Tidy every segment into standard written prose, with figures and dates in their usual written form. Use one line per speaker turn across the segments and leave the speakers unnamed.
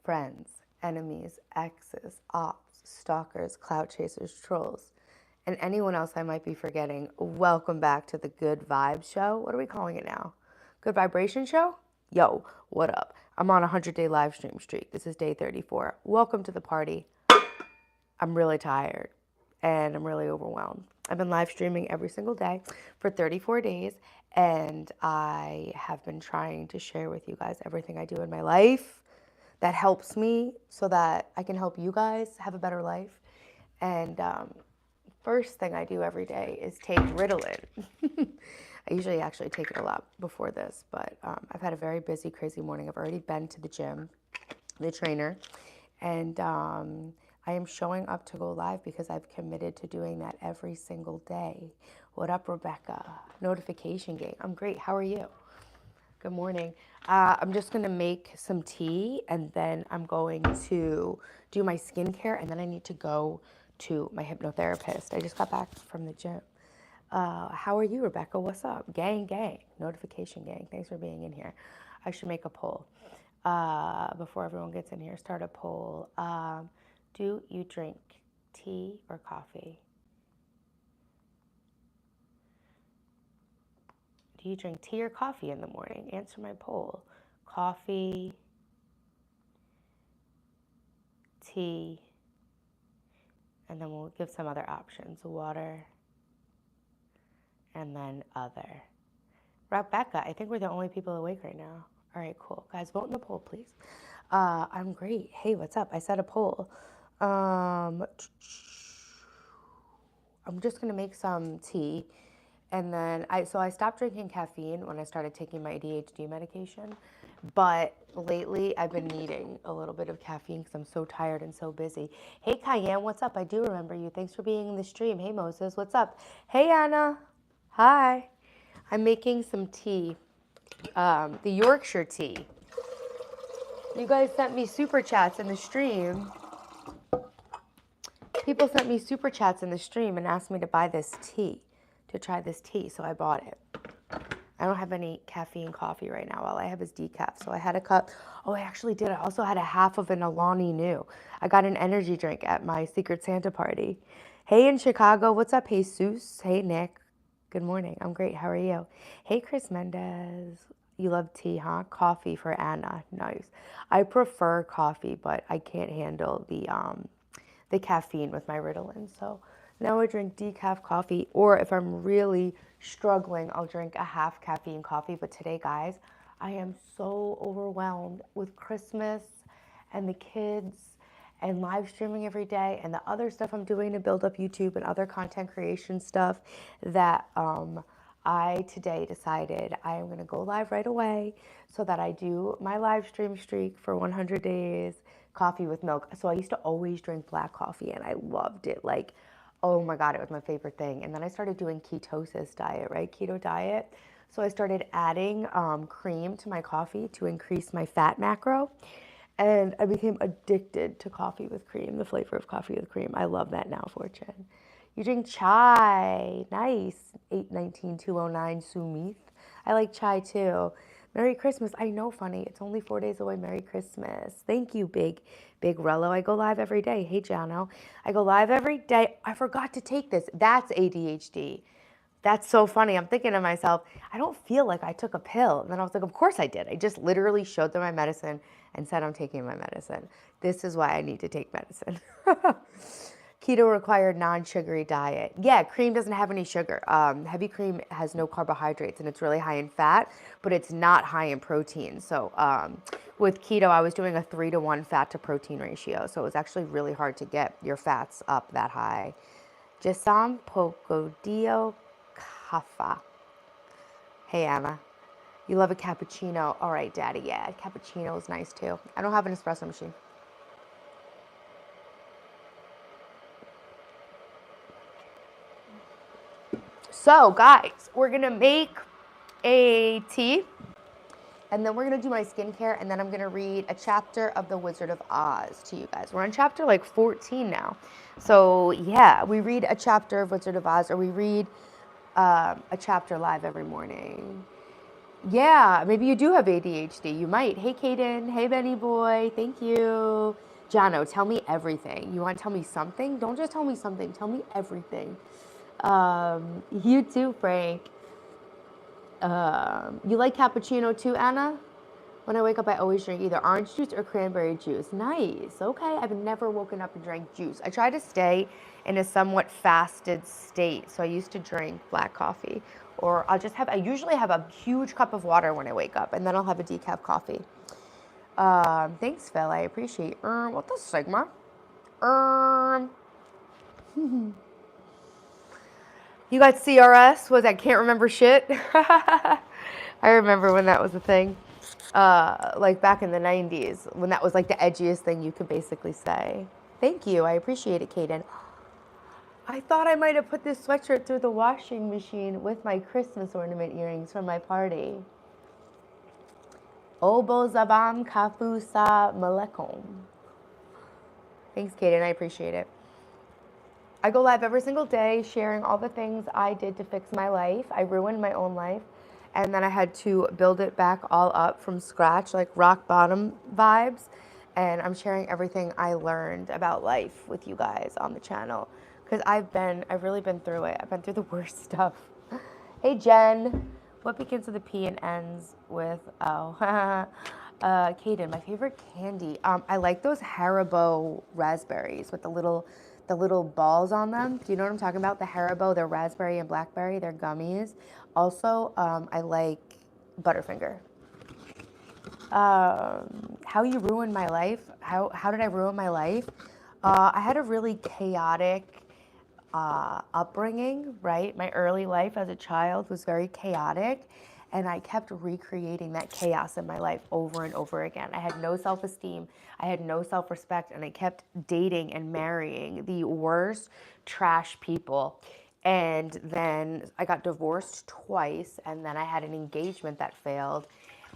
friends, enemies, exes, ops, stalkers, clout chasers, trolls, and anyone else I might be forgetting. Welcome back to the Good Vibes Show. What are we calling it now? Good Vibration Show? Yo, what up? I'm on a 100-day live stream streak. This is day 34. Welcome to the party. I'm really tired and I'm really overwhelmed. I've been live streaming every single day for 34 days, and I have been trying to share with you guys everything I do in my life that helps me so that I can help you guys have a better life. And first thing I do every day is take Ritalin. I usually actually take it a lot before this, but I've had a very busy, crazy morning. I've already been to the gym, the trainer, and I am showing up to go live because I've committed to doing that every single day. What up, Rebecca? Notification gang. I'm great. How are you? Good morning. I'm just going to make some tea, and then I'm going to do my skincare, and then I need to go to my hypnotherapist. I just got back from the gym. How are you, Rebecca? What's up? Gang, gang. Notification gang. Thanks for being in here. I should make a poll before everyone gets in here. Start a poll. Do you drink tea or coffee? Do you drink tea or coffee in the morning? Answer my poll. Coffee, tea, and then we'll give some other options. Water, and then other. Rebecca, I think we're the only people awake right now. All right, cool. Guys, vote in the poll, please. I'm great. Hey, what's up? I set a poll. I'm just gonna make some tea, and then I stopped drinking caffeine when I started taking my ADHD medication, but lately I've been needing a little bit of caffeine because I'm so tired and so busy. Hey Cayenne, what's up? I do remember you. Thanks for being in the stream. Hey Moses, what's up? Hey Anna, hi. I'm making some tea, the Yorkshire tea. You guys sent me super chats in the stream. People sent me super chats in the stream and asked me to buy this tea, to try this tea, so I bought it. I don't have any caffeine coffee right now. All I have is decaf, so I had a cup. Oh, I actually did. I also had a half of an Alani Nu. I got an energy drink at my Secret Santa party. Hey in Chicago, what's up, Jesus? Hey Nick, good morning. I'm great, how are you? Hey Chris Mendez. You love tea, huh? Coffee for Anna, nice. I prefer coffee, but I can't handle the caffeine with my Ritalin. So now I drink decaf coffee, or if I'm really struggling, I'll drink a half caffeine coffee. But today, guys, I am so overwhelmed with Christmas and the kids and live streaming every day and the other stuff I'm doing to build up YouTube and other content creation stuff that I today decided I am going to go live right away so that I do my live stream streak for 100 days, coffee with milk. So I used to always drink black coffee and I loved it. Like, oh my God, it was my favorite thing. And then I started doing ketosis diet, right? Keto diet. So I started adding cream to my coffee to increase my fat macro. And I became addicted to coffee with cream, the flavor of coffee with cream. I love that now, Fortune. You drink chai. Nice. 819-209 Sumith. I like chai too. Merry Christmas. I know, funny. It's only 4 days away. Merry Christmas. Thank you, Big Rello. I go live every day. Hey, Jano. I go live every day. I forgot to take this. That's ADHD. That's so funny. I'm thinking to myself, I don't feel like I took a pill. And then I was like, of course I did. I just literally showed them my medicine and said I'm taking my medicine. This is why I need to take medicine. Keto required non-sugary diet. Yeah, cream doesn't have any sugar. Heavy cream has no carbohydrates and it's really high in fat, but it's not high in protein. So with keto, I was doing a 3-to-1 fat to protein ratio. So it was actually really hard to get your fats up that high. Jasam Pocodio Kafa. Hey, Emma. You love a cappuccino. All right, Daddy. Yeah, cappuccino is nice too. I don't have an espresso machine. So, guys, we're going to make a tea, and then we're going to do my skincare, and then I'm going to read a chapter of The Wizard of Oz to you guys. We're on chapter like 14 now. So, yeah, we read a chapter of Wizard of Oz, or we read a chapter live every morning. Yeah, maybe you do have ADHD. You might. Hey, Kaden. Hey, Benny boy. Thank you. Jono, tell me everything. You want to tell me something? Don't just tell me something. Tell me everything. You too, Frank. You like cappuccino too, Anna? When I wake up, I always drink either orange juice or cranberry juice. Nice. Okay. I've never woken up and drank juice. I try to stay in a somewhat fasted state. So I used to drink black coffee, or I usually have a huge cup of water when I wake up, and then I'll have a decaf coffee. Thanks, Phil. I appreciate. What the Sigma? You got CRS? Was I can't remember shit? I remember when that was a thing. Like back in the 90s, when that was like the edgiest thing you could basically say. Thank you. I appreciate it, Kaden. I thought I might have put this sweatshirt through the washing machine with my Christmas ornament earrings from my party. Obo Zabam Kafusa Malekom. Thanks, Kaden. I appreciate it. I go live every single day sharing all the things I did to fix my life. I ruined my own life, and then I had to build it back all up from scratch, like rock bottom vibes. And I'm sharing everything I learned about life with you guys on the channel, because I've really been through it. I've been through the worst stuff. Hey, Jen. What begins with a P and ends with O? Kaden, my favorite candy. I like those Haribo raspberries with the little balls on them. Do you know what I'm talking about? The Haribo, they're raspberry and blackberry. They're gummies. Also, I like Butterfinger. How you ruined my life? How did I ruin my life? I had a really chaotic upbringing, right? My early life as a child was very chaotic, and I kept recreating that chaos in my life over and over again. I had no self-esteem, I had no self-respect, and I kept dating and marrying the worst trash people. And then I got divorced twice, and then I had an engagement that failed.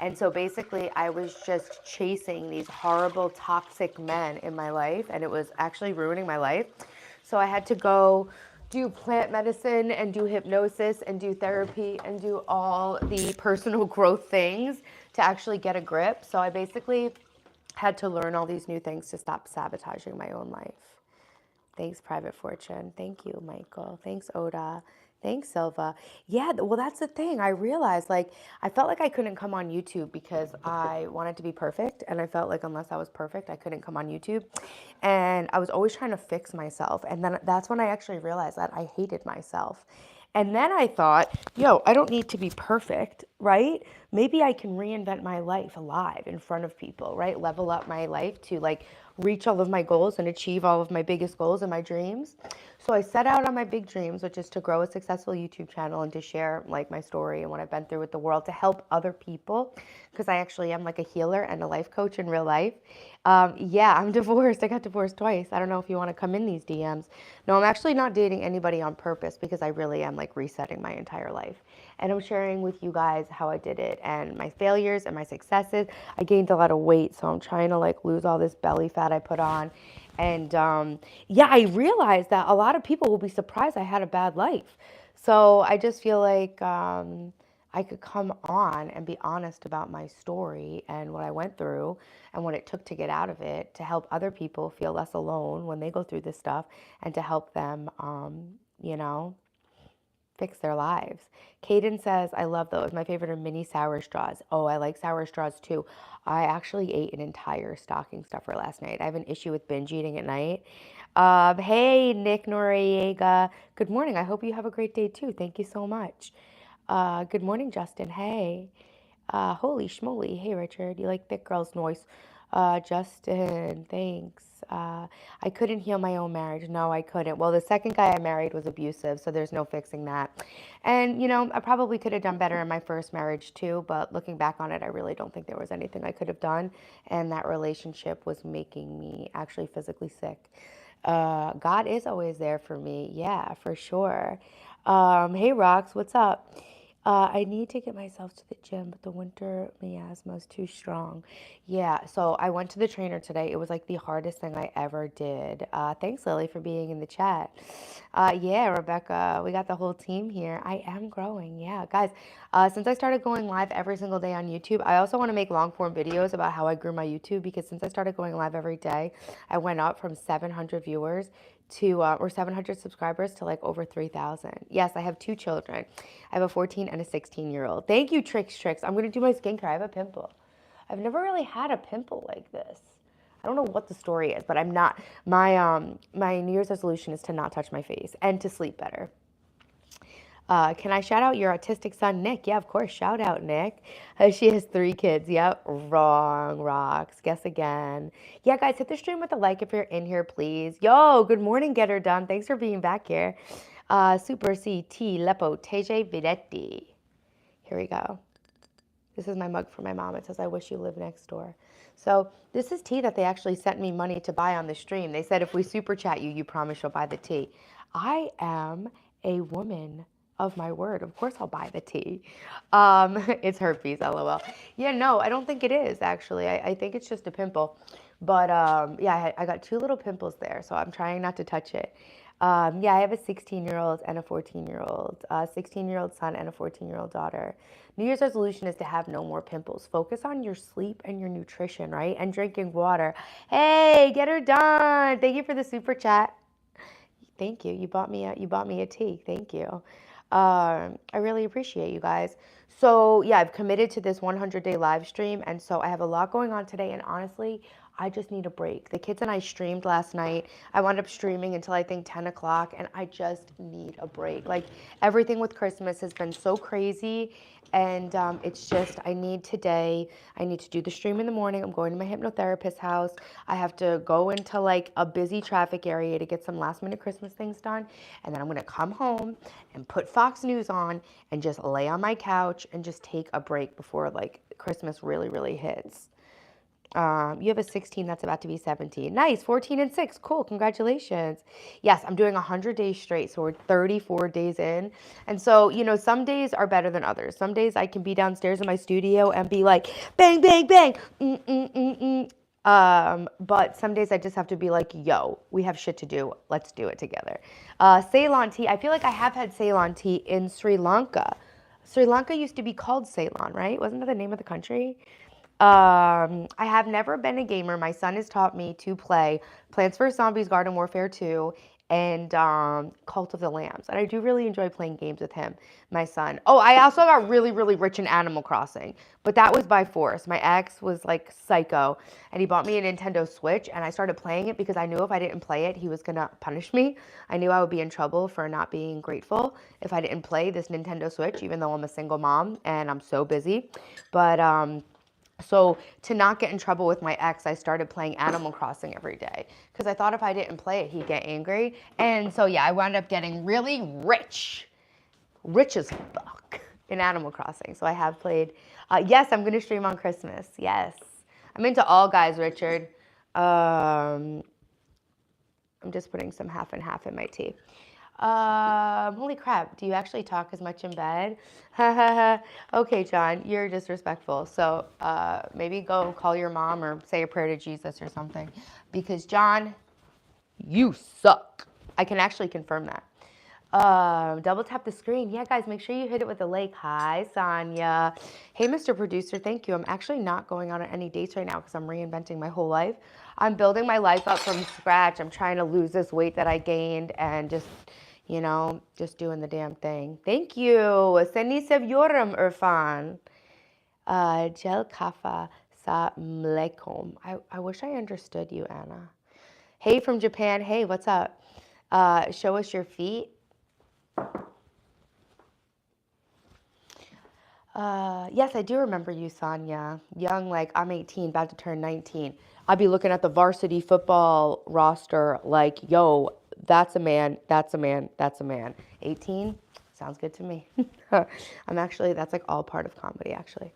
And so basically, I was just chasing these horrible, toxic men in my life, and it was actually ruining my life. So I had to go do plant medicine and do hypnosis and do therapy and do all the personal growth things to actually get a grip. So I basically had to learn all these new things to stop sabotaging my own life. Thanks, Private Fortune. Thank you, Michael. Thanks, Oda. Thanks, Silva. Yeah, well, that's the thing. I realized, like, I felt like I couldn't come on YouTube because I wanted to be perfect. And I felt like unless I was perfect, I couldn't come on YouTube. And I was always trying to fix myself. And then that's when I actually realized that I hated myself. And then I thought, yo, I don't need to be perfect, right? Maybe I can reinvent my life alive in front of people, right? Level up my life to like reach all of my goals and achieve all of my biggest goals and my dreams. So I set out on my big dreams, which is to grow a successful YouTube channel and to share like my story and what I've been through with the world to help other people, because I actually am like a healer and a life coach in real life. Yeah, I'm divorced. I got divorced twice. I don't know if you want to come in these DMs. No, I'm actually not dating anybody on purpose because I really am like resetting my entire life. And I'm sharing with you guys how I did it and my failures and my successes. I gained a lot of weight, so I'm trying to like lose all this belly fat I put on. And yeah, I realized that a lot of people will be surprised I had a bad life. So I just feel like I could come on and be honest about my story and what I went through and what it took to get out of it, to help other people feel less alone when they go through this stuff, and to help them, you know, fix their lives. Kaden says, I love those. My favorite are mini sour straws. Oh, I like sour straws too. I actually ate an entire stocking stuffer last night. I have an issue with binge eating at night. Hey, Nick Noriega. Good morning. I hope you have a great day too. Thank you so much. Good morning, Justin. Hey. Holy schmoly. Hey, Richard. You like thick girls' noise. Justin, thanks. I couldn't heal my own marriage. No, I couldn't. Well, the second guy I married was abusive, so there's no fixing that. And, you know, I probably could have done better in my first marriage too, but looking back on it, I really don't think there was anything I could have done. And that relationship was making me actually physically sick. God is always there for me. Yeah, for sure. Hey, Rox, what's up? I need to get myself to the gym, but the winter miasma is too strong. Yeah, so I went to the trainer today. It was like the hardest thing I ever did. Thanks, Lily, for being in the chat. Yeah, Rebecca, we got the whole team here. I am growing. Yeah, guys, since I started going live every single day on YouTube, I also want to make long form videos about how I grew my YouTube because since I started going live every day, I went up from 700 viewers to or 700 subscribers to like over 3,000. Yes, I have two children. I have a 14 and a 16-year-old. Thank you, Tricks. I'm gonna do my skincare. I have a pimple. I've never really had a pimple like this. I don't know what the story is, but I'm not. My New Year's resolution is to not touch my face and to sleep better. Can I shout out your autistic son, Nick? Yeah, of course. Shout out, Nick. She has 3 kids. Yep. Wrong, rocks. Guess again. Yeah, guys, hit the stream with a like if you're in here, please. Yo, good morning, Get Her Done. Thanks for being back here. Super CT Lepo TJ Videtti. Here we go. This is my mug for my mom. It says, I wish you lived next door. So this is tea that they actually sent me money to buy on the stream. They said, if we super chat you, you promise you'll buy the tea. I am a woman of my word. Of course I'll buy the tea. It's herpes, LOL. Yeah, no, I don't think it is, actually. I think it's just a pimple. But yeah, I got 2 little pimples there, so I'm trying not to touch it. Yeah, I have a 16-year-old and a 14-year-old, 16-year-old son and a 14-year-old daughter. New Year's resolution is to have no more pimples. Focus on your sleep and your nutrition, right? And drinking water. Hey, Get Her Done. Thank you for the super chat. Thank you. You bought me a tea. Thank you. I really appreciate you guys. So yeah, I've committed to this 100-day live stream, and so I have a lot going on today. And honestly, I just need a break. The kids and I streamed last night. I wound up streaming until I think 10 o'clock, and I just need a break. Like everything with Christmas has been so crazy, and it's just I need today. I need to do the stream in the morning. I'm going to my hypnotherapist's house. I have to go into like a busy traffic area to get some last minute Christmas things done, and then I'm gonna come home and put Fox News on and just lay on my couch and just take a break before like Christmas really hits. You have a 16 that's about to be 17. Nice, 14 and 6. Cool, congratulations. Yes, I'm doing 100 days straight, so we're 34 days in. And so, you know, some days are better than others. Some days I can be downstairs in my studio and be like, bang, bang, bang, but some days I just have to be like, yo, we have shit to do. Let's do it together. Ceylon tea. I feel like I have had Ceylon tea in Sri Lanka. Sri Lanka used to be called Ceylon, right? Wasn't that the name of the country? I have never been a gamer. My son has taught me to play Plants vs. Zombies Garden Warfare 2 and Cult of the Lambs. And I do really enjoy playing games with him, my son. Oh, I also got really rich in Animal Crossing, but that was by force. My ex was like psycho, and he bought me a Nintendo Switch, and I started playing it because I knew if I didn't play it, he was gonna punish me. I knew I would be in trouble for not being grateful if I didn't play this Nintendo Switch, even though I'm a single mom and I'm so busy. But so to not get in trouble with my ex, I started playing Animal Crossing every day because I thought if I didn't play it, he'd get angry. And so yeah, I wound up getting really rich as fuck in Animal Crossing. So I have played. Yes, I'm gonna stream on Christmas. Yes, I'm into all guys, Richard. I'm just putting some half and half in my tea. Holy crap, do you actually talk as much in bed? Okay, John, you're disrespectful. So maybe go call your mom or say a prayer to Jesus or something. Because, John, you suck. I can actually confirm that. Double tap the screen. Yeah, guys, make sure you hit it with a like. Hi, Sonia. Hey, Mr. Producer, thank you. I'm actually not going out on any dates right now because I'm reinventing my whole life. I'm building my life up from scratch. I'm trying to lose this weight that I gained and just, you know, just doing the damn thing. Thank you. Seni seviyorum Irfan. Gel kafa sa mlekom. I wish I understood you, Anna. Hey, from Japan. Hey, what's up? Show us your feet. Yes, I do remember you, Sonia. Young, like I'm 18, about to turn 19. I'd be looking at the varsity football roster like, yo, that's a man, that's a man, that's a man. 18? Sounds good to me. That's like all part of comedy, actually.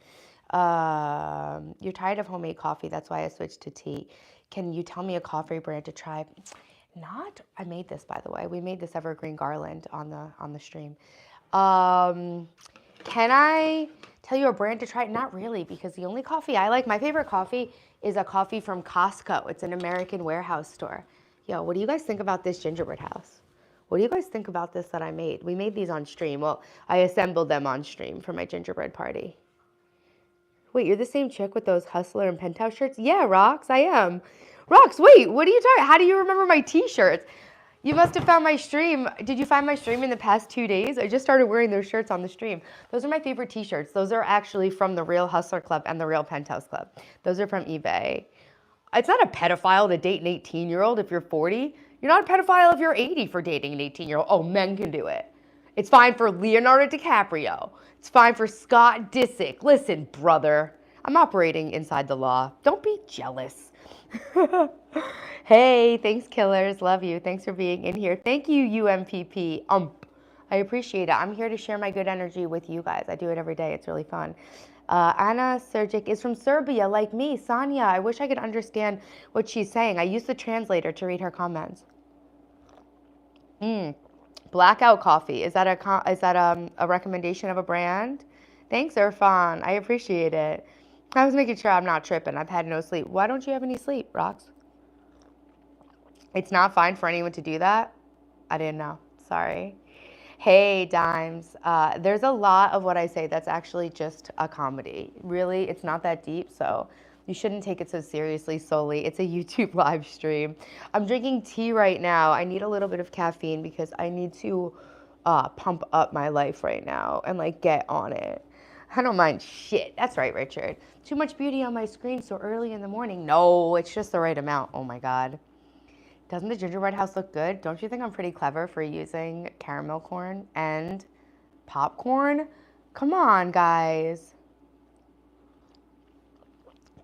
You're tired of homemade coffee. That's why I switched to tea. Can you tell me a coffee brand to try? I made this, by the way. We made this evergreen garland on the stream. Can I tell you a brand to try? Not really, because the only coffee I like, my favorite coffee is a coffee from Costco. It's an American warehouse store. Yo, what do you guys think about this gingerbread house? What do you guys think about this that I made? We made these on stream. Well, I assembled them on stream for my gingerbread party. Wait, you're the same chick with those Hustler and Penthouse shirts? Yeah, Rox, I am. Rox, wait, what are you talking? How do you remember my t-shirts? You must have found my stream. Did you find my stream in the past 2 days? I just started wearing those shirts on the stream. Those are my favorite t-shirts. Those are actually from the Real Hustler Club and the Real Penthouse Club. Those are from eBay. It's not a pedophile to date an 18-year-old if you're 40. You're not a pedophile if you're 80 for dating an 18-year-old. Oh, men can do it. It's fine for Leonardo DiCaprio. It's fine for Scott Disick. Listen, brother, I'm operating inside the law. Don't be jealous. Hey, thanks, killers. Love you. Thanks for being in here. Thank you, UMPP. I appreciate it. I'm here to share my good energy with you guys. I do it every day. It's really fun. Anna Sergic is from Serbia, like me. Sanya, I wish I could understand what she's saying. I use the translator to read her comments. Blackout coffee. Is that a recommendation of a brand? Thanks, Irfan. I appreciate it. I was making sure I'm not tripping. I've had no sleep. Why don't you have any sleep, Rox? It's not fine for anyone to do that? I didn't know. Sorry. Hey, Dimes. There's a lot of what I say that's actually just a comedy. Really, it's not that deep, so you shouldn't take it so seriously solely. It's a YouTube live stream. I'm drinking tea right now. I need a little bit of caffeine because I need to pump up my life right now and like get on it. I don't mind shit. That's right, Richard. Too much beauty on my screen so early in the morning. No, it's just the right amount. Oh my God. Doesn't the gingerbread house look good? Don't you think I'm pretty clever for using caramel corn and popcorn? Come on, guys.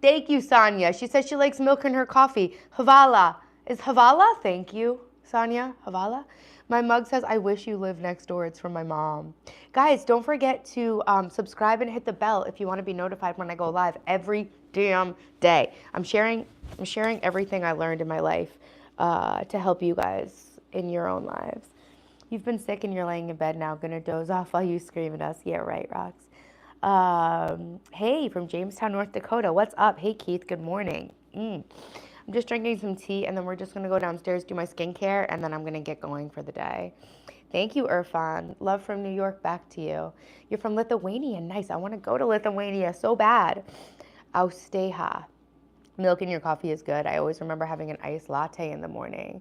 Thank you, Sonia. She says she likes milk in her coffee. Havala. Is Havala? Thank you, Sonia. Havala. My mug says, I wish you lived next door. It's from my mom. Guys, don't forget to subscribe and hit the bell if you want to be notified when I go live every damn day. I'm sharing everything I learned in my life to help you guys in your own lives. You've been sick and you're laying in bed now, gonna doze off while you scream at us. Yeah, right, Rox. Hey, from Jamestown, North Dakota. What's up? Hey, Keith, good morning. I'm just drinking some tea, and then we're just gonna go downstairs, do my skincare, and then I'm gonna get going for the day. Thank you, Irfan. Love from New York, back to you. You're from Lithuania. Nice. I want to go to Lithuania so bad. Austeha. Milk in your coffee is good. I always remember having an iced latte in the morning.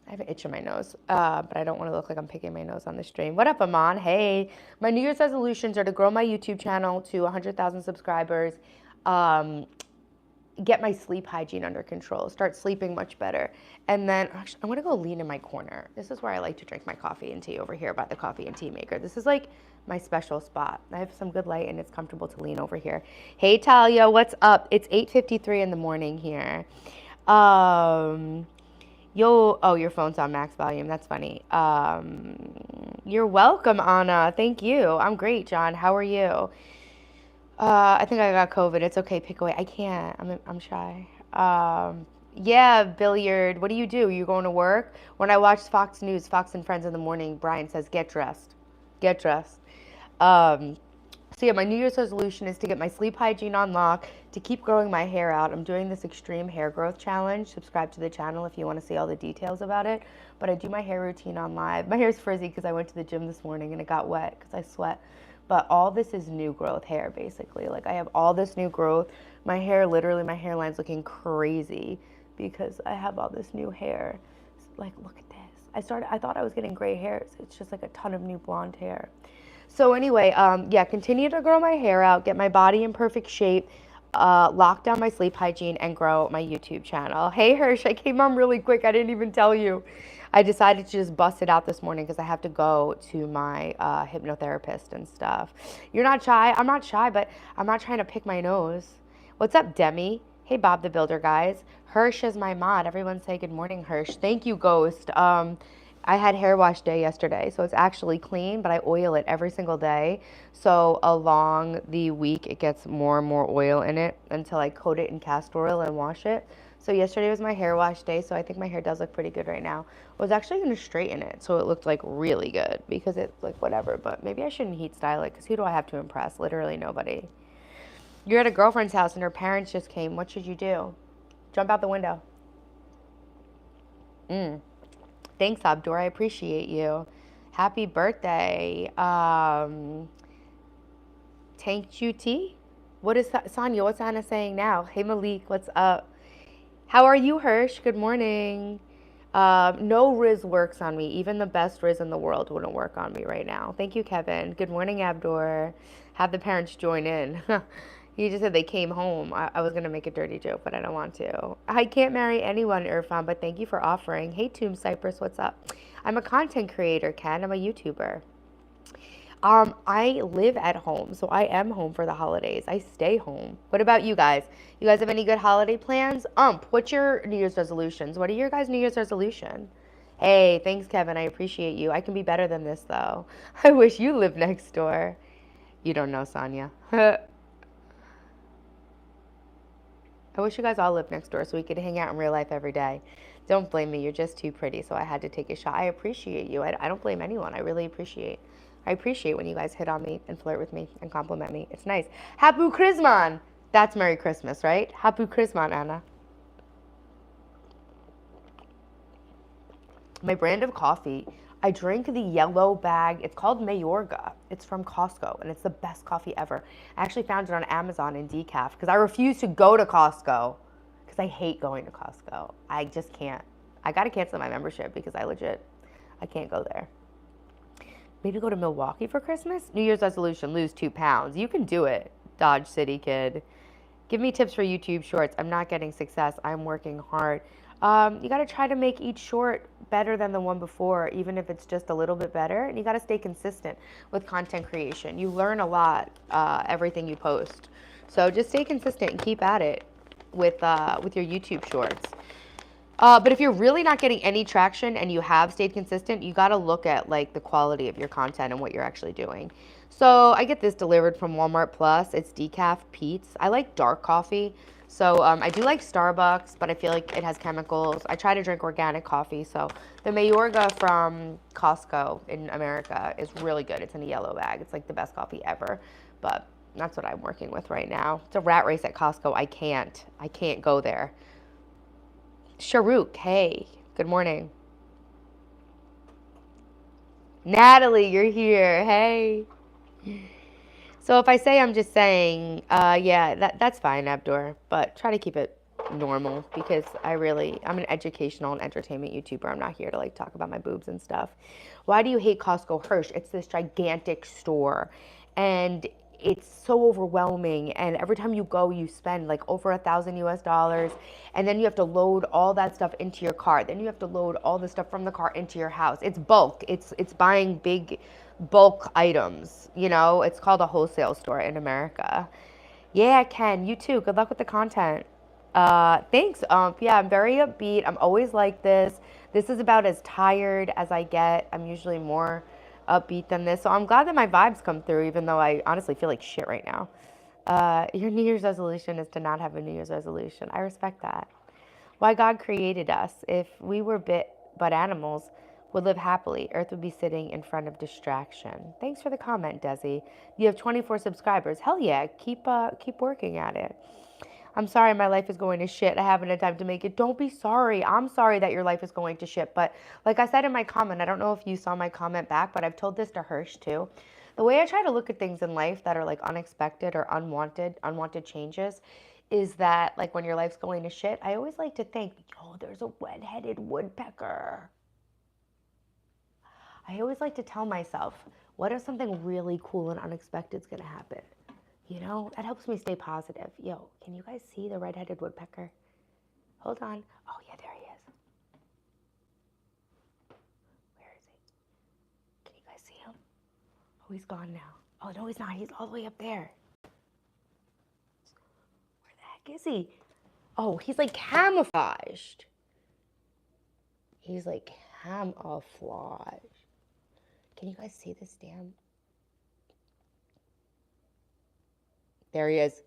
I have an itch in my nose, but I don't want to look like I'm picking my nose on the stream. What up, Aman? Hey. My New Year's resolutions are to grow my YouTube channel to 100,000 subscribers, get my sleep hygiene under control, start sleeping much better. And then actually, I'm gonna go lean in my corner. This is where I like to drink my coffee and tea over here by the coffee and tea maker. This is like my special spot. I have some good light and it's comfortable to lean over here. Hey Talia, what's up? It's 8:53 in the morning here. Oh, your phone's on max volume. That's funny. You're welcome, Anna. Thank you. I'm great, John. How are you? I think I got COVID. It's okay. Pick away. I can't. I'm shy. Yeah, Billiard. What do? You going to work? When I watch Fox News, Fox and Friends in the morning, Brian says, get dressed. Get dressed. So yeah, my New Year's resolution is to get my sleep hygiene on lock, to keep growing my hair out. I'm doing this extreme hair growth challenge. Subscribe to the channel if you want to see all the details about it. But I do my hair routine on live. My hair's frizzy because I went to the gym this morning and it got wet because I sweat. But all this is new growth hair, basically. Like, I have all this new growth. My hair, literally, my hairline's looking crazy because I have all this new hair. Like, look at this. I thought I was getting gray hairs. It's just like a ton of new blonde hair. So anyway, yeah, continue to grow my hair out, get my body in perfect shape, lock down my sleep hygiene, and grow my YouTube channel. Hey, Hirsch, I came on really quick. I didn't even tell you. I decided to just bust it out this morning because I have to go to my hypnotherapist and stuff. You're not shy? I'm not shy, but I'm not trying to pick my nose. What's up, Demi? Hey, Bob the Builder, guys. Hirsch is my mod. Everyone say good morning, Hirsch. Thank you, Ghost. I had hair wash day yesterday, so it's actually clean, but I oil it every single day. So along the week, it gets more and more oil in it until I coat it in castor oil and wash it. So yesterday was my hair wash day, so I think my hair does look pretty good right now. I was actually going to straighten it, so it looked like really good because it's like whatever, but maybe I shouldn't heat style it because who do I have to impress? Literally nobody. You're at a girlfriend's house and her parents just came. What should you do? Jump out the window. Thanks, Abdur. I appreciate you. Happy birthday. Tank QT? What is Sonia? What's Anna saying now? Hey, Malik, what's up? How are you, Hirsch? Good morning. No Riz works on me. Even the best Riz in the world wouldn't work on me right now. Thank you, Kevin. Good morning, Abdur. Have the parents join in. You just said they came home. I was going to make a dirty joke, but I don't want to. I can't marry anyone, Irfan, but thank you for offering. Hey, Tomb Cypress, what's up? I'm a content creator, Ken. I'm a YouTuber. I live at home, so I am home for the holidays. I stay home. What about you guys? You guys have any good holiday plans? What's your New Year's resolutions? What are your guys' New Year's resolution? Hey, thanks, Kevin. I appreciate you. I can be better than this, though. I wish you lived next door. You don't know, Sonia. I wish you guys all lived next door so we could hang out in real life every day. Don't blame me. You're just too pretty, so I had to take a shot. I appreciate you. I don't blame anyone. I really appreciate. I appreciate when you guys hit on me and flirt with me and compliment me. It's nice. Happy Christmas. That's Merry Christmas, right? Happy Christmas, Anna. My brand of coffee, I drink the yellow bag. It's called Mayorga. It's from Costco, and it's the best coffee ever. I actually found it on Amazon in decaf because I refuse to go to Costco because I hate going to Costco. I just can't. I got to cancel my membership because I can't go there. Maybe go to Milwaukee for Christmas? New Year's resolution, lose 2 pounds. You can do it, Dodge City kid. Give me tips for YouTube shorts. I'm not getting success. I'm working hard. You got to try to make each short better than the one before, even if it's just a little bit better. And you got to stay consistent with content creation. You learn a lot, everything you post. So just stay consistent and keep at it with your YouTube shorts. But if you're really not getting any traction and you have stayed consistent, you got to look at like the quality of your content and what you're actually doing. So I get this delivered from Walmart Plus. It's decaf Pete's. I like dark coffee. So I do like Starbucks, but I feel like it has chemicals. I try to drink organic coffee. So the Mayorga from Costco in America is really good. It's in a yellow bag. It's like the best coffee ever. But that's what I'm working with right now. It's a rat race at Costco. I can't go there. Sharuk, hey, good morning. Natalie, you're here. Hey. So if I say I'm just saying, yeah, that's fine, Abdur, but try to keep it normal because I'm an educational and entertainment YouTuber. I'm not here to like talk about my boobs and stuff. Why do you hate Costco? Hirsch, it's this gigantic store and it's so overwhelming, and every time you go you spend like over $1,000 US, and then you have to load all that stuff into your car, then you have to load all the stuff from the car into your house. It's bulk. It's buying big bulk items, you know. It's called a wholesale store in America. Yeah, Ken, you too. Good luck with the content. Thanks, yeah, I'm very upbeat. I'm always like this. This is about as tired as I get. I'm usually more upbeat than this. So I'm glad that my vibes come through, even though I honestly feel like shit right now. Your New Year's resolution is to not have a New Year's resolution. I respect that. Why God created us. If we were but animals, would live happily. Earth would be sitting in front of distraction. Thanks for the comment, Desi. You have 24 subscribers. Hell yeah, keep working at it. I'm sorry my life is going to shit. I haven't had time to make it. Don't be sorry. I'm sorry that your life is going to shit. But like I said in my comment, I don't know if you saw my comment back, but I've told this to Hirsch too. The way I try to look at things in life that are like unexpected or unwanted changes is that like when your life's going to shit, I always like to think, oh, there's a red-headed woodpecker. I always like to tell myself, what if something really cool and unexpected is going to happen? You know, that helps me stay positive. Yo, can you guys see the red-headed woodpecker? Hold on. Oh, yeah, there he is. Where is he? Can you guys see him? Oh, he's gone now. Oh, no, he's not. He's all the way up there. Where the heck is he? Oh, he's like camouflaged. He's like Camouflage. Can you guys see this damn? There he is.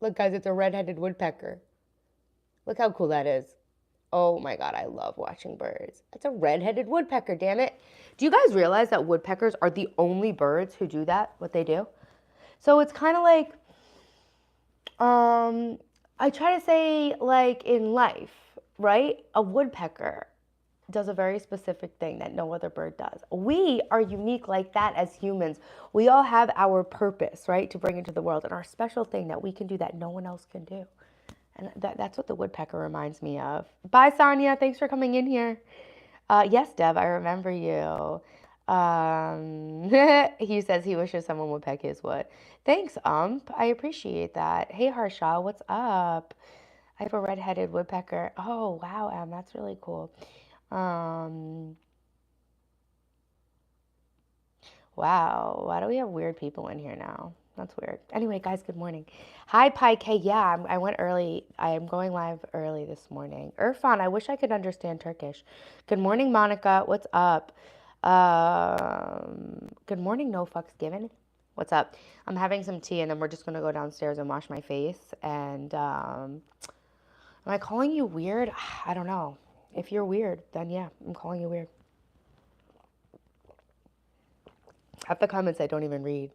Look, guys, it's a red-headed woodpecker. Look how cool that is. Oh my God, I love watching birds. It's a red-headed woodpecker, damn it. Do you guys realize that woodpeckers are the only birds who do that, what they do? So it's kind of like, I try to say like in life, right? A woodpecker does a very specific thing that no other bird does. We are unique like that as humans. We all have our purpose, right, to bring into the world, and our special thing that we can do that no one else can do. And that's what the woodpecker reminds me of. Bye, Sonia. Thanks for coming in here. Yes, Deb, I remember you. He says he wishes someone would peck his wood. Thanks, I appreciate that. Hey, Harsha, what's up? I have a red-headed woodpecker. Oh, wow, that's really cool. Wow, why do we have weird people in here now? That's weird. Anyway, guys, good morning. Hi, Pi K. Yeah, I went early. I am going live early this morning. Irfan, I wish I could understand Turkish. Good morning, Monica. What's up? Good morning, No Fucks Given. What's up? I'm having some tea, and then we're just going to go downstairs and wash my face. And am I calling you weird? I don't know. If you're weird, then yeah, I'm calling you weird. Half the comments I don't even read.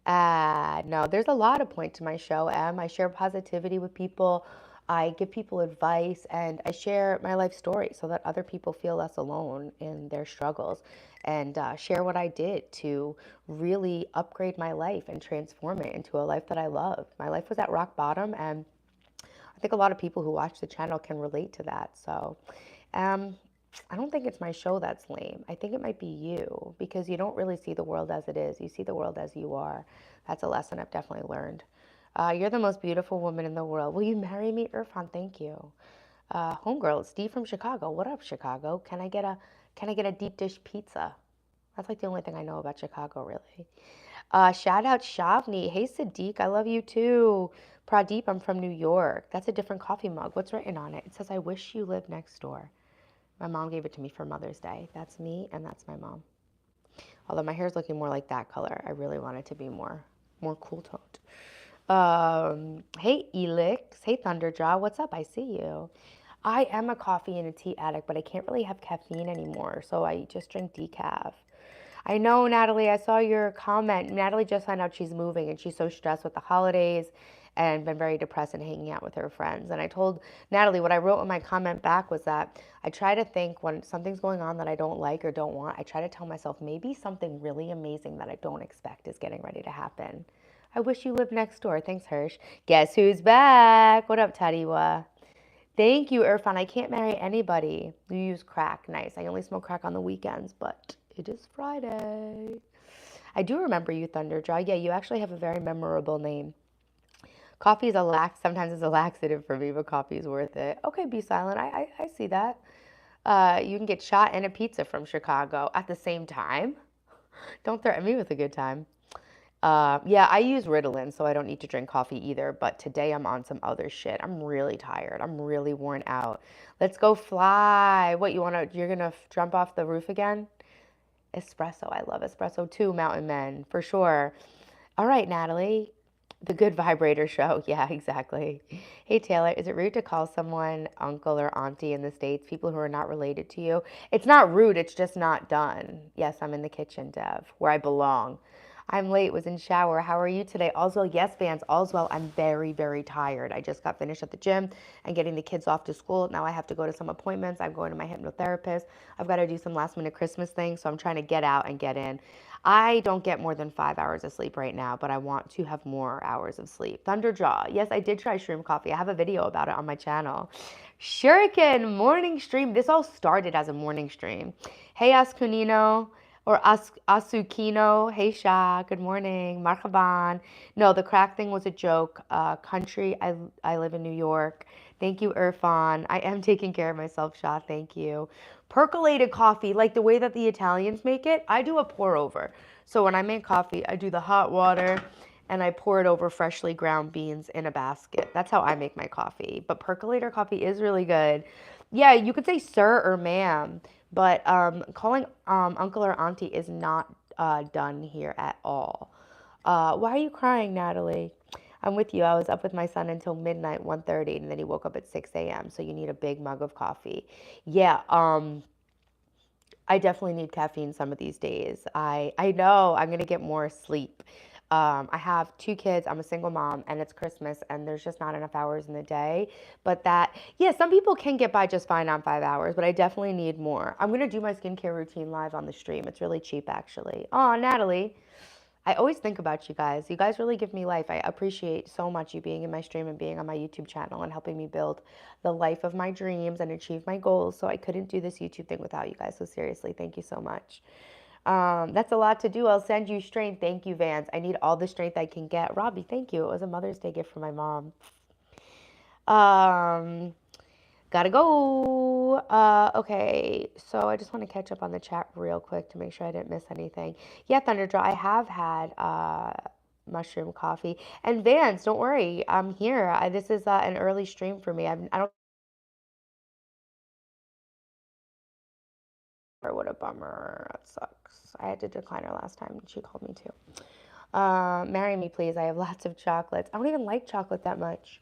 No, there's a lot of point to my show, Em. I share positivity with people. I give people advice, and I share my life story so that other people feel less alone in their struggles, and share what I did to really upgrade my life and transform it into a life that I love. My life was at rock bottom, and I think a lot of people who watch the channel can relate to that. So, I don't think it's my show that's lame. I think it might be you, because you don't really see the world as it is. You see the world as you are. That's a lesson I've definitely learned. You're the most beautiful woman in the world. Will you marry me, Irfan? Thank you. Homegirl, it's Steve from Chicago. What up, Chicago? Can I get a deep dish pizza? That's like the only thing I know about Chicago, really. Shout out Shavni. Hey, Sadiq, I love you too. Pradeep, I'm from New York. That's a different coffee mug. What's written on it? It says, I wish you lived next door. My mom gave it to me for Mother's Day. That's me, and that's my mom. Although my hair's looking more like that color. I really want it to be more cool toned. Hey, Elix. Hey, Thunderjaw. What's up? I see you. I am a coffee and a tea addict, but I can't really have caffeine anymore, so I just drink decaf. I know, Natalie, I saw your comment. Natalie just found out she's moving, and she's so stressed with the holidays and been very depressed and hanging out with her friends. And I told Natalie, what I wrote in my comment back was that I try to think when something's going on that I don't like or don't want, I try to tell myself maybe something really amazing that I don't expect is getting ready to happen. I wish you lived next door. Thanks, Hirsch. Guess who's back? What up, Tadiwa? Thank you, Irfan. I can't marry anybody. You use crack. Nice. I only smoke crack on the weekends, but it is Friday. I do remember you, Thunderjaw. Yeah, you actually have a very memorable name. Coffee is sometimes it's a laxative for me, but coffee is worth it. Okay, be silent. I see that. You can get shot and a pizza from Chicago at the same time. Don't threaten me with a good time. Yeah, I use Ritalin, so I don't need to drink coffee either. But today I'm on some other shit. I'm really tired. I'm really worn out. Let's go fly. What, you're gonna jump off the roof again? Espresso. I love espresso too, Mountain Men, for sure. All right, Natalie. The Good Vibrator Show. Yeah, exactly. Hey, Taylor, is it rude to call someone uncle or auntie in the States, people who are not related to you? It's not rude. It's just not done. Yes, I'm in the kitchen, Dev, where I belong. I'm late, was in shower. How are you today? Allswell, yes, Vance, allswell. I'm very, very tired. I just got finished at the gym and getting the kids off to school. Now I have to go to some appointments. I'm going to my hypnotherapist. I've got to do some last minute Christmas things, so I'm trying to get out and get in. I don't get more than 5 hours of sleep right now, but I want to have more hours of sleep. Thunderjaw, yes, I did try shroom coffee. I have a video about it on my channel. Shuriken, morning stream. This all started as a morning stream. Hey, Askunino. Or Asukino, hey Shah, good morning, marhaban. No, the crack thing was a joke. Country, I live in New York. Thank you, Irfan. I am taking care of myself, Shah, thank you. Percolated coffee, like the way that the Italians make it, I do a pour over. So when I make coffee, I do the hot water and I pour it over freshly ground beans in a basket. That's how I make my coffee. But percolator coffee is really good. Yeah, you could say sir or ma'am. But calling uncle or auntie is not done here at all. Why are you crying, Natalie? I'm with you. I was up with my son until midnight, 1:30, and then he woke up at 6 a.m. So you need a big mug of coffee. Yeah, I definitely need caffeine some of these days. I know I'm gonna get more sleep. I have two kids. I'm a single mom, and it's Christmas, and there's just not enough hours in the day. But that, yeah, some people can get by just fine on 5 hours, but I definitely need more. I'm gonna do my skincare routine live on the stream. It's really cheap, actually. Oh, Natalie. I always think about you guys. You guys really give me life. I appreciate so much you being in my stream and being on my YouTube channel and helping me build the life of my dreams and achieve my goals. So I couldn't do this YouTube thing without you guys. So seriously, thank you so much. That's a lot to do. I'll send you strength. Thank you, Vance. I need all the strength I can get. Robbie, thank you. It was a Mother's Day gift from my mom. Um, Gotta go. Okay, so I just want to catch up on the chat real quick to make sure I didn't miss anything. Yeah, Thunderdraw, I have had mushroom coffee. And Vance, don't worry, I'm here. This is an early stream for me. I don't. What a bummer. That sucks. I had to decline her last time. She called me too. Marry me, please. I have lots of chocolates. I don't even like chocolate that much.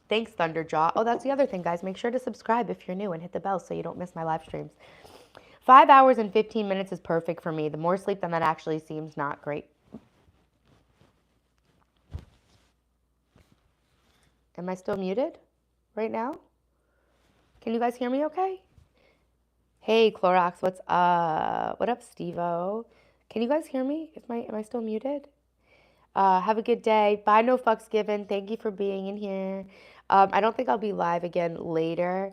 Thanks, Thunderjaw. Oh, that's the other thing, guys. Make sure to subscribe if you're new and hit the bell so you don't miss my live streams. 5 hours and 15 minutes is perfect for me. The more sleep than that actually seems not great. Am I still muted right now? Can you guys hear me okay? Hey, Clorox, what's up? What up, Steve-O? Can you guys hear me? Am I still muted? Have a good day. Bye, no fucks given. Thank you for being in here. I don't think I'll be live again later.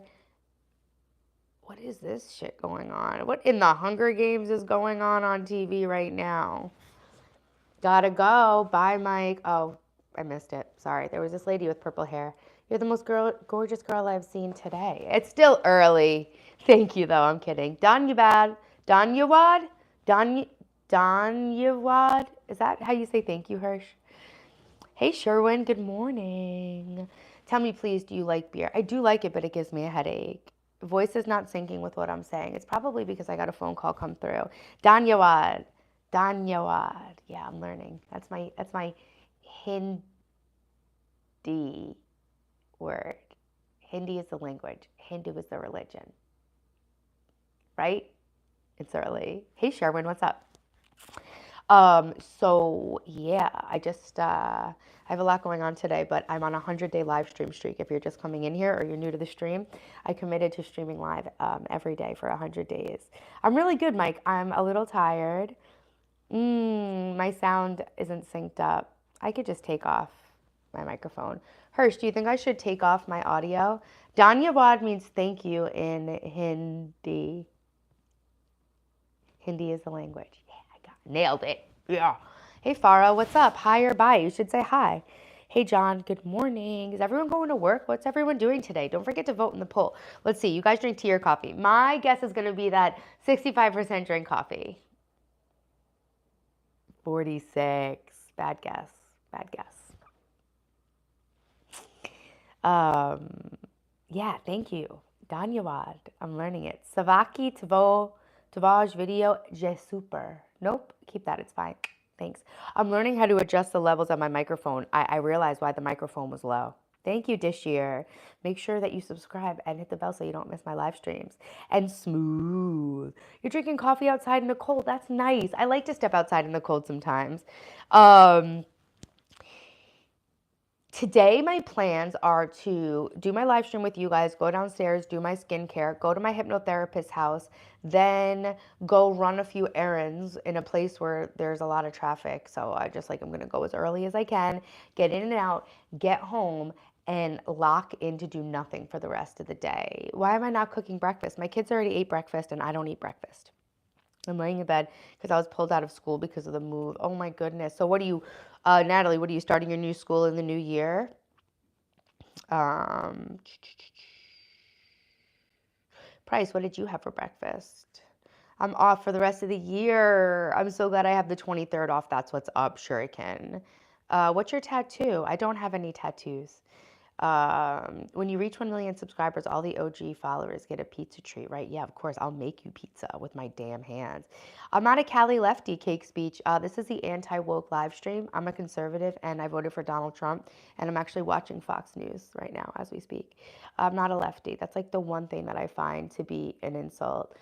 What is this shit going on? What in the Hunger Games is going on TV right now? Gotta go. Bye, Mike. Oh, I missed it. Sorry. There was this lady with purple hair. You're the most gorgeous girl I've seen today. It's still early. Thank you, though. I'm kidding. Danyabad. Danyawad? Danyawad? Is that how you say thank you, Hirsch? Hey, Sherwin. Good morning. Tell me, please, do you like beer? I do like it, but it gives me a headache. Voice is not syncing with what I'm saying. It's probably because I got a phone call come through. Danyawad. Danyawad. Yeah, I'm learning. That's my Hindi word. Hindi is the language. Hindu is the religion. Right? It's early. Hey Sherwin, what's up? So yeah, I have a lot going on today, but I'm on a 100-day live stream streak. If you're just coming in here or you're new to the stream, I committed to streaming live every day for 100 days. I'm really good, Mike. I'm a little tired. My sound isn't synced up. I could just take off my microphone. Hirsch, do you think I should take off my audio? Danyawad means thank you in Hindi. Hindi is the language. Yeah, nailed it. Yeah. Hey, Farah, what's up? Hi or bye? You should say hi. Hey, John, good morning. Is everyone going to work? What's everyone doing today? Don't forget to vote in the poll. Let's see. You guys drink tea or coffee? My guess is going to be that 65% drink coffee. 46. Bad guess. Bad guess. Yeah, thank you. Danyawad. I'm learning it. Savaki Tvaj video je super. Nope, keep that. It's fine. Thanks. I'm learning how to adjust the levels on my microphone. I realized why the microphone was low. Thank you, Dishier. Make sure that you subscribe and hit the bell so you don't miss my live streams. And smooth. You're drinking coffee outside in the cold. That's nice. I like to step outside in the cold sometimes. Today, my plans are to do my live stream with you guys, go downstairs, do my skincare, go to my hypnotherapist's house, then go run a few errands in a place where there's a lot of traffic. So I'm going to go as early as I can, get in and out, get home, and lock in to do nothing for the rest of the day. Why am I not cooking breakfast? My kids already ate breakfast and I don't eat breakfast. I'm laying in bed because I was pulled out of school because of the move. Oh my goodness. So Natalie, what are you starting your new school in the new year? Price, what did you have for breakfast? I'm off for the rest of the year. I'm so glad I have the 23rd off. That's what's up, Shuriken. What's your tattoo? I don't have any tattoos. When you reach 1 million subscribers, all the OG followers get a pizza treat, right? Yeah, of course, I'll make you pizza with my damn hands. I'm not a Cali lefty, Cake Speech. This is the anti-woke live stream. I'm a conservative, and I voted for Donald Trump, and I'm actually watching Fox News right now as we speak. I'm not a lefty. That's like the one thing that I find to be an insult.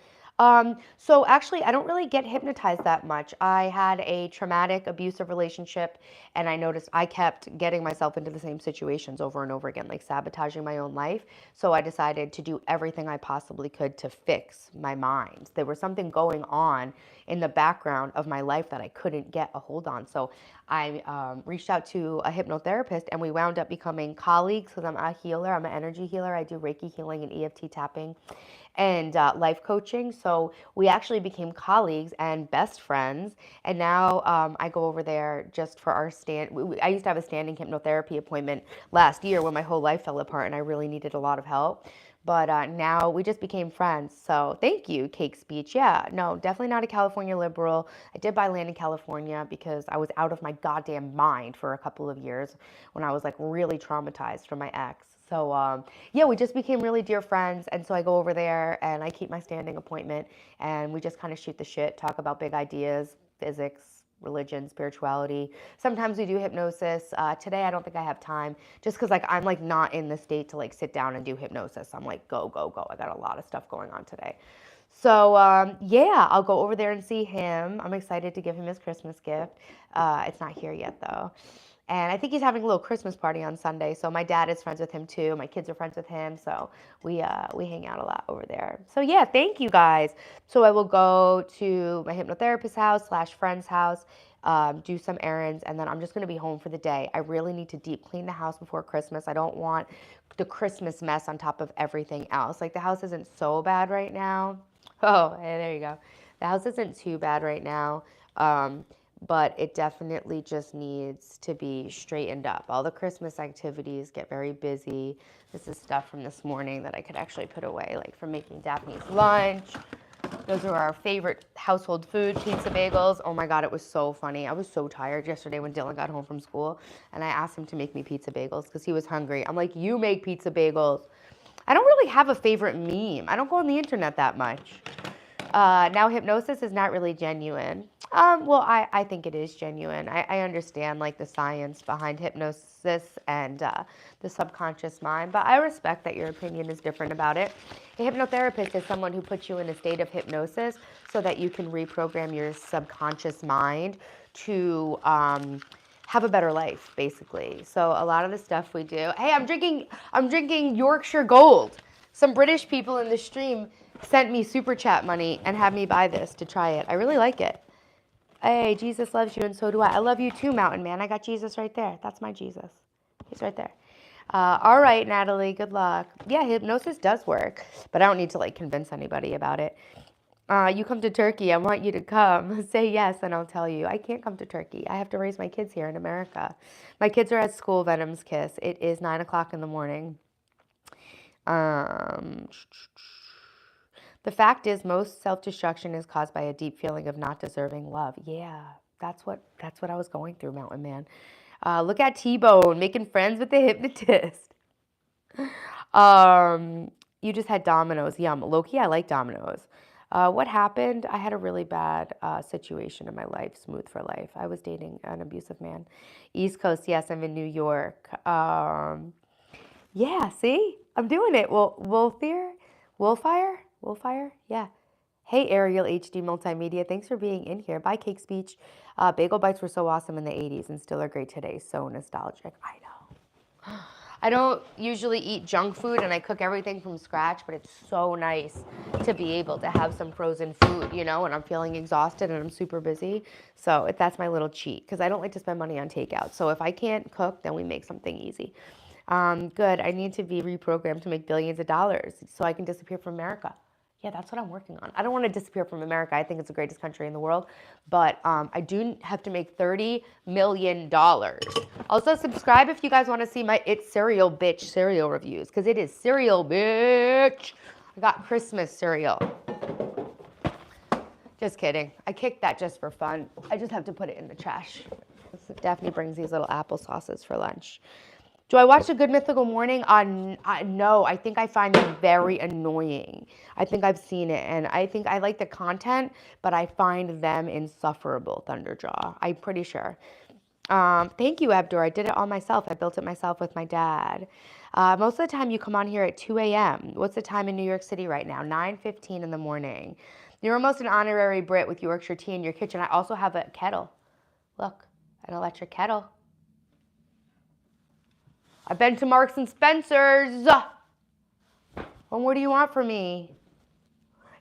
So actually, I don't really get hypnotized that much. I had a traumatic, abusive relationship, and I noticed I kept getting myself into the same situations over and over again, like sabotaging my own life. So I decided to do everything I possibly could to fix my mind. There was something going on in the background of my life that I couldn't get a hold on. So I reached out to a hypnotherapist, and we wound up becoming colleagues because I'm a healer. I'm an energy healer. I do Reiki healing and EFT tapping and life coaching. So we actually became colleagues and best friends. And now I go over there just for our I used to have a standing hypnotherapy appointment last year when my whole life fell apart and I really needed a lot of help. But now we just became friends. So thank you, Cake Speech. Yeah, no, definitely not a California liberal. I did buy land in California because I was out of my goddamn mind for a couple of years when I was like really traumatized from my ex. So yeah, we just became really dear friends. And so I go over there and I keep my standing appointment and we just kind of shoot the shit, talk about big ideas, physics, religion, spirituality. Sometimes we do hypnosis. Today I don't think I have time just because like I'm like not in the state to like sit down and do hypnosis. I'm like, go, go, go. I got a lot of stuff going on today. So yeah, I'll go over there and see him. I'm excited to give him his Christmas gift. It's not here yet though. And I think he's having a little Christmas party on Sunday. So my dad is friends with him too. My kids are friends with him. So we hang out a lot over there. So yeah, thank you guys. So I will go to my hypnotherapist's house / friend's house, do some errands, and then I'm just going to be home for the day. I really need to deep clean the house before Christmas. I don't want the Christmas mess on top of everything else. Like the house isn't so bad right now. Oh, hey, there you go. The house isn't too bad right now. But it definitely just needs to be straightened up. All the Christmas activities get very busy. This is stuff from this morning that I could actually put away, like from making Daphne's lunch. Those are our favorite household food, pizza bagels. Oh my God, it was so funny. I was so tired yesterday when Dylan got home from school, and I asked him to make me pizza bagels because he was hungry. I'm like, you make pizza bagels. I don't really have a favorite meme. I don't go on the internet that much. Now hypnosis is not really genuine. Well, I think it is genuine. I understand like the science behind hypnosis and the subconscious mind, but I respect that your opinion is different about it. A hypnotherapist is someone who puts you in a state of hypnosis so that you can reprogram your subconscious mind to have a better life, basically. So a lot of the stuff we do. Hey, I'm drinking Yorkshire Gold. Some British people in the stream sent me super chat money and had me buy this to try it. I really like it. Hey, Jesus loves you and so do I. I love you too, Mountain Man. I got Jesus right there. That's my Jesus. He's right there. All right, Natalie, good luck. Yeah, hypnosis does work, but I don't need to like convince anybody about it. You come to Turkey, I want you to come. Say yes and I'll tell you. I can't come to Turkey. I have to raise my kids here in America. My kids are at school, Venom's Kiss. It is 9 o'clock in the morning. The fact is, most self-destruction is caused by a deep feeling of not deserving love. Yeah, that's what I was going through, Mountain Man. Look at T-Bone making friends with the hypnotist. You just had Domino's. Yum. Loki, I like Domino's. What happened? I had a really bad situation in my life. Smooth for life. I was dating an abusive man. East Coast, yes, I'm in New York. Yeah, see? I'm doing it. Wolfire? Yeah. Hey, Ariel HD Multimedia. Thanks for being in here. Bye, Cake Speech. Bagel bites were so awesome in the 80s and still are great today. So nostalgic. I know. I don't usually eat junk food and I cook everything from scratch, but it's so nice to be able to have some frozen food, you know, when I'm feeling exhausted and I'm super busy. So that's my little cheat because I don't like to spend money on takeout. So if I can't cook, then we make something easy. Good. I need to be reprogrammed to make billions of dollars so I can disappear from America. Yeah, that's what I'm working on. I don't want to disappear from America. I think it's the greatest country in the world. But I do have to make $30 million. Also, subscribe if you guys want to see my It's Cereal Bitch cereal reviews. Because it is cereal, bitch. I got Christmas cereal. Just kidding. I kicked that just for fun. I just have to put it in the trash. Daphne brings these little apple sauces for lunch. Do I watch The Good Mythical Morning? No, I think I find them very annoying. I think I've seen it, and I think I like the content, but I find them insufferable, Thunderjaw. I'm pretty sure. Thank you, Abdur. I did it all myself. I built it myself with my dad. Most of the time you come on here at 2 a.m. What's the time in New York City right now? 9:15 in the morning. You're almost an honorary Brit with Yorkshire tea in your kitchen. I also have a kettle. Look, an electric kettle. I've been to Marks and Spencer's. Well, what do you want from me?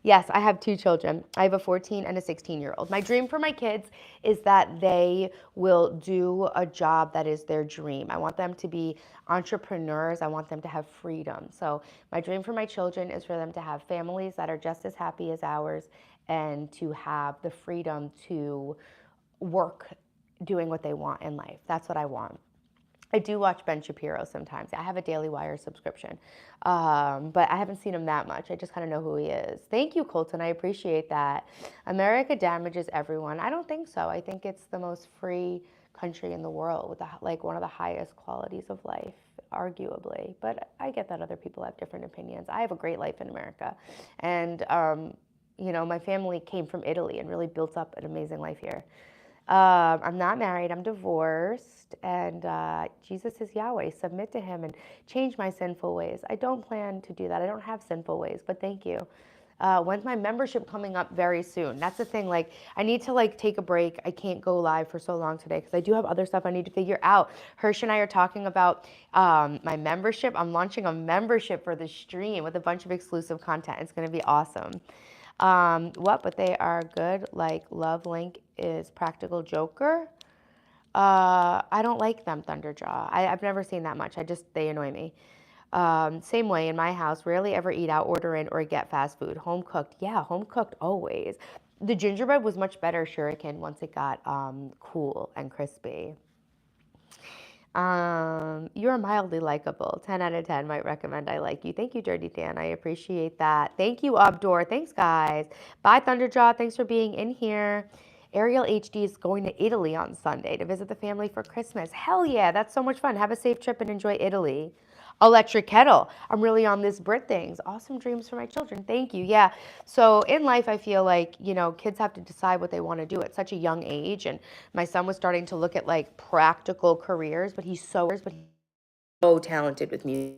Yes, I have 2 children. I have a 14 and a 16-year-old. My dream for my kids is that they will do a job that is their dream. I want them to be entrepreneurs. I want them to have freedom. So my dream for my children is for them to have families that are just as happy as ours and to have the freedom to work doing what they want in life. That's what I want. I do watch Ben Shapiro sometimes. I have a Daily Wire subscription, but I haven't seen him that much. I just kind of know who he is. Thank you, Colton. I appreciate that. America damages everyone. I don't think so. I think it's the most free country in the world with like one of the highest qualities of life, arguably. But I get that other people have different opinions. I have a great life in America, and you know, my family came from Italy and really built up an amazing life here. I'm not married, I'm divorced, and Jesus is Yahweh. Submit to him and change my sinful ways. I don't plan to do that. I don't have sinful ways, but thank you. When's my membership coming up? Very soon. That's the thing, like, I need to like take a break. I can't go live for so long today because I do have other stuff I need to figure out. Hirsch and I are talking about my membership. I'm launching a membership for the stream with a bunch of exclusive content. It's going to be awesome. But they are good. Like Love Link is Practical Joker. I don't like them, Thunderjaw. I've never seen that much. They annoy me. Same way in my house, rarely ever eat out, order in, or get fast food. Home cooked. Yeah, home cooked always. The gingerbread was much better, Shuriken, once it got cool and crispy. You're mildly likable. 10 out of 10 might recommend I like you. Thank you, Dirty Dan. I appreciate that. Thank you, Abdur. Thanks, guys. Bye, Thunderjaw. Thanks for being in here. Ariel HD is going to Italy on Sunday to visit the family for Christmas. Hell yeah, that's so much fun. Have a safe trip and enjoy Italy. Electric kettle. I'm really on this Brit things. Awesome dreams for my children. Thank you. Yeah. So in life, I feel like, you know, kids have to decide what they want to do at such a young age. And my son was starting to look at like practical careers, but he's so talented with music.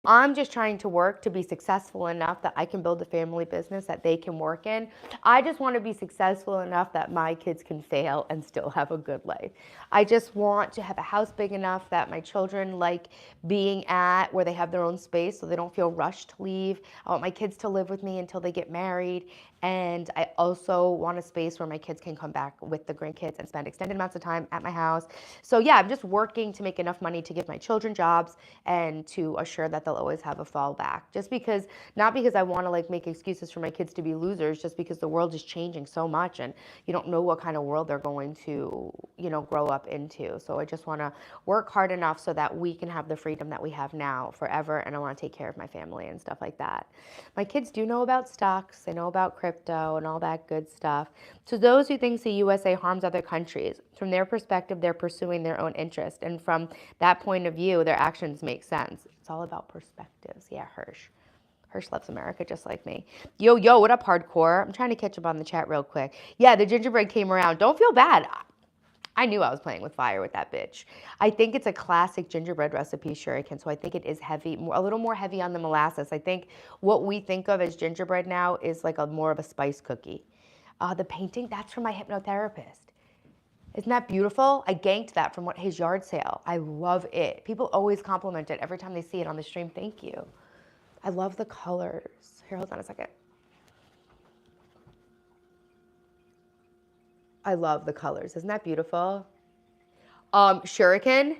I'm just trying to work to be successful enough that I can build a family business that they can work in. I just want to be successful enough that my kids can fail and still have a good life. I just want to have a house big enough that my children like being at, where they have their own space so they don't feel rushed to leave. I want my kids to live with me until they get married. And I also want a space where my kids can come back with the grandkids and spend extended amounts of time at my house. So yeah, I'm just working to make enough money to give my children jobs and to assure that they'll always have a fallback. Just because, not because I want to like make excuses for my kids to be losers, just because the world is changing so much and you don't know what kind of world they're going to, you know, grow up into. So I just want to work hard enough so that we can have the freedom that we have now forever. And I want to take care of my family and stuff like that. My kids do know about stocks. They know about crypto and all that good stuff. To those who think the USA harms other countries, from their perspective, they're pursuing their own interest. And from that point of view, their actions make sense. It's all about perspectives. Yeah, Hirsch. Hirsch loves America just like me. Yo, what up, hardcore? I'm trying to catch up on the chat real quick. Yeah, the gingerbread came around. Don't feel bad. I knew I was playing with fire with that bitch. I think it's a classic gingerbread recipe, Shuriken, so I think it is heavy, a little more heavy on the molasses. I think what we think of as gingerbread now is like more of a spice cookie. The painting, that's from my hypnotherapist. Isn't that beautiful? I ganked that from his yard sale. I love it. People always compliment it every time they see it on the stream. Thank you. I love the colors. Here, hold on a second. I love the colors. Isn't that beautiful? Shuriken,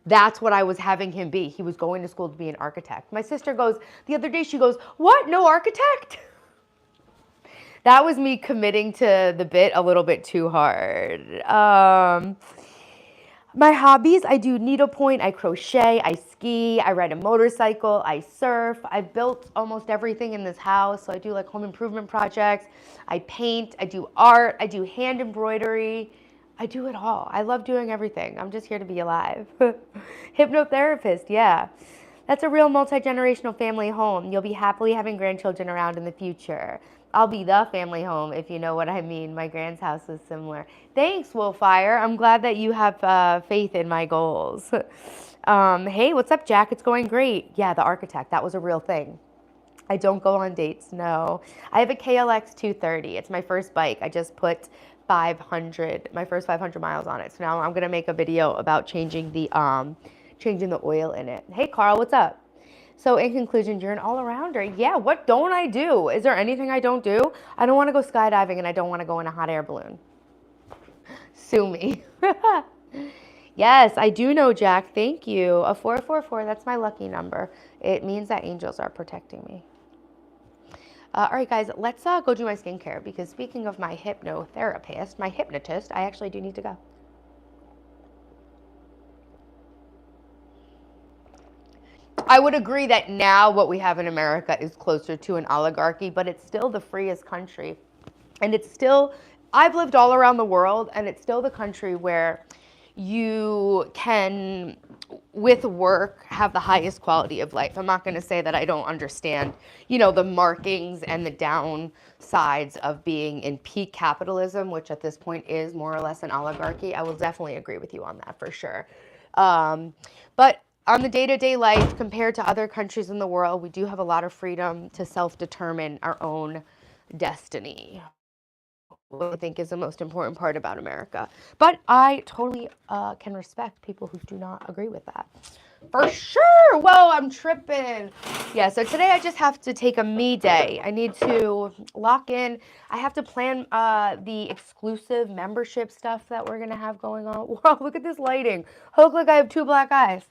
that's what I was having him be. He was going to school to be an architect. My sister goes, the other day, she goes, what, no architect? That was me committing to the bit a little bit too hard. My hobbies, I do needlepoint, I crochet, I ski, I ride a motorcycle, I surf. I've built almost everything in this house. So I do like home improvement projects. I paint, I do art, I do hand embroidery. I do it all. I love doing everything. I'm just here to be alive. Hypnotherapist, yeah. That's a real multi-generational family home. You'll be happily having grandchildren around in the future. I'll be the family home, if you know what I mean. My grand's house was similar. Thanks, Wolfire. I'm glad that you have faith in my goals. Hey, what's up, Jack? It's going great. Yeah, the architect. That was a real thing. I don't go on dates, no. I have a KLX 230. It's my first bike. I just put my first 500 miles on it. So now I'm gonna make a video about changing the oil in it. Hey, Carl, what's up? So in conclusion, you're an all-arounder. Yeah, what don't I do? Is there anything I don't do? I don't want to go skydiving and I don't want to go in a hot air balloon. Sue me. Yes, I do know, Jack. Thank you. A 444, that's my lucky number. It means that angels are protecting me. All right, guys, let's go do my skincare, because speaking of my hypnotherapist, my hypnotist, I actually do need to go. I would agree that now what we have in America is closer to an oligarchy, but it's still the freest country. And it's still, I've lived all around the world, and it's still the country where you can, with work, have the highest quality of life. I'm not going to say that I don't understand, the markings and the downsides of being in peak capitalism, which at this point is more or less an oligarchy. I will definitely agree with you on that for sure. But on the day-to-day life, compared to other countries in the world, we do have a lot of freedom to self-determine our own destiny, what I think is the most important part about America. But I totally can respect people who do not agree with that. For sure. Whoa, I'm tripping. Yeah, so today I just have to take a me day. I need to lock in. I have to plan the exclusive membership stuff that we're going to have going on. Whoa, look at this lighting. I look like I have 2 black eyes.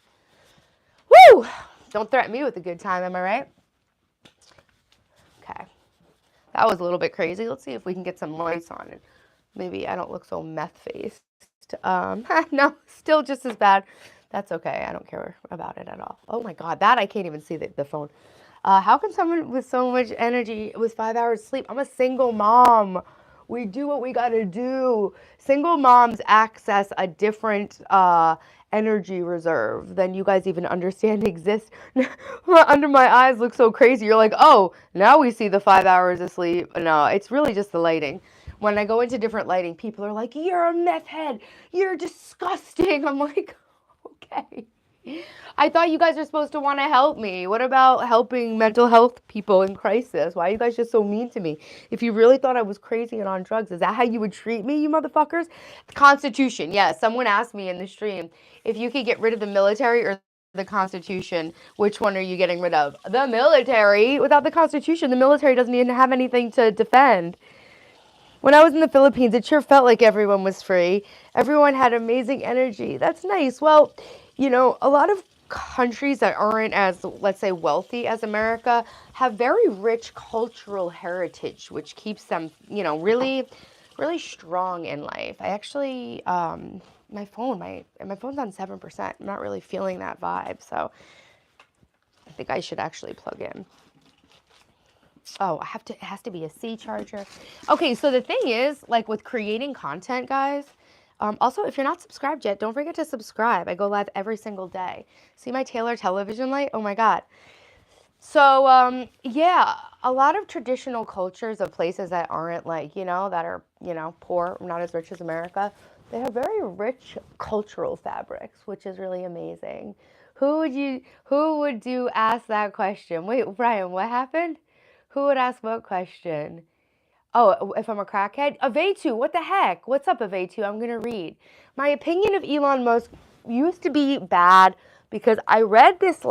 Woo! Don't threaten me with a good time, am I right? Okay. That was a little bit crazy. Let's see if we can get some lights on it. Maybe I don't look so meth-faced. No, still just as bad. That's okay. I don't care about it at all. Oh my God, that I can't even see the phone. How can someone with so much energy with 5 hours sleep? I'm a single mom. We do what we gotta do. Single moms access a different energy reserve than you guys even understand exists. Under my eyes look so crazy. You're like, oh, now we see the 5 hours of sleep. No, it's really just the lighting. When I go into different lighting, people are like, you're a meth head. You're disgusting. I'm like, okay. I thought you guys are supposed to want to help me. What about helping mental health people in crisis? Why are you guys just so mean to me? If you really thought I was crazy and on drugs, is that how you would treat me, you motherfuckers? The Constitution. Yeah, someone asked me in the stream, if you could get rid of the military or the Constitution, which one are you getting rid of? The military. Without the Constitution, the military doesn't even have anything to defend. When I was in the Philippines, it sure felt like everyone was free. Everyone had amazing energy. That's nice. Well, a lot of countries that aren't as, let's say, wealthy as America have very rich cultural heritage, which keeps them, really, really strong in life. I actually, my phone's on 7%. I'm not really feeling that vibe, so I think I should actually plug in. Oh, it has to be a C charger. Okay, so the thing is, like with creating content, guys, also, if you're not subscribed yet, don't forget to subscribe. I go live every single day. See my Taylor television light? Oh my God. So, yeah, a lot of traditional cultures of places that aren't like, that are, poor, not as rich as America, they have very rich cultural fabrics, which is really amazing. Who would you ask that question? Wait, Brian, what happened? Who would ask what question? Oh, if I'm a crackhead? Avetu, what the heck? What's up, Avetu? I'm going to read. My opinion of Elon Musk used to be bad because I read this,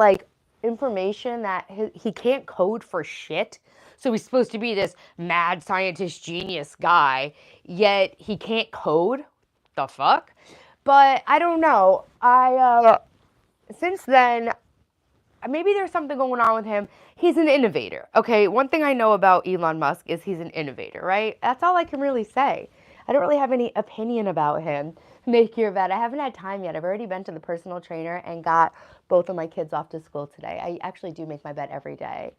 information that he can't code for shit. So he's supposed to be this mad scientist genius guy, yet he can't code. The fuck? But I don't know. Since then, maybe there's something going on with him. He's an innovator, okay? One thing I know about Elon Musk is he's an innovator, right? That's all I can really say. I don't really have any opinion about him. Make your bed. I haven't had time yet. I've already been to the personal trainer and got both of my kids off to school today. I actually do make my bed every day.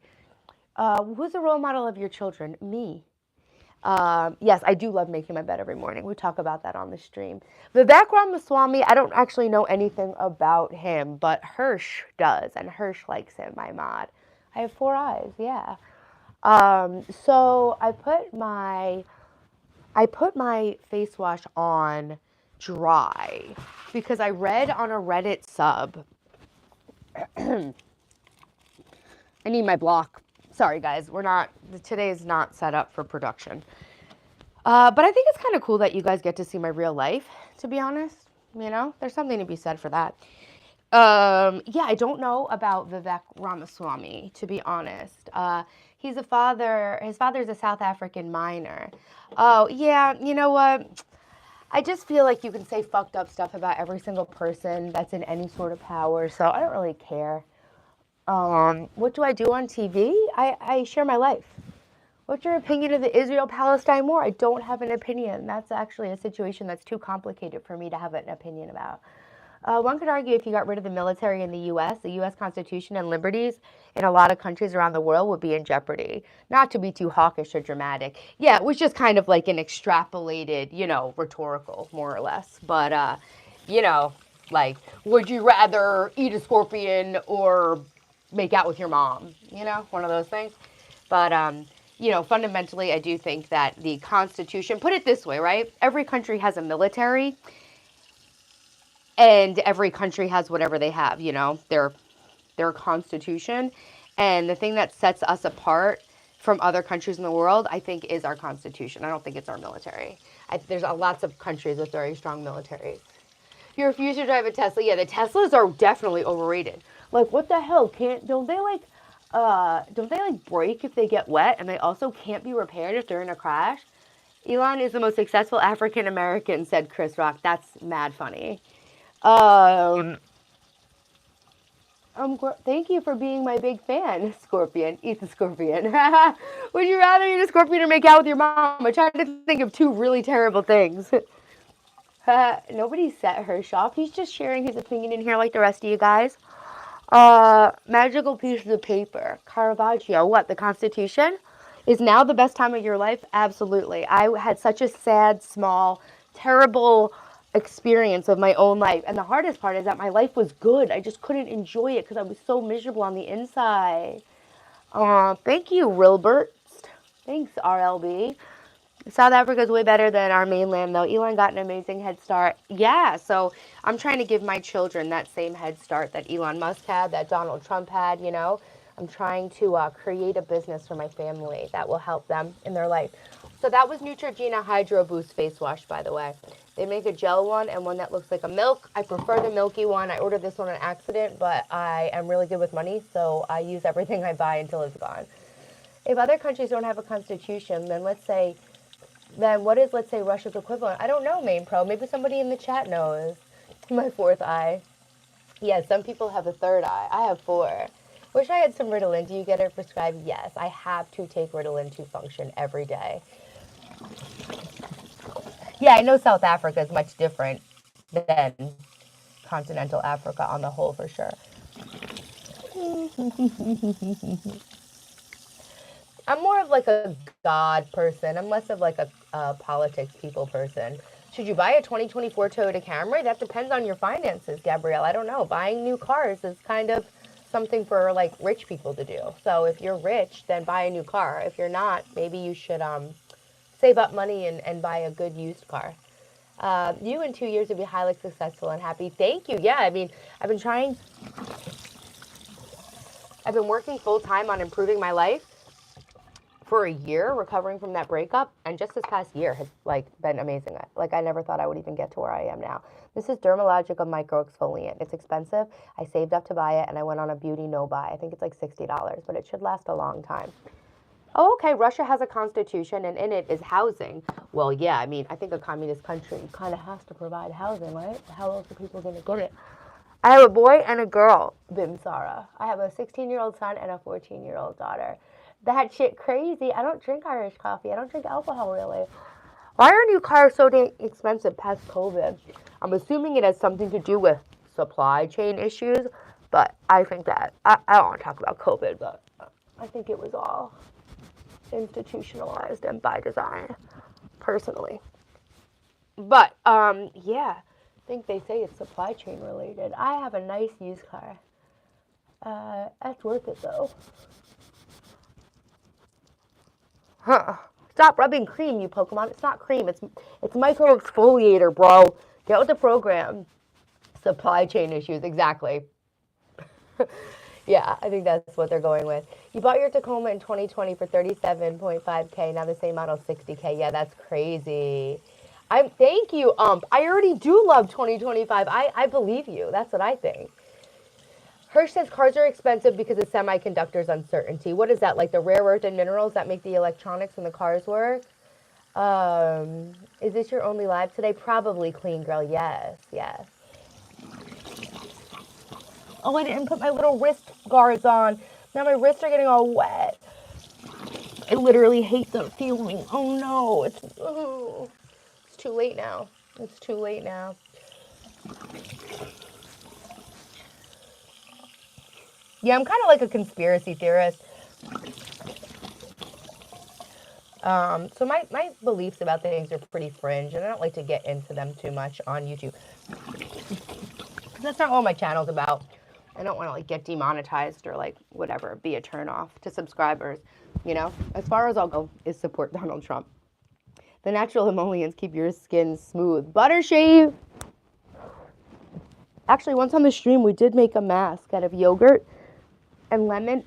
Who's the role model of your children? Me. Yes, I do love making my bed every morning. We talk about that on the stream. Vivek Ramaswamy, I don't actually know anything about him, but Hirsch does, and Hirsch likes him, my mod. I have 4 eyes, yeah. So I put my face wash on dry because I read on a Reddit sub. I need my block. Sorry guys, today is not set up for production. But I think it's kind of cool that you guys get to see my real life, to be honest. You know, there's something to be said for that. Yeah, I don't know about Vivek Ramaswamy, to be honest. He's a father, his father's a South African miner. Oh, yeah, you know what? I just feel like you can say fucked up stuff about every single person that's in any sort of power, so I don't really care. What do I do on TV? I share my life. What's your opinion of the Israel-Palestine war? I don't have an opinion. That's actually a situation that's too complicated for me to have an opinion about. One could argue if you got rid of the military in the U.S. Constitution and liberties in a lot of countries around the world would be in jeopardy. Not to be too hawkish or dramatic. Yeah, it was just kind of like an extrapolated, rhetorical, more or less. But, like, would you rather eat a scorpion or make out with your mom? One of those things. But, fundamentally, I do think that the Constitution, put it this way, right? Every country has a military. And every country has whatever they have, their constitution. And the thing that sets us apart from other countries in the world, I think, is our constitution. I don't think it's our military. There's lots of countries with very strong militaries. You refuse to drive a Tesla? Yeah, the Teslas are definitely overrated. Like, what the hell? Don't they break if they get wet? And they also can't be repaired if they're in a crash? Elon is the most successful African American, said Chris Rock. That's mad funny. Thank you for being my big fan, Scorpion. Eat the scorpion. Would you rather eat a scorpion or make out with your mom? I tried to think of 2 really terrible things. Nobody set Hirsch off. He's just sharing his opinion in here like the rest of you guys. Magical pieces of paper. Caravaggio. What, the Constitution? Is now the best time of your life? Absolutely. I had such a sad, small, terrible experience of my own life. And the hardest part is that my life was good. I just couldn't enjoy it because I was so miserable on the inside. Thank you, Rilbert. Thanks, RLB. South Africa is way better than our mainland, though. Elon got an amazing head start. Yeah, so I'm trying to give my children that same head start that Elon Musk had, that Donald Trump had, I'm trying to create a business for my family that will help them in their life. So that was Neutrogena Hydro Boost Face Wash, by the way. They make a gel one and one that looks like a milk. I prefer the milky one. I ordered this one on accident, but I am really good with money, so I use everything I buy until it's gone. If other countries don't have a constitution, then what is, let's say, Russia's equivalent? I don't know, Main Pro. Maybe somebody in the chat knows. My 4th eye. Yeah, some people have a 3rd eye. I have 4. Wish I had some Ritalin. Do you get it prescribed? Yes, I have to take Ritalin to function every day. Yeah, I know South Africa is much different than continental Africa on the whole, for sure. I'm more of like a God person. I'm less of like a politics people person. Should you buy a 2024 Toyota Camry? That depends on your finances, Gabrielle. I don't know. Buying new cars is kind of something for like rich people to do. So if you're rich, then buy a new car. If you're not, maybe you should save up money and buy a good used car. You in 2 years would be highly successful and happy. Thank you. Yeah, I mean, I've been working full time on improving my life for a year, recovering from that breakup, and just this past year has been amazing. I never thought I would even get to where I am now. This is Dermalogica Micro Exfoliant. It's expensive. I saved up to buy it, and I went on a beauty no-buy. I think it's like $60, but it should last a long time. Oh, okay, Russia has a constitution, and in it is housing. Well, yeah, I mean, I think a communist country kind of has to provide housing, right? How else are people going to get it? I have a boy and a girl, Bimsara. I have a 16-year-old son and a 14-year-old daughter. That shit crazy. I don't drink Irish coffee. I don't drink alcohol, really. Why are new cars so dang expensive past COVID? I'm assuming it has something to do with supply chain issues, but I think that, I don't want to talk about COVID, but I think it was all institutionalized and by design, personally. But, yeah, I think they say it's supply chain related. I have a nice used car. That's worth it, though. Huh. Stop rubbing cream, you Pokemon. It's not cream. It's micro exfoliator, bro. Get with the program. Supply chain issues, exactly. Yeah, I think that's what they're going with. You bought your Tacoma in 2020 for 37.5K. Now the same model 60K. Yeah, that's crazy. Thank you, I already do love 2025. I believe you. That's what I think. Hirsch says cars are expensive because of semiconductors uncertainty. What is that? Like the rare earth and minerals that make the electronics in the cars work? Is this your only live today? Probably, Clean Girl. Yes, yes. Oh, I didn't put my little wrist guards on. Now my wrists are getting all wet. I literally hate the feeling. Oh no, it's too late now. It's too late now. Yeah, I'm kind of like a conspiracy theorist. So my beliefs about things are pretty fringe, and I don't like to get into them too much on YouTube. That's not what my channel's about. I don't want to like get demonetized or like whatever, be a turnoff to subscribers. You know, as far as I'll go is support Donald Trump. The natural emollients keep your skin smooth. Butter shave. Actually, once on the stream, we did make a mask out of yogurt and lemon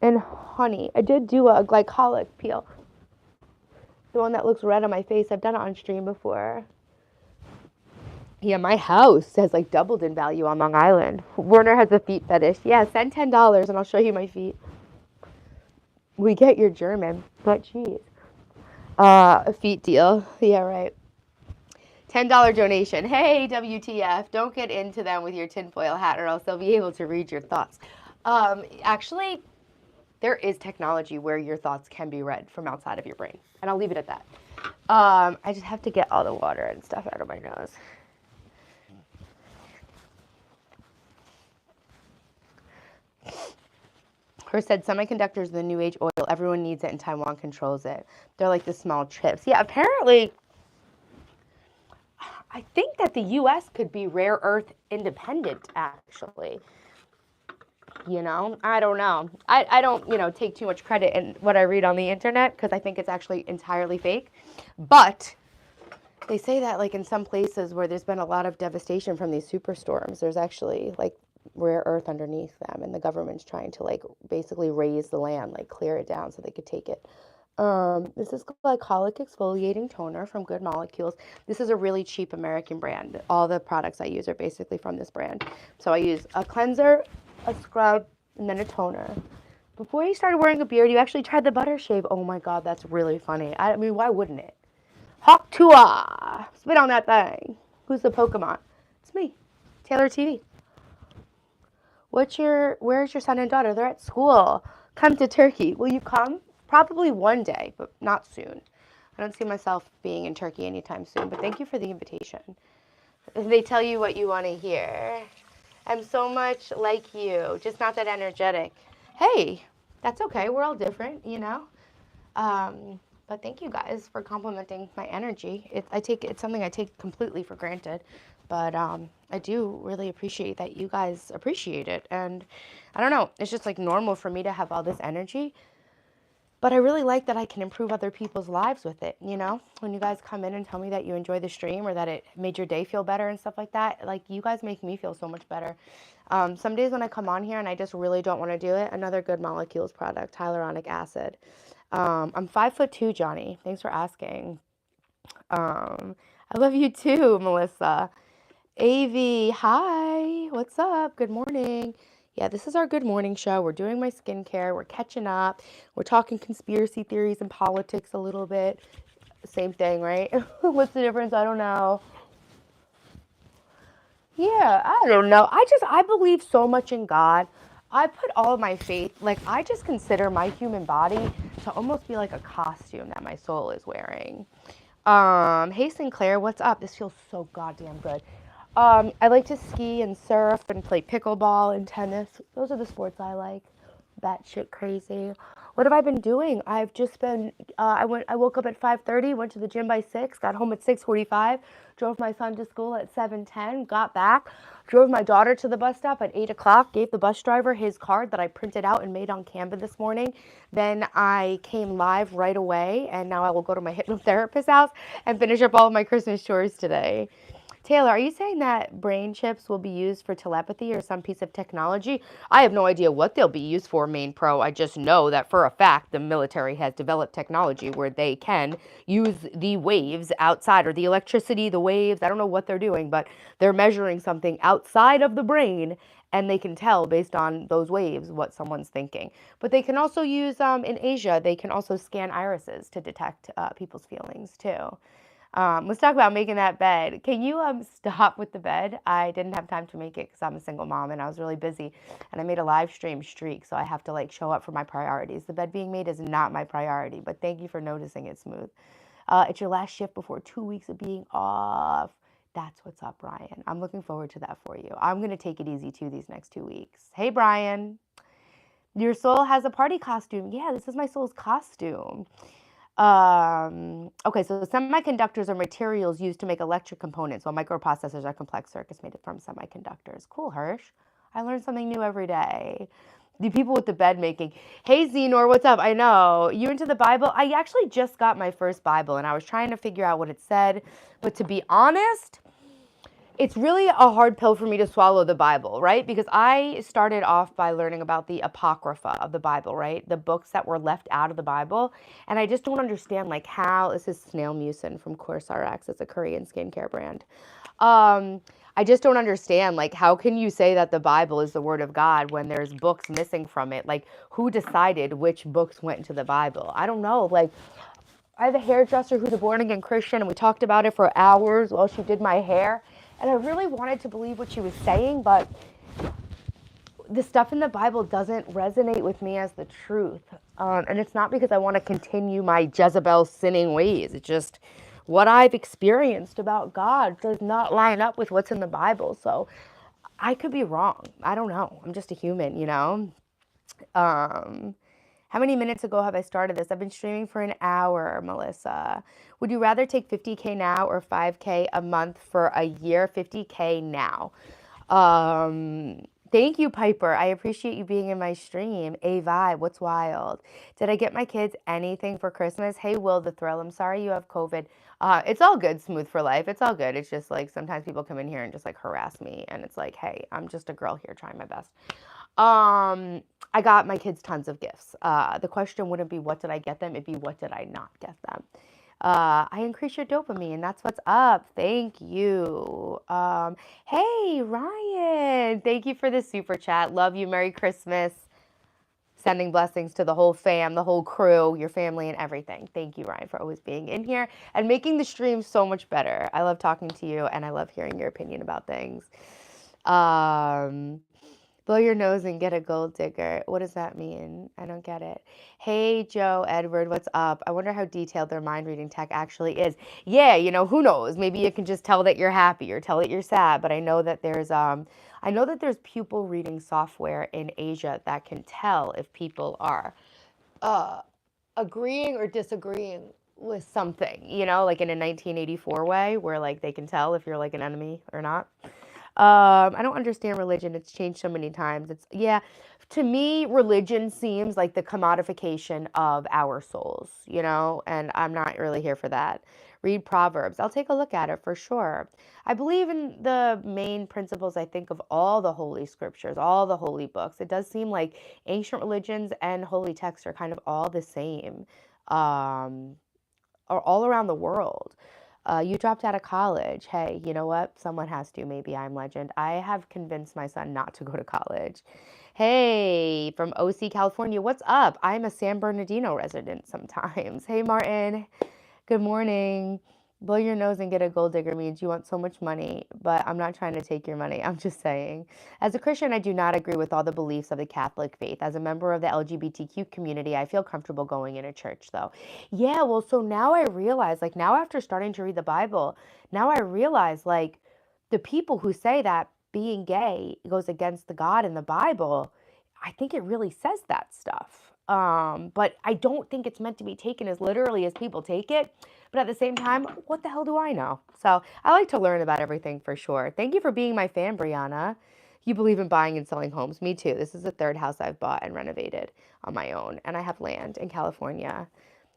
and honey. I did do a glycolic peel. The one that looks red on my face. I've done it on stream before. Yeah, my house has like doubled in value on Long Island. Werner has a feet fetish. Yeah, send $10 and I'll show you my feet. We get your German, but geez. A feet deal. Yeah, right. $10 donation. Hey, WTF, don't get into them with your tinfoil hat or else they'll be able to read your thoughts. Actually, there is technology where your thoughts can be read from outside of your brain. And I'll leave it at that. I just have to get all the water and stuff out of my nose. Her said, semiconductors are the new age oil. Everyone needs it and Taiwan controls it. They're like the small chips. Yeah, apparently, I think that the U.S. could be rare earth independent, actually. You know, I don't know. I don't, take too much credit in what I read on the internet because I think it's actually entirely fake. But they say that like in some places where there's been a lot of devastation from these superstorms, there's actually like rare earth underneath them, and the government's trying to like basically raise the land, like clear it down so they could take it. This is glycolic exfoliating toner from Good Molecules. This is a really cheap American brand. All the products I use are basically from this brand. So I use a cleanser, a scrub, and then a toner. Before you started wearing a beard, you actually tried the butter shave. Oh my God, that's really funny. I mean, why wouldn't it? Hawk Tua, spit on that thing. Who's the Pokemon? It's me, Taylor TV. Where's your son and daughter? They're at school. Come to Turkey. Will you come? Probably one day, but not soon. I don't see myself being in Turkey anytime soon, but thank you for the invitation. They tell you what you want to hear. I'm so much like you, just not that energetic. Hey, that's okay. We're all different, But thank you guys for complimenting my energy. It's something I take completely for granted. But I do really appreciate that you guys appreciate it. And I don't know, it's just like normal for me to have all this energy. But I really like that I can improve other people's lives with it, When you guys come in and tell me that you enjoy the stream or that it made your day feel better and stuff like that, like you guys make me feel so much better. Some days when I come on here and I just really don't want to do it, another Good Molecules product, hyaluronic acid. I'm 5'2", Johnny. Thanks for asking. I love you too, Melissa. AV, hi, what's up? Good morning. Yeah, this is our good morning show. We're doing my skincare. We're catching up. We're talking conspiracy theories and politics a little bit. Same thing, right? What's the difference? I don't know. Yeah, I don't know. I believe so much in God. I put all of my faith, like I just consider my human body to almost be like a costume that my soul is wearing. Hey Sinclair, what's up? This feels so goddamn good. I like to ski and surf and play pickleball and tennis. Those are the sports I like. That shit crazy. What have I been doing? I've just been, I woke up at 5:30, went to the gym by 6, got home at 6:45, drove my son to school at 7:10, got back, drove my daughter to the bus stop at 8 o'clock, gave the bus driver his card that I printed out and made on Canva this morning. Then I came live right away, and now I will go to my hypnotherapist's house and finish up all of my Christmas chores today. Taylor, are you saying that brain chips will be used for telepathy or some piece of technology? I have no idea what they'll be used for, Main Pro. I just know that for a fact the military has developed technology where they can use the waves outside, or the electricity, the waves. I don't know what they're doing, but they're measuring something outside of the brain, and they can tell based on those waves what someone's thinking. But they can also use, in Asia, they can also scan irises to detect people's feelings too. Let's talk about making that bed. Can you stop with the bed? I didn't have time to make it because I'm a single mom and I was really busy. And I made a live stream streak, so I have to like show up for my priorities. The bed being made is not my priority, but thank you for noticing it, Smooth. It's your last shift before 2 weeks of being off. That's what's up, Brian. I'm looking forward to that for you. I'm going to take it easy too these next 2 weeks. Hey, Brian. Your soul has a party costume. Yeah, this is my soul's costume. Okay, so semiconductors are materials used to make electric components, while microprocessors are complex circuits made from semiconductors. Cool, Hirsch. I learn something new every day. The people with the bed making. Hey, Zenor, what's up? I know. You into the Bible? I actually just got my first Bible, and I was trying to figure out what it said. But to be honest, it's really a hard pill for me to swallow, the Bible, right? Because I started off by learning about the Apocrypha of the Bible, right? The books that were left out of the Bible. And I just don't understand, like, how, this is Snail Mucin from CourseRx. It's a Korean skincare brand. I just don't understand, like, how can you say that the Bible is the word of God when there's books missing from it? Like, who decided which books went into the Bible? I don't know. Like, I have a hairdresser who's a born-again Christian, and we talked about it for hours while she did my hair. And I really wanted to believe what she was saying, but the stuff in the Bible doesn't resonate with me as the truth. And it's not because I want to continue my Jezebel sinning ways. It's just what I've experienced about God does not line up with what's in the Bible. So I could be wrong. I don't know. I'm just a human, you know? How many minutes ago have I started this? I've been streaming for an hour, Melissa. Would you rather take 50K now or 5K a month for a year? 50K now. Thank you, Piper. I appreciate you being in my stream. A vibe. What's wild? Did I get my kids anything for Christmas? Hey, Will the Thrill. I'm sorry you have COVID. It's all good, Smooth for Life. It's all good. It's just like sometimes people come in here and just like harass me. And it's like, hey, I'm just a girl here trying my best. I got my kids tons of gifts. The question wouldn't be what did I get them? It'd be what did I not get them? I increase your dopamine. That's what's up. Thank you. Hey, Ryan. Thank you for the super chat. Love you. Merry Christmas. Sending blessings to the whole fam, the whole crew, your family, and everything. Thank you, Ryan, for always being in here and making the stream so much better. I love talking to you, and I love hearing your opinion about things. Blow your nose and get a gold digger. What does that mean? I don't get it. Hey, Joe, Edward, what's up? I wonder how detailed their mind reading tech actually is. Yeah, you know, who knows? Maybe you can just tell that you're happy or tell that you're sad. But I know that there's pupil reading software in Asia that can tell if people are agreeing or disagreeing with something, you know, like in a 1984 way where like they can tell if you're like an enemy or not. I don't understand religion. It's changed so many times. To me, religion seems like the commodification of our souls, you know, and I'm not really here for that. Read Proverbs. I'll take a look at it for sure. I believe in the main principles, I think, of all the holy scriptures, all the holy books. It does seem like ancient religions and holy texts are kind of all the same, or all around the world. You dropped out of college. Hey, you know what? Someone has to. Maybe I'm legend. I have convinced my son not to go to college. Hey, from OC, California. What's up? I'm a San Bernardino resident sometimes. Hey, Martin. Good morning. Blow your nose and get a gold digger means you want so much money, but I'm not trying to take your money. I'm just saying. As a Christian, I do not agree with all the beliefs of the Catholic faith. As a member of the LGBTQ community, I feel comfortable going in a church, though. Yeah, well, so now I realize, like, now after starting to read the Bible, now I realize, like, the people who say that being gay goes against the God in the Bible, I think it really says that stuff. But I don't think it's meant to be taken as literally as people take it. But at the same time, what the hell do I know? So I like to learn about everything for sure. Thank you for being my fan, Brianna. You believe in buying and selling homes. Me too. This is the third house I've bought and renovated on my own. And I have land in California.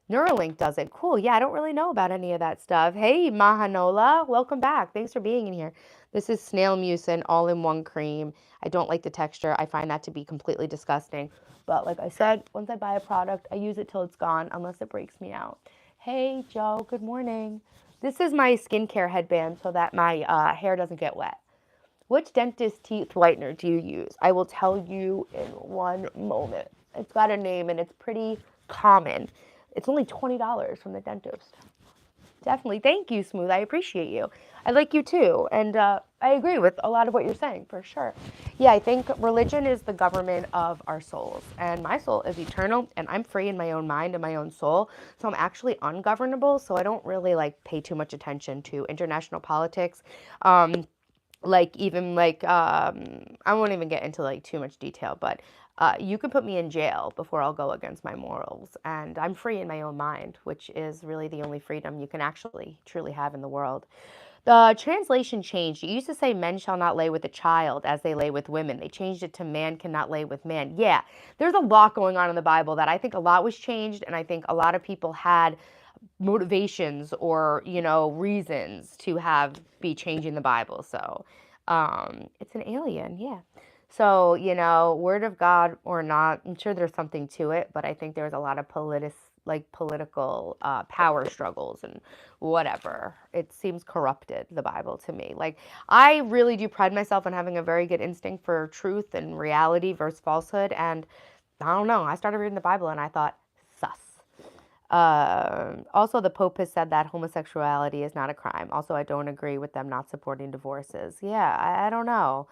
Neuralink does it. Cool. Yeah, I don't really know about any of that stuff. Hey, Mahanola, welcome back. Thanks for being in here. This is snail mucin all-in-one cream. I don't like the texture. I find that to be completely disgusting. But like I said, once I buy a product, I use it till it's gone, unless it breaks me out. Hey, Joe, good morning. This is my skincare headband so that my hair doesn't get wet. Which dentist teeth whitener do you use? I will tell you in one moment. It's got a name and it's pretty common. It's only $20 from the dentist. Definitely. Thank you, Smooth. I appreciate you. I like you too. And I agree with a lot of what you're saying, for sure. Yeah, I think religion is the government of our souls. And my soul is eternal, and I'm free in my own mind and my own soul. So I'm actually ungovernable. So I don't really like pay too much attention to international politics. I won't even get into like too much detail, but you can put me in jail before I'll go against my morals, and I'm free in my own mind, which is really the only freedom you can actually truly have in the world. The translation changed. It used to say men shall not lay with a child as they lay with women. They changed it to man cannot lay with man. Yeah, there's a lot going on in the Bible that I think a lot was changed, and I think a lot of people had motivations or reasons to be changing the Bible. So it's an alien, yeah. So word of God or not, I'm sure there's something to it, but I think there's a lot of political power struggles and whatever. It seems corrupted, the Bible, to me. Like, I really do pride myself on having a very good instinct for truth and reality versus falsehood, and I don't know, I started reading the Bible and I thought, sus. Also, the Pope has said that homosexuality is not a crime. Also, I don't agree with them not supporting divorces. Yeah, I don't know.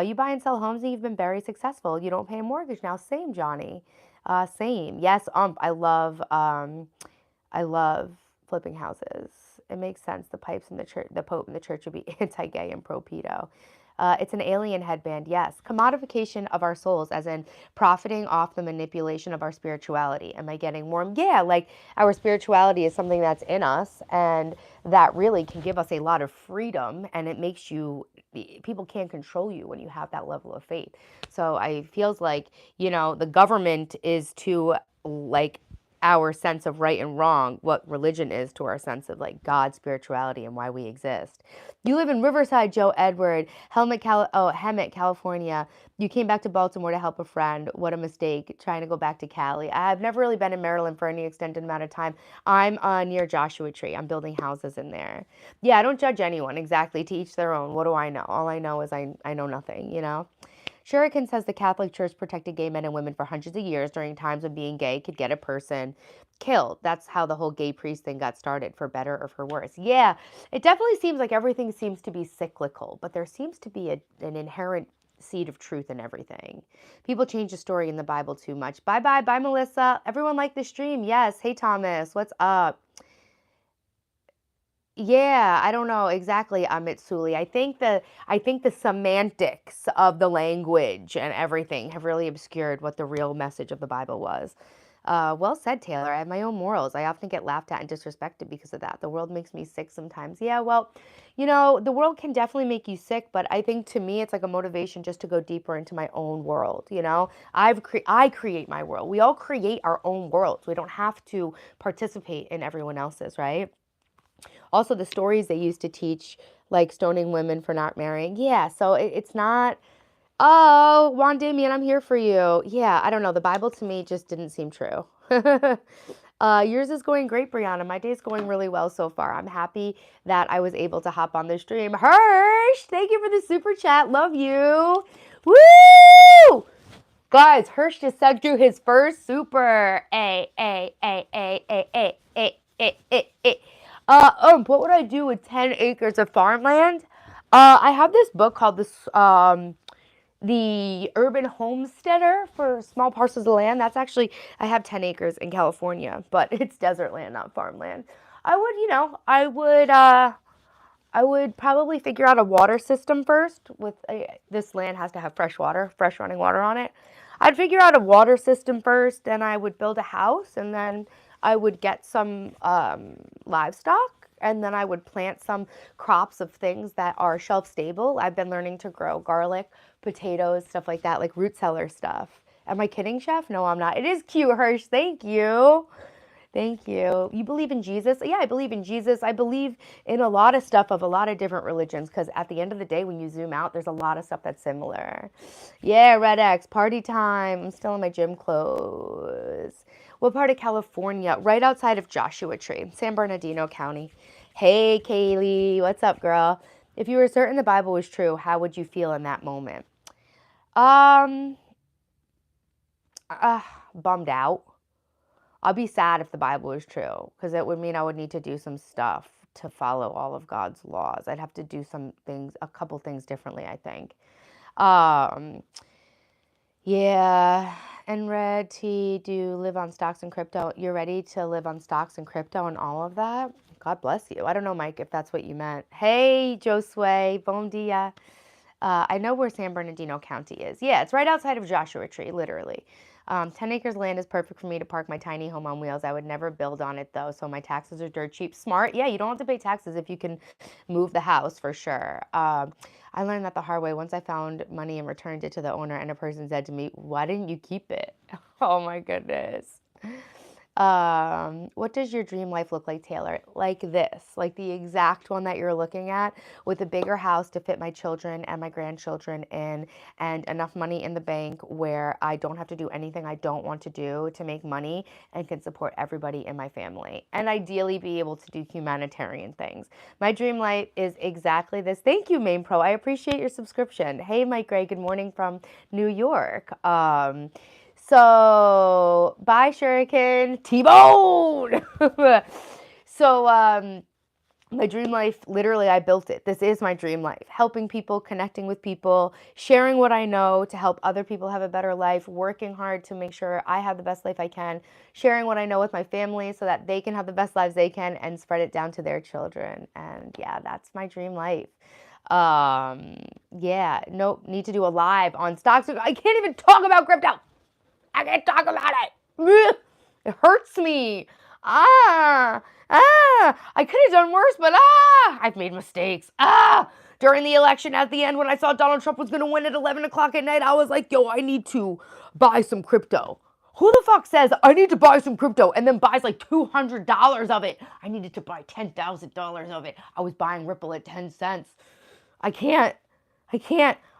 You buy and sell homes and you've been very successful. You don't pay a mortgage now. Same, Johnny. Same. Yes, I love flipping houses. It makes sense. The pipes in the church, the Pope in the church would be anti-gay and pro-pedo. It's an alien headband, yes. Commodification of our souls, as in profiting off the manipulation of our spirituality. Am I getting warm? Yeah, like our spirituality is something that's in us, and that really can give us a lot of freedom, and it makes people can't control you when you have that level of faith. So I feels like, the government is to like our sense of right and wrong, what religion is to our sense of like God, spirituality, and why we exist. You live in Riverside, Joe Edward, Hemet, California. You came back to Baltimore to help a friend. What a mistake, trying to go back to Cali. I've never really been in Maryland for any extended amount of time. I'm near Joshua Tree. I'm building houses in there. Yeah, I don't judge anyone, exactly, to each their own. What do I know? All I know is I know nothing, Shuriken says the Catholic Church protected gay men and women for hundreds of years during times when being gay could get a person killed. That's how the whole gay priest thing got started, for better or for worse. Yeah, it definitely seems like everything seems to be cyclical, but there seems to be an inherent seed of truth in everything. People change the story in the Bible too much. Bye, Melissa. Everyone like the stream? Yes. Hey, Thomas, what's up? Yeah, I don't know exactly, Mitsuli. I think the semantics of the language and everything have really obscured what the real message of the Bible was. Well said, Taylor. I have my own morals. I often get laughed at and disrespected because of that. The world makes me sick sometimes. Yeah, well, the world can definitely make you sick, but I think to me it's like a motivation just to go deeper into my own world. I create my world. We all create our own worlds. We don't have to participate in everyone else's, right? Also, the stories they used to teach, like stoning women for not marrying. Yeah, so it's not. Oh, Juan Damien, I'm here for you. Yeah, I don't know. The Bible to me just didn't seem true. Yours is going great, Brianna. My day's going really well so far. I'm happy that I was able to hop on the stream. Hirsch, thank you for the super chat. Love you. Woo! Guys, Hirsch just sent through his first super. What would I do with 10 acres of farmland? I have this book called The Urban Homesteader for Small Parcels of Land. That's actually, I have 10 acres in California, but it's desert land, not farmland. I would probably figure out a water system first. This land has to have fresh water, fresh running water on it. I'd figure out a water system first, and I would build a house, and then I would get some livestock, and then I would plant some crops of things that are shelf stable. I've been learning to grow garlic, potatoes, stuff like that, like root cellar stuff. Am I kidding, Chef? No, I'm not. It is cute, Hirsch. Thank you. Thank you. You believe in Jesus? Yeah, I believe in Jesus. I believe in a lot of stuff of a lot of different religions because at the end of the day, when you zoom out, there's a lot of stuff that's similar. Yeah, Red X, party time. I'm still in my gym clothes. What part of California? Right outside of Joshua Tree, San Bernardino County. Hey, Kaylee. What's up, girl? If you were certain the Bible was true, how would you feel in that moment? Um, Bummed out. I'll be sad if the Bible is true because it would mean I would need to do some stuff to follow all of God's laws. I'd have to do some things, a couple things differently, I think. Um, yeah. And Red T, do you live on stocks and crypto? You're ready to live on stocks and crypto and all of that? God bless you. I don't know, Mike, if that's what you meant. Hey, Josue, bom dia. I know where San Bernardino County is. Yeah, it's right outside of Joshua Tree, literally. 10 acres land is perfect for me to park my tiny home on wheels. I would never build on it though, so my taxes are dirt cheap. Smart. Yeah, you don't have to pay taxes if you can move the house for sure. I learned that the hard way once I found money and returned it to the owner, and a person said to me, "Why didn't you keep it?" Oh my goodness. What does your dream life look like, Taylor? Like this, like the exact one that you're looking at, with a bigger house to fit my children and my grandchildren in, and enough money in the bank where I don't have to do anything I don't want to do to make money and can support everybody in my family, and ideally be able to do humanitarian things. My dream life is exactly this. Thank you, Main Pro. I appreciate your subscription. Hey, Mike Gray. Good morning from New York. So, bye, Shuriken. T-Bone! So, my dream life, literally, I built it. This is my dream life. Helping people, connecting with people, sharing what I know to help other people have a better life, working hard to make sure I have the best life I can, sharing what I know with my family so that they can have the best lives they can and spread it down to their children. And yeah, that's my dream life. Yeah, nope, need to do a live on stocks. I can't even talk about crypto. I can't talk about it. It hurts me. I could have done worse, but I've made mistakes. During the election at the end when I saw Donald Trump was going to win at 11 o'clock at night, I was like, yo, I need to buy some crypto. Who the fuck says I need to buy some crypto and then buys like $200 of it? I needed to buy $10,000 of it. I was buying Ripple at 10 cents. I can't.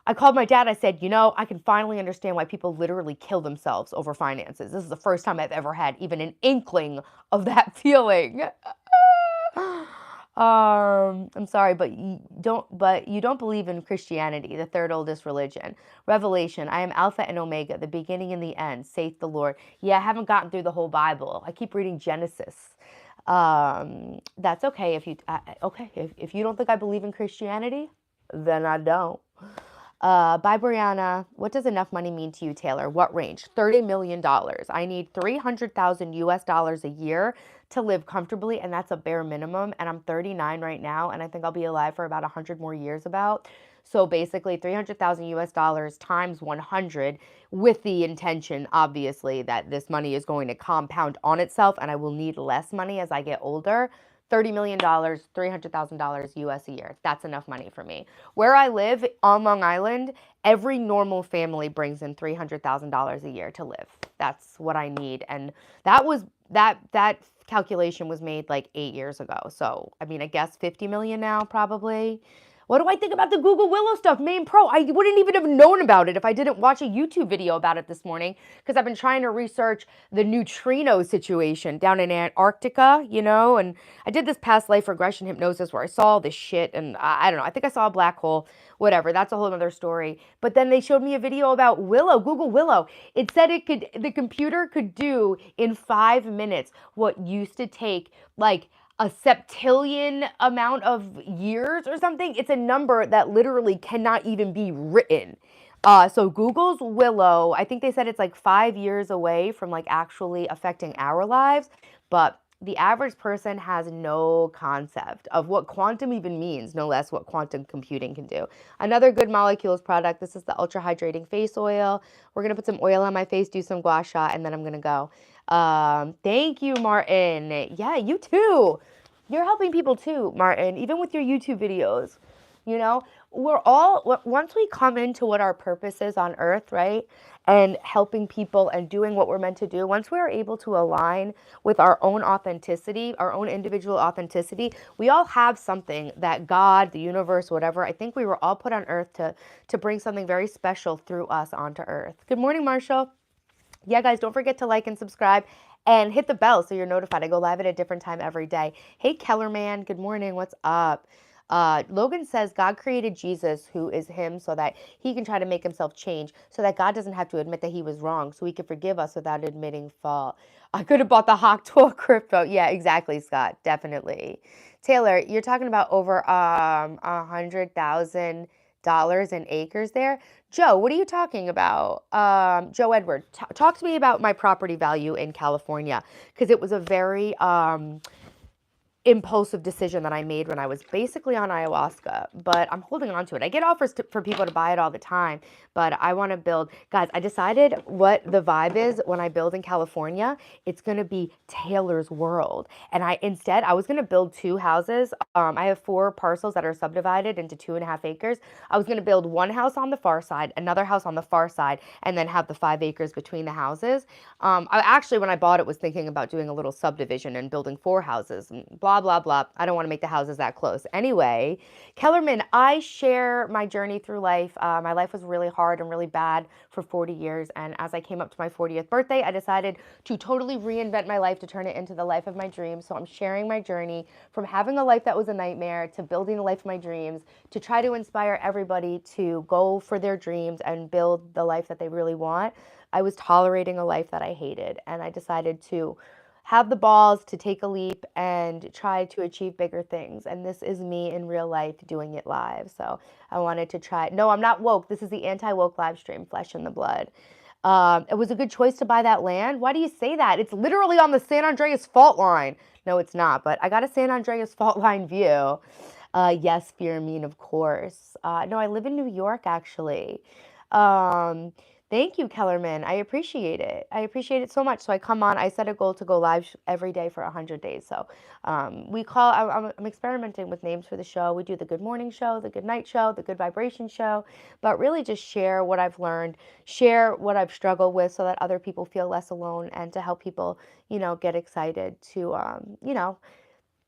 I called my dad. I said, I can finally understand why people literally kill themselves over finances. This is the first time I've ever had even an inkling of that feeling. I'm sorry, but you don't believe in Christianity, the third oldest religion. Revelation, I am Alpha and Omega, the beginning and the end, saith the Lord. Yeah, I haven't gotten through the whole Bible. I keep reading Genesis. That's okay if you don't think I believe in Christianity, then I don't. Bye, Brianna. What does enough money mean to you, Taylor? What range? $30 million. I need 300,000 US dollars a year to live comfortably, and that's a bare minimum. And I'm 39 right now, and I think I'll be alive for about 100 more years about. So basically 300,000 US dollars times 100 with the intention, obviously, that this money is going to compound on itself and I will need less money as I get older. $30 million, $300,000 US a year. That's enough money for me. Where I live on Long Island, every normal family brings in $300,000 a year to live. That's what I need. And that calculation was made like 8 years ago. So, I mean, I guess 50 million now probably. What do I think about the Google Willow stuff? Main Pro, I wouldn't even have known about it if I didn't watch a YouTube video about it this morning because I've been trying to research the neutrino situation down in Antarctica, and I did this past life regression hypnosis where I saw all this shit and I don't know, I think I saw a black hole, whatever, that's a whole other story. But then they showed me a video about Willow, Google Willow. It said the computer could do in 5 minutes what used to take like a septillion amount of years or something. It's a number that literally cannot even be written. So Google's Willow, I think they said it's like 5 years away from like actually affecting our lives, but the average person has no concept of what quantum even means, no less what quantum computing can do. Another good molecules product, this is the Ultra Hydrating Face Oil. We're going to put some oil on my face, do some gua sha, and then I'm going to go. Thank you, Martin. Yeah, you too. You're helping people too, Martin, even with your YouTube videos. You know, we're all, once we come into what our purpose is on earth, right? And helping people and doing what we're meant to do, once we're able to align with our own authenticity, our own individual authenticity, we all have something that God, the universe, whatever, I think we were all put on earth to bring something very special through us onto earth. Good morning, Marshall. Yeah, guys, don't forget to like and subscribe and hit the bell so you're notified. I go live at a different time every day. Hey, Kellerman, good morning. What's up? Logan says God created Jesus, who is him, so that he can try to make himself change, so that God doesn't have to admit that he was wrong, so he can forgive us without admitting fault. I could have bought the Hawk Tool crypto. Yeah, exactly, Scott. Definitely. Taylor, you're talking about over $100,000 in acres there. Joe, what are you talking about? Joe Edward, talk to me about my property value in California, because it was a very impulsive decision that I made when I was basically on ayahuasca, but I'm holding on to it. I get offers for people to buy it all the time, but I want to build. Guys, I decided what the vibe is when I build in California. It's going to be Taylor's World. And I was going to build 2 houses. I have 4 parcels that are subdivided into 2.5 acres. I was going to build one house on the far side, another house on the far side, and then have the 5 acres between the houses. I actually, when I bought it, was thinking about doing a little subdivision and building 4 houses and blah, blah, blah. I don't want to make the houses that close. Anyway, Kellerman, I share my journey through life. My life was really hard and really bad for 40 years. And as I came up to my 40th birthday, I decided to totally reinvent my life to turn it into the life of my dreams. So I'm sharing my journey from having a life that was a nightmare to building the life of my dreams, to try to inspire everybody to go for their dreams and build the life that they really want. I was tolerating a life that I hated, and I decided to have the balls to take a leap and try to achieve bigger things. And this is me in real life doing it live. So I wanted to try. No, I'm not woke. This is the anti-woke live stream, Flesh in the Blood. It was a good choice to buy that land. Why do you say that? It's literally on the San Andreas fault line. No, it's not, but I got a San Andreas fault line view. Yes, Firmine, of course. No, I live in New York, actually. Thank you, Kellerman. I appreciate it. I appreciate it so much. So I come on, I set a goal to go live every day for 100 days. So I'm experimenting with names for the show. We do the Good Morning Show, the Good Night Show, the Good Vibration Show, but really just share what I've learned, share what I've struggled with so that other people feel less alone, and to help people, get excited to,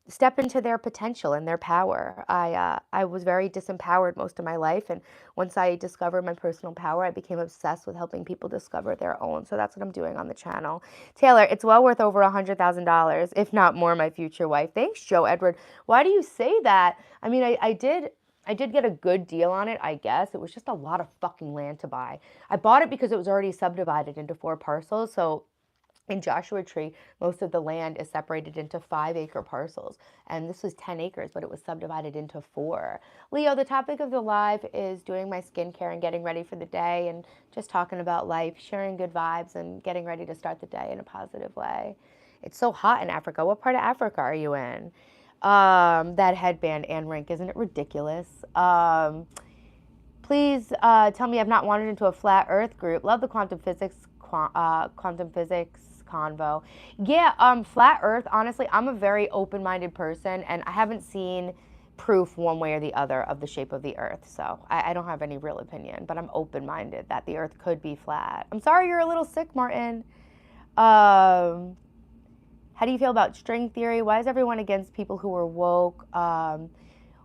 step into their potential and their power. I was very disempowered most of my life, and once I discovered my personal power, I became obsessed with helping people discover their own. So that's what I'm doing on the channel. Taylor, it's well worth over $100,000, if not more, my future wife. Thanks, Joe Edward. Why do you say that? I mean, I did get a good deal on it, I guess. It was just a lot of fucking land to buy. I bought it because it was already subdivided into 4 parcels. So in Joshua Tree, most of the land is separated into 5-acre parcels. And this was 10 acres, but it was subdivided into 4. Leo, the topic of the live is doing my skincare and getting ready for the day, and just talking about life, sharing good vibes, and getting ready to start the day in a positive way. It's so hot in Africa. What part of Africa are you in? That headband, Anne Rink, isn't it ridiculous? Please tell me I've not wandered into a flat earth group. Love the quantum physics convo. Yeah, flat earth, honestly, I'm a very open-minded person, and I haven't seen proof one way or the other of the shape of the earth. So I don't have any real opinion, but I'm open-minded that the earth could be flat. I'm sorry you're a little sick, Martin. How do you feel about string theory? Why is everyone against people who are woke?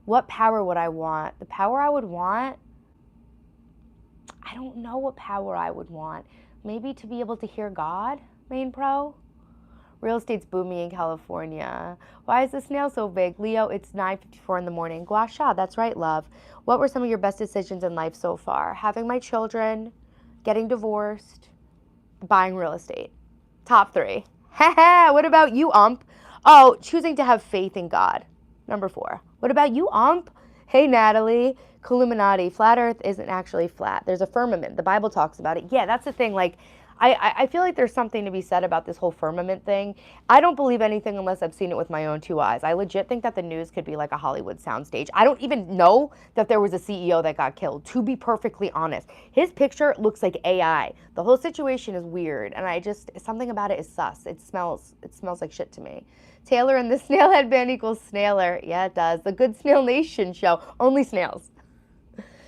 What power would I want? The power I would want? I don't know what power I would want. Maybe to be able to hear God, main pro. Real estate's booming in California. Why is the snail so big? Leo, it's 9:54 in the morning. Gua sha, that's right, love. What were some of your best decisions in life so far? Having my children, getting divorced, buying real estate. Top 3. Haha, what about you, ump? Oh, choosing to have faith in God. Number 4. What about you, ump? Hey, Natalie. Illuminati. Flat earth isn't actually flat. There's a firmament. The Bible talks about it. Yeah, that's the thing. Like, I feel like there's something to be said about this whole firmament thing. I don't believe anything unless I've seen it with my own two eyes. I legit think that the news could be like a Hollywood soundstage. I don't even know that there was a CEO that got killed, to be perfectly honest. His picture looks like AI. The whole situation is weird, and something about it is sus. It smells like shit to me. Taylor and the Snailhead Band equals Snailer. Yeah, it does. The Good Snail Nation show. Only snails.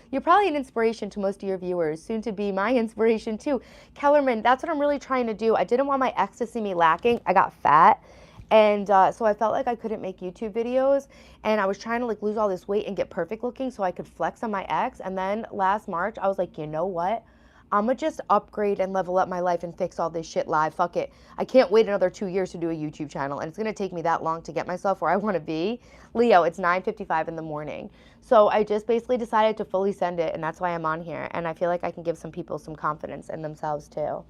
You're probably an inspiration to most of your viewers, soon to be my inspiration too. Kellerman, that's what I'm really trying to do. I didn't want my ex to see me lacking. I got fat. And so I felt like I couldn't make YouTube videos. And I was trying to like lose all this weight and get perfect looking so I could flex on my ex. And then last March, I was like, you know what? I'm gonna just upgrade and level up my life and fix all this shit live. Fuck it. I can't wait another 2 years to do a YouTube channel, and it's gonna take me that long to get myself where I wanna be. Leo, it's 9:55 in the morning. So I just basically decided to fully send it, and that's why I'm on here. And I feel like I can give some people some confidence in themselves too.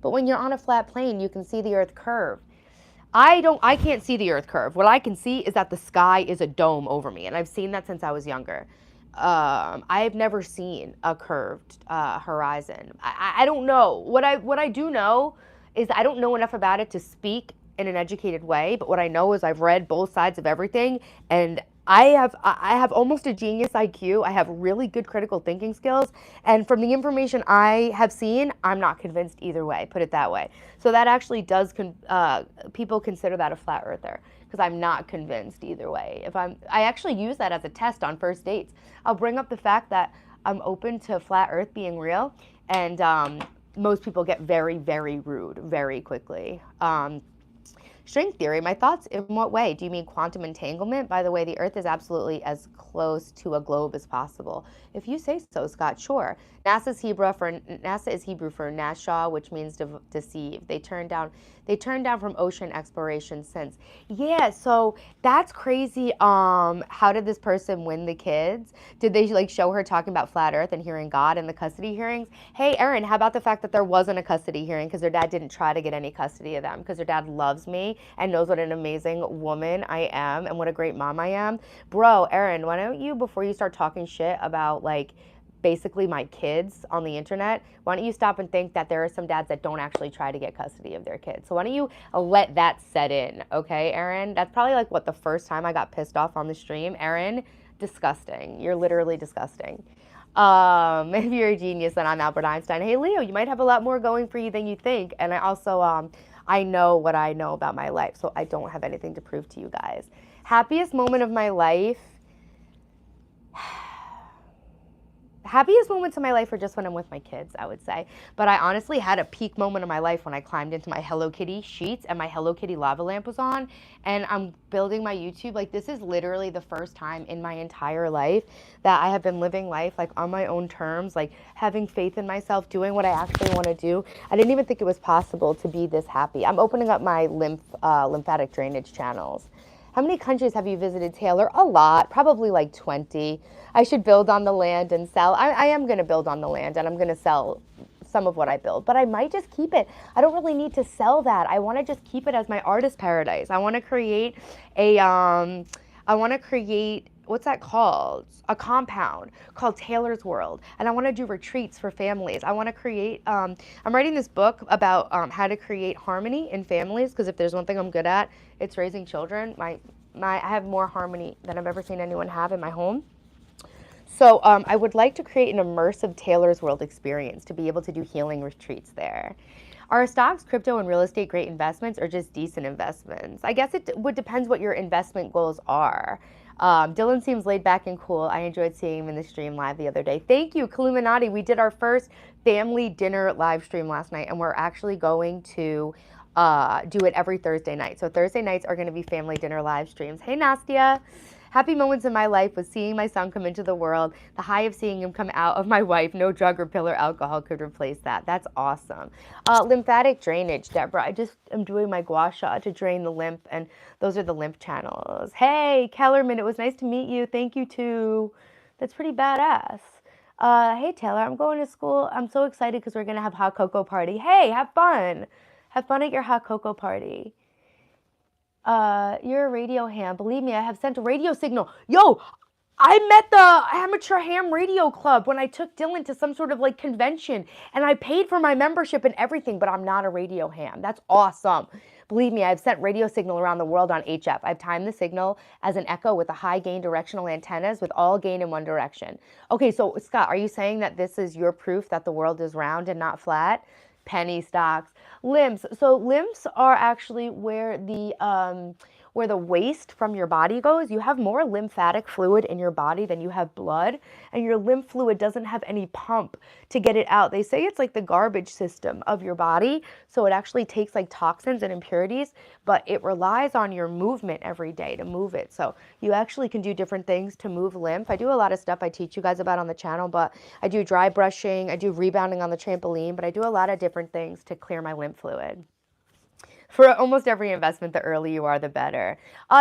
But when you're on a flat plane, you can see the earth curve. I can't see the earth curve. What I can see is that the sky is a dome over me, and I've seen that since I was younger. I've never seen a curved horizon. I don't know. What I do know is I don't know enough about it to speak in an educated way, but what I know is I've read both sides of everything, and I have almost a genius IQ. I have really good critical thinking skills, and from the information I have seen, I'm not convinced either way, put it that way. So that actually does people consider that a flat earther, because I'm not convinced either way. I actually use that as a test on first dates. I'll bring up the fact that I'm open to flat earth being real, and most people get very, very rude very quickly. String theory, my thoughts in what way? Do you mean quantum entanglement? By the way, the Earth is absolutely as close to a globe as possible. If you say so, Scott, sure. NASA is Hebrew for Nashaw, which means deceive. They turned down from ocean exploration since. Yeah, so that's crazy. How did this person win the kids? Did they like show her talking about flat Earth and hearing God in the custody hearings? Hey, Erin, how about the fact that there wasn't a custody hearing because their dad didn't try to get any custody of them because their dad loves me and knows what an amazing woman I am and what a great mom I am. Bro, Erin, why don't you, before you start talking shit about like basically my kids on the internet, why don't you stop and think that there are some dads that don't actually try to get custody of their kids? So why don't you let that set in, okay, Erin? That's probably like what, the first time I got pissed off on the stream. Erin, disgusting. You're literally disgusting. If you're a genius, then I'm Albert Einstein. Hey, Leo, you might have a lot more going for you than you think. And I also, I know what I know about my life, so I don't have anything to prove to you guys. Happiest moment of my life. Happiest moments of my life are just when I'm with my kids, I would say. But I honestly had a peak moment of my life when I climbed into my Hello Kitty sheets and my Hello Kitty lava lamp was on, and I'm building my YouTube. Like, this is literally the first time in my entire life that I have been living life like on my own terms, like having faith in myself, doing what I actually want to do. I didn't even think it was possible to be this happy. I'm opening up my lymphatic drainage channels. How many countries have you visited, Taylor? A lot, probably like 20. I should build on the land and sell. I am going to build on the land, and I'm going to sell some of what I build, but I might just keep it. I don't really need to sell that. I want to just keep it as my artist paradise. I want to create what's that called? A compound called Taylor's World. And I want to do retreats for families. I want to create, I'm writing this book about how to create harmony in families, because if there's one thing I'm good at, it's raising children. I have more harmony than I've ever seen anyone have in my home. So I would like to create an immersive Taylor's World experience to be able to do healing retreats there. Are stocks, crypto, and real estate great investments or just decent investments? I guess it would depend what your investment goals are. Dylan seems laid back and cool. I enjoyed seeing him in the stream live the other day. Thank you, Kaluminati. We did our first family dinner live stream last night, and we're actually going to do it every Thursday night. So Thursday nights are going to be family dinner live streams. Hey, Nastia. Happy moments in my life was seeing my son come into the world. The high of seeing him come out of my wife. No drug or pill or alcohol could replace that. That's awesome. Lymphatic drainage, Deborah. I just am doing my gua sha to drain the lymph, and those are the lymph channels. Hey, Kellerman, it was nice to meet you. Thank you, too. That's pretty badass. Hey, Taylor, I'm going to school. I'm so excited because we're going to have hot cocoa party. Hey, have fun. Have fun at your hot cocoa party. You're a radio ham. Believe me, I have sent a radio signal. Yo, I met the Amateur Ham Radio Club when I took Dylan to some sort of like convention, and I paid for my membership and everything, but I'm not a radio ham. That's awesome. Believe me, I've sent radio signal around the world on HF. I've timed the signal as an echo with a high gain directional antennas with all gain in one direction. Okay, so Scott, are you saying that this is your proof that the world is round and not flat? Penny stocks. Limbs. So limbs are actually where the waste from your body goes. You have more lymphatic fluid in your body than you have blood, and your lymph fluid doesn't have any pump to get it out. They say it's like the garbage system of your body, so it actually takes like toxins and impurities, but it relies on your movement every day to move it. So you actually can do different things to move lymph. I do a lot of stuff I teach you guys about on the channel, but I do dry brushing, I do rebounding on the trampoline, but I do a lot of different things to clear my lymph fluid. For almost every investment, the earlier you are, the better.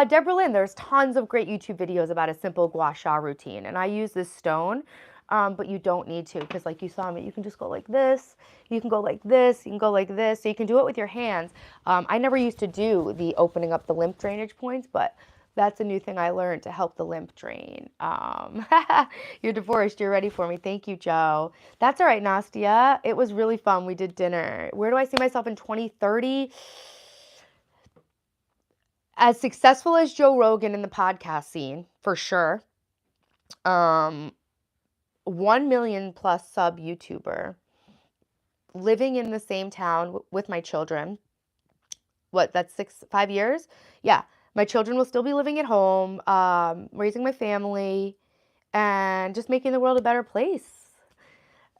Deborah Lynn, there's tons of great YouTube videos about a simple gua sha routine. And I use this stone, but you don't need to because like you saw me, you can just go like this, you can go like this, you can go like this. So you can do it with your hands. I never used to do the opening up the lymph drainage points, but that's a new thing I learned to help the lymph drain. You're divorced. You're ready for me. Thank you, Joe. That's all right, Nastia. It was really fun. We did dinner. Where do I see myself in 2030? As successful as Joe Rogan in the podcast scene, for sure. 1 million plus sub YouTuber, living in the same town with my children. What, that's 5 years? Yeah, my children will still be living at home, raising my family, and just making the world a better place.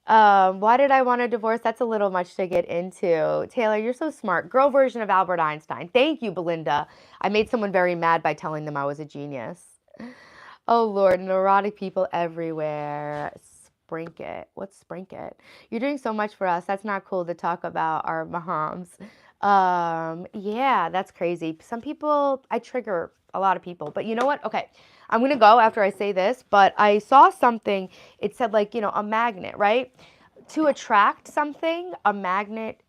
Why did I want a divorce? That's a little much to get into. Taylor, you're so smart. Girl version of Albert Einstein. Thank you, Belinda. I made someone very mad by telling them I was a genius. Oh, Lord, neurotic people everywhere. Sprinket. What's Sprinket? You're doing so much for us. That's not cool to talk about our moms. Yeah, that's crazy. Some people, I trigger a lot of people, but you know what? Okay, I'm gonna go after I say this, but I saw something. It said like, a magnet, right? To attract something, a magnet,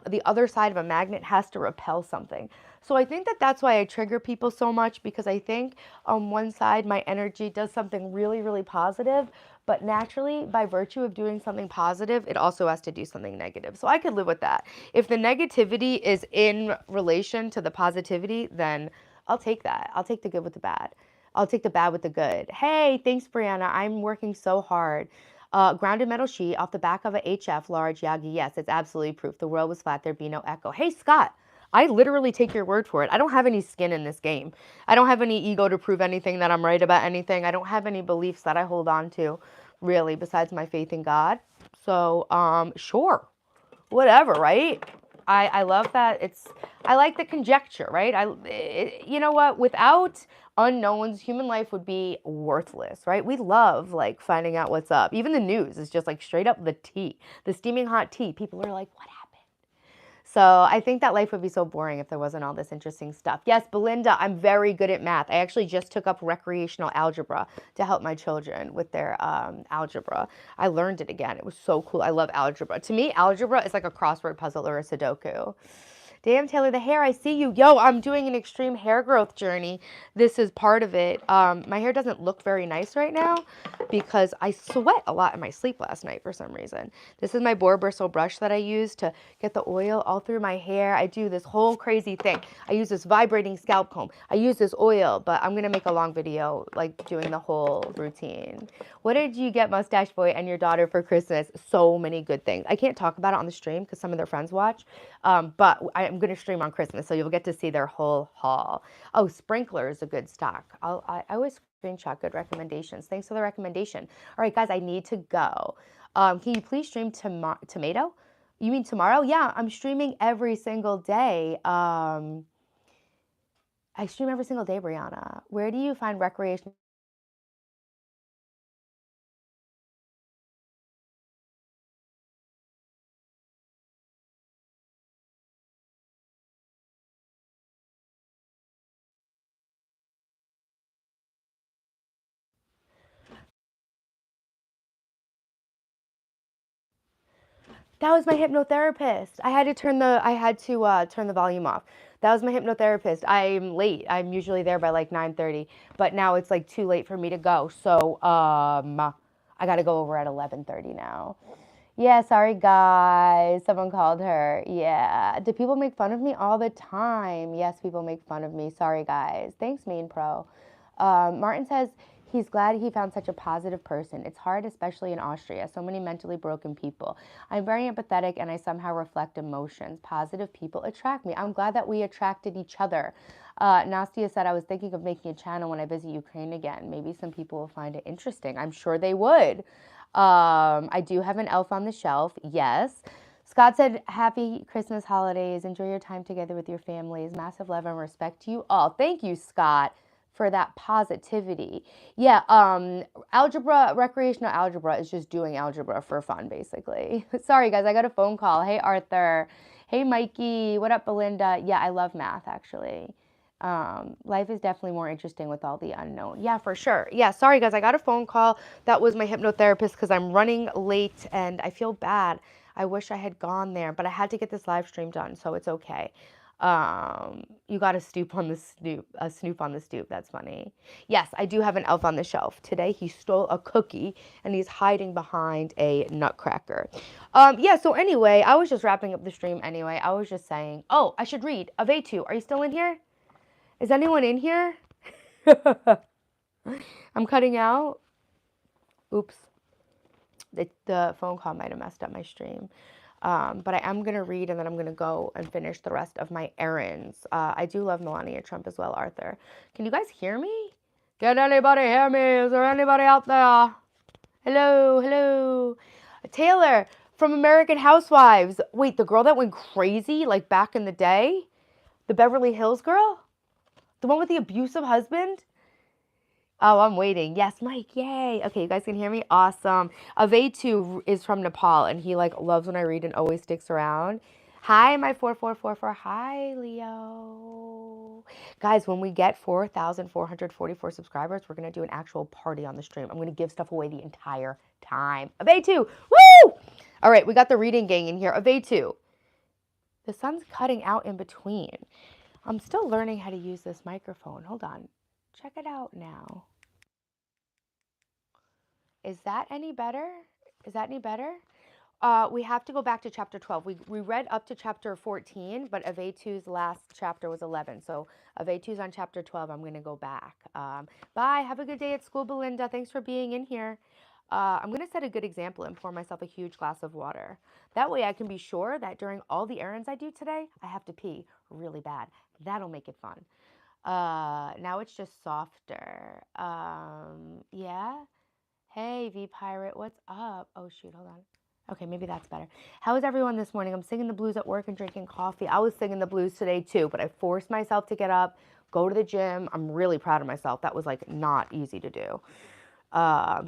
the other side of a magnet has to repel something. So I think that that's why I trigger people so much, because I think on one side my energy does something really, really positive, but naturally by virtue of doing something positive, it also has to do something negative. So I could live with that. If the negativity is in relation to the positivity, then I'll take that. I'll take the good with the bad. I'll take the bad with the good. Hey, thanks, Brianna. I'm working so hard. Grounded metal sheet off the back of a HF large Yagi. Yes, it's absolutely proof. The world was flat. There'd be no echo. Hey, Scott, I literally take your word for it. I don't have any skin in this game. I don't have any ego to prove anything that I'm right about anything. I don't have any beliefs that I hold on to, really, besides my faith in God. So, sure, whatever, right? I love that. I like the conjecture, right? You know what? Without unknowns, human life would be worthless, right? We love like finding out what's up. Even the news is just like straight up the tea, the steaming hot tea. People are like, what happened? So I think that life would be so boring if there wasn't all this interesting stuff. Yes, Belinda, I'm very good at math. I actually just took up recreational algebra to help my children with their algebra. I learned it again. It was so cool. I love algebra. To me, algebra is like a crossword puzzle or a Sudoku. Damn, Taylor, the hair, I see you. Yo, I'm doing an extreme hair growth journey. This is part of it. My hair doesn't look very nice right now because I sweat a lot in my sleep last night for some reason. This is my boar bristle brush that I use to get the oil all through my hair. I do this whole crazy thing. I use this vibrating scalp comb. I use this oil, but I'm going to make a long video like doing the whole routine. What did you get Mustache Boy and your daughter for Christmas? So many good things. I can't talk about it on the stream because some of their friends watch, but I'm going to stream on Christmas, so you'll get to see their whole haul. Oh, Sprinkler is a good stock. I always screenshot good recommendations. Thanks for the recommendation. All right, guys, I need to go. Can you please stream tomato? You mean tomorrow? Yeah, I'm streaming every single day. I stream every single day, Brianna. Where do you find recreation? That was my hypnotherapist. I had to turn the volume off. That was my hypnotherapist. I'm late. I'm usually there by like 9:30, but now it's like too late for me to go. So I got to go over at 11:30 now. Yeah, sorry guys. Someone called her. Yeah. Do people make fun of me all the time? Yes, people make fun of me. Sorry guys. Thanks, Main Pro. Martin says he's glad he found such a positive person. It's hard, especially in Austria. So many mentally broken people. I'm very empathetic and I somehow reflect emotions. Positive people attract me. I'm glad that we attracted each other. Nastia said, I was thinking of making a channel when I visit Ukraine again. Maybe some people will find it interesting. I'm sure they would. I do have an elf on the shelf. Yes. Scott said, happy Christmas holidays. Enjoy your time together with your families. Massive love and respect to you all. Thank you, Scott, for that positivity. Yeah, recreational algebra is just doing algebra for fun, basically. Sorry, guys, I got a phone call. Hey, Arthur. Hey, Mikey. What up, Belinda? Yeah, I love math, actually. Life is definitely more interesting with all the unknown. Yeah, for sure. Yeah, sorry guys, I got a phone call. That was my hypnotherapist because I'm running late and I feel bad. I wish I had gone there, but I had to get this live stream done, so it's okay. You got to snoop on the stoop. That's funny. Yes, I do have an elf on the shelf. Today he stole a cookie and he's hiding behind a nutcracker. Yeah, so anyway, I was just wrapping up the stream anyway. I was just saying, oh, I should read. Avetu, are you still in here? Is anyone in here? I'm cutting out. Oops. The phone call might have messed up my stream. But I am going to read and then I'm going to go and finish the rest of my errands. I do love Melania Trump as well, Arthur. Can you guys hear me? Can anybody hear me? Is there anybody out there? Hello, hello. Taylor from American Housewives. Wait, the girl that went crazy like back in the day? The Beverly Hills girl? The one with the abusive husband? Oh, I'm waiting. Yes, Mike, yay. Okay, you guys can hear me? Awesome. Avetu is from Nepal, and he, like, loves when I read and always sticks around. Hi, my 4444. Hi, Leo. Guys, when we get 4,444 subscribers, we're going to do an actual party on the stream. I'm going to give stuff away the entire time. Avetu, woo! All right, we got the reading gang in here. Avetu. The sun's cutting out in between. I'm still learning how to use this microphone. Hold on. Check it out now. Is that any better? Is that any better? We have to go back to chapter 12. We read up to chapter 14, but Avetu's last chapter was 11. So Avetu's on chapter 12. I'm going to go back. Bye. Have a good day at school, Belinda. Thanks for being in here. I'm going to set a good example and pour myself a huge glass of water. That way I can be sure that during all the errands I do today, I have to pee really bad. That'll make it fun. Now it's just softer. Yeah. Hey, V Pirate, what's up? Oh, shoot, hold on. Okay, maybe that's better. How is everyone this morning? I'm singing the blues at work and drinking coffee. I was singing the blues today too, but I forced myself to get up, go to the gym. I'm really proud of myself. That was like not easy to do.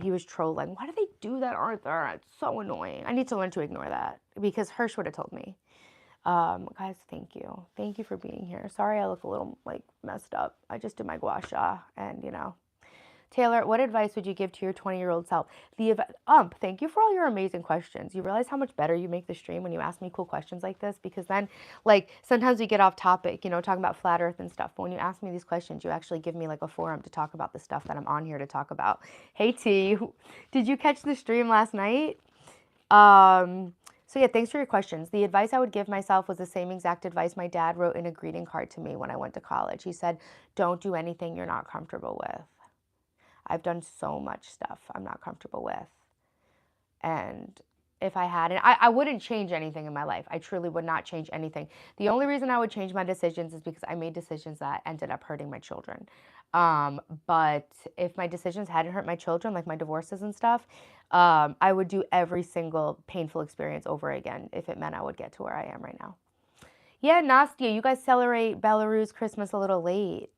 He was trolling. Why do they do that, Arthur? It's so annoying. I need to learn to ignore that because Hirsch would have told me. Guys, thank you. Thank you for being here. Sorry I look a little like messed up. I just did my gua sha and you know. Taylor, what advice would you give to your 20-year-old self? Thank you for all your amazing questions. You realize how much better you make the stream when you ask me cool questions like this? Because then, like, sometimes we get off topic, you know, talking about flat earth and stuff. But when you ask me these questions, you actually give me, like, a forum to talk about the stuff that I'm on here to talk about. Hey, T, did you catch the stream last night? So yeah, thanks for your questions. The advice I would give myself was the same exact advice my dad wrote in a greeting card to me when I went to college. He said, don't do anything you're not comfortable with. I've done so much stuff I'm not comfortable with. And if I hadn't, I wouldn't change anything in my life. I truly would not change anything. The only reason I would change my decisions is because I made decisions that ended up hurting my children. But if my decisions hadn't hurt my children, like my divorces and stuff, I would do every single painful experience over again if it meant I would get to where I am right now. Yeah, Nastia, you guys celebrate Belarus Christmas a little late.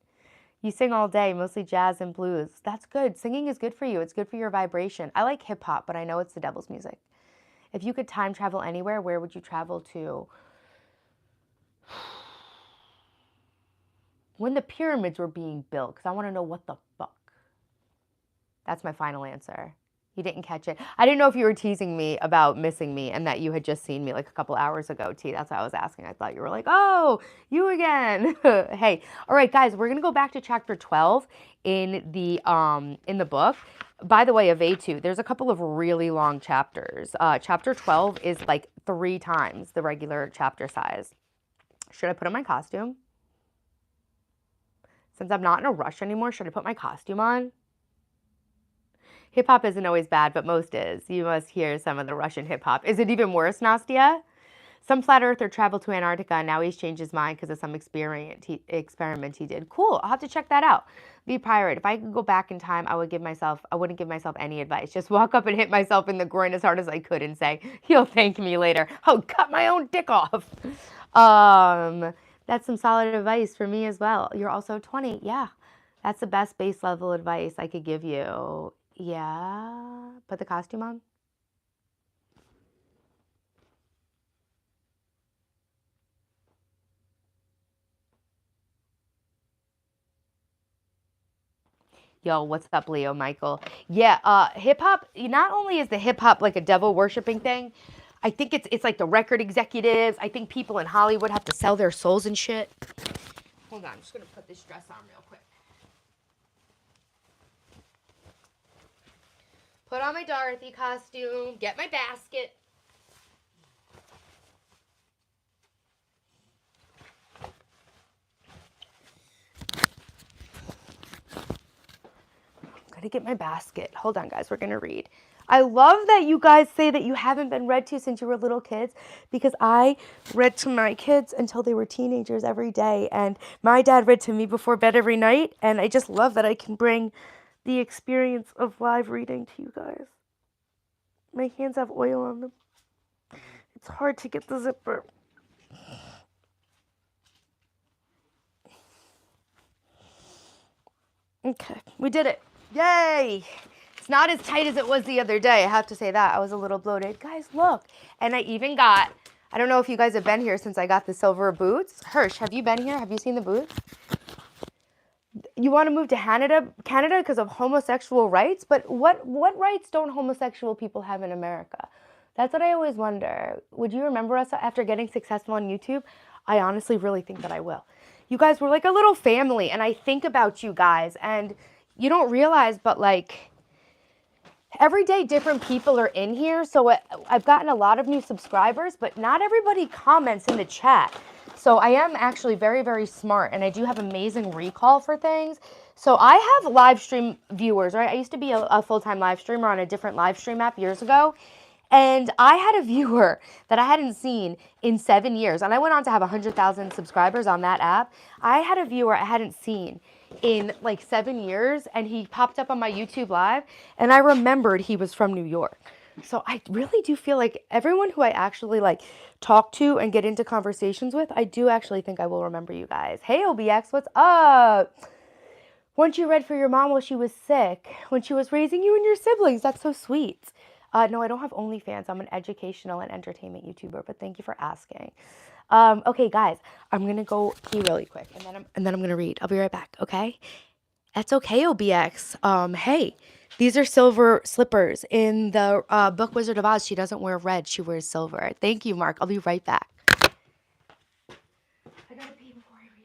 You sing all day, mostly jazz and blues. That's good. Singing is good for you. It's good for your vibration. I like hip hop, but I know it's the devil's music. If you could time travel anywhere, where would you travel to? When the pyramids were being built, because I want to know what the fuck. That's my final answer. You didn't catch it. I didn't know if you were teasing me about missing me and that you had just seen me like a couple hours ago, T. That's why I was asking. I thought you were like, oh, you again. Hey, all right, guys, we're gonna go back to chapter 12 in the book. By the way, of A2, there's a couple of really long chapters. Chapter 12 is like 3 times the regular chapter size. Should I put on my costume? Since I'm not in a rush anymore, should I put my costume on? Hip hop isn't always bad, but most is. You must hear some of the Russian hip hop. Is it even worse, Nastia? Some flat earther traveled to Antarctica and now he's changed his mind because of some experiment he did. Cool. I'll have to check that out. Be pirate. If I could go back in time, I wouldn't give myself any advice. Just walk up and hit myself in the groin as hard as I could and say, you'll thank me later. I'll cut my own dick off. That's some solid advice for me as well. You're also 20. Yeah. That's the best base level advice I could give you. Yeah. Put the costume on. Yo, what's up, Leo Michael? Yeah, hip hop, not only is the hip hop like a devil worshiping thing, I think it's like the record executives. I think people in Hollywood have to sell their souls and shit. Hold on, I'm just gonna put this dress on real quick. Put on my Dorothy costume, get my basket. Gotta get my basket. Hold on, guys, we're gonna read. I love that you guys say that you haven't been read to since you were little kids, because I read to my kids until they were teenagers every day, and my dad read to me before bed every night, and I just love that I can bring the experience of live reading to you guys. My hands have oil on them. It's hard to get the zipper. Okay, we did it. Yay! It's not as tight as it was the other day. I have to say that. I was a little bloated. Guys, look. And I even got, I don't know if you guys have been here since I got the silver boots. Hirsch, have you been here? Have you seen the boots? You want to move to Canada because of homosexual rights? But what rights don't homosexual people have in America? That's what I always wonder. Would you remember us after getting successful on YouTube? I honestly really think that I will. You guys were like a little family, and I think about you guys, and you don't realize, but like every day different people are in here. So I've gotten a lot of new subscribers, but not everybody comments in the chat. So I am actually very, very smart, and I do have amazing recall for things. So I have live stream viewers, right? I used to be a full-time live streamer on a different live stream app years ago. And I had a viewer that I hadn't seen in 7 years. And I went on to have 100,000 subscribers on that app. I had a viewer I hadn't seen in like 7 years. And he popped up on my YouTube live. And I remembered he was from New York. So I really do feel like everyone who I actually like talk to and get into conversations with, I do actually think I will remember you guys. Hey, OBX, what's up? Weren't you read for your mom while she was sick? When she was raising you and your siblings? That's so sweet. No, I don't have OnlyFans. I'm an educational and entertainment YouTuber, but thank you for asking. Okay, guys, I'm gonna go pee really quick, and then I'm gonna read. I'll be right back. Okay? That's okay, OBX. Hey, these are silver slippers in the book Wizard of Oz. She doesn't wear red; she wears silver. Thank you, Mark. I'll be right back. I gotta pee before I read.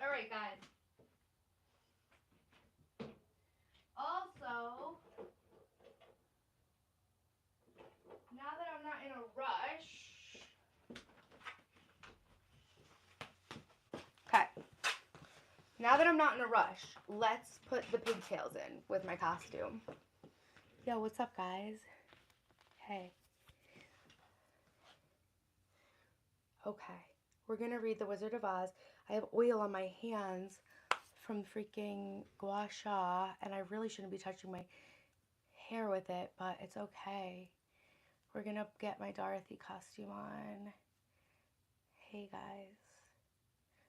All right, guys. Also, now that I'm not in a rush. Okay. Now that I'm not in a rush, let's put the pigtails in with my costume. Yo, what's up, guys? Hey. Okay, we're gonna read The Wizard of Oz. I have oil on my hands from freaking gua sha, and I really shouldn't be touching my hair with it, but it's okay. We're gonna get my Dorothy costume on. Hey, guys.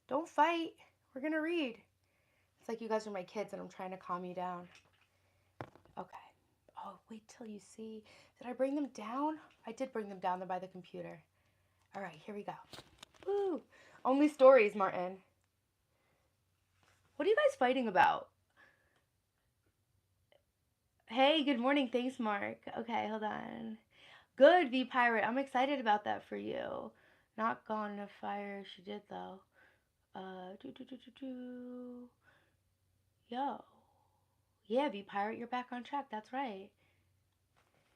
Don't fight. We're gonna read. It's like you guys are my kids and I'm trying to calm you down. Okay. Oh, wait till you see. Did I bring them down? I did bring them down. They're by the computer. All right, here we go. Woo! Only stories, Martin. What are you guys fighting about? Hey, good morning. Thanks, Mark. Okay, hold on. Good, V Pirate. I'm excited about that for you. Not gone to fire. She did, though. Yo. Yeah, V Pirate, you're back on track. That's right.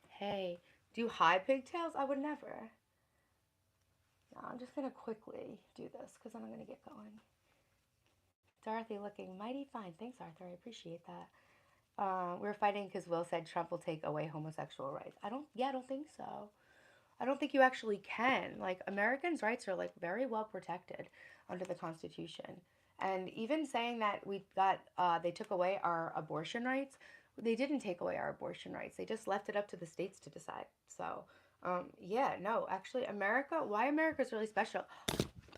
Hey, do high pigtails? I would never. No, I'm just going to quickly do this because then I'm going to get going. Dorothy looking mighty fine. Thanks, Arthur. I appreciate that. We're fighting because Will said Trump will take away homosexual rights. I don't think so. I don't think you actually can. Like, Americans' rights are, like, very well protected under the Constitution. And even saying that they took away our abortion rights, they didn't take away our abortion rights. They just left it up to the states to decide. So, yeah, no, actually, why America's really special.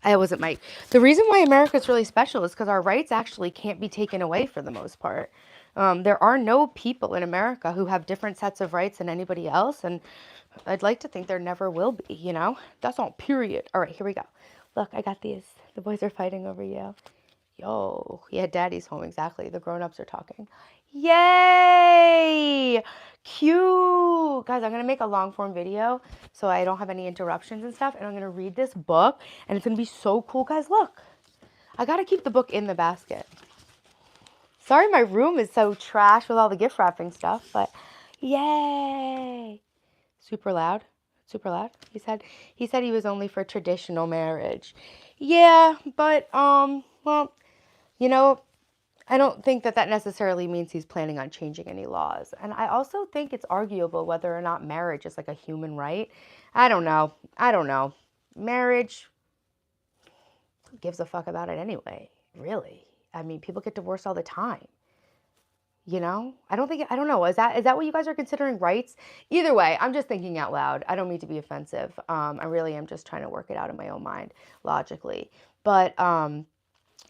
I wasn't Mike. The reason why America's really special is because our rights actually can't be taken away for the most part. There are no people in America who have different sets of rights than anybody else, and I'd like to think there never will be, you know? That's all, period. All right, here we go. Look, I got these. The boys are fighting over you. Yo, yeah, daddy's home, exactly. The grown-ups are talking. Yay! Cute! Guys, I'm going to make a long-form video so I don't have any interruptions and stuff, and I'm going to read this book, and it's going to be so cool. Guys, look. I got to keep the book in the basket. Sorry my room is so trash with all the gift wrapping stuff, but yay! Super loud. Super loud. He said he was only for traditional marriage. Yeah, but well, you know, I don't think that necessarily means he's planning on changing any laws. And I also think it's arguable whether or not marriage is like a human right. I don't know. Marriage, who gives a fuck about it anyway? Really? I mean, people get divorced all the time. You know, I don't know. Is that what you guys are considering rights? Either way, I'm just thinking out loud. I don't mean to be offensive. I really am just trying to work it out in my own mind logically. But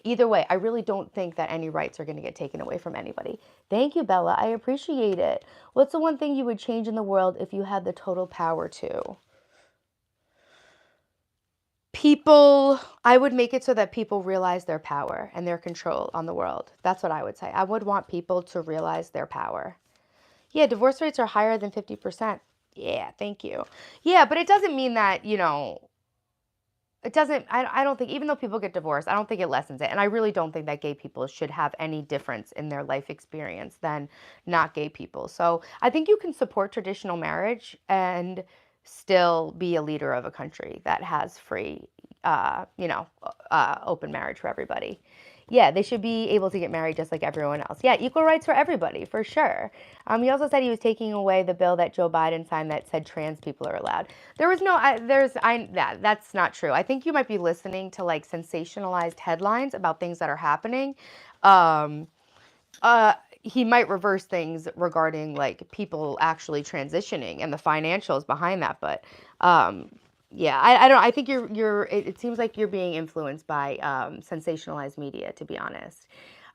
either way, I really don't think that any rights are going to get taken away from anybody. Thank you, Bella. I appreciate it. What's the one thing you would change in the world if you had the total power to? I would make it so that people realize their power and their control on the world. That's what I would say. I would want people to realize their power. Yeah, divorce rates are higher than 50%. Yeah, thank you. Yeah, but it doesn't mean that, you know, I don't think, even though people get divorced, I don't think it lessens it. And I really don't think that gay people should have any difference in their life experience than not gay people. So I think you can support traditional marriage and still be a leader of a country that has free, open marriage for everybody. Yeah, they should be able to get married just like everyone else. Yeah, equal rights for everybody, for sure. He also said he was taking away the bill that Joe Biden signed that said trans people are allowed. That's not true. I think you might be listening to like sensationalized headlines about things that are happening. He might reverse things regarding like people actually transitioning and the financials behind that, but yeah, I don't know. I think it seems like you're being influenced by sensationalized media, to be honest.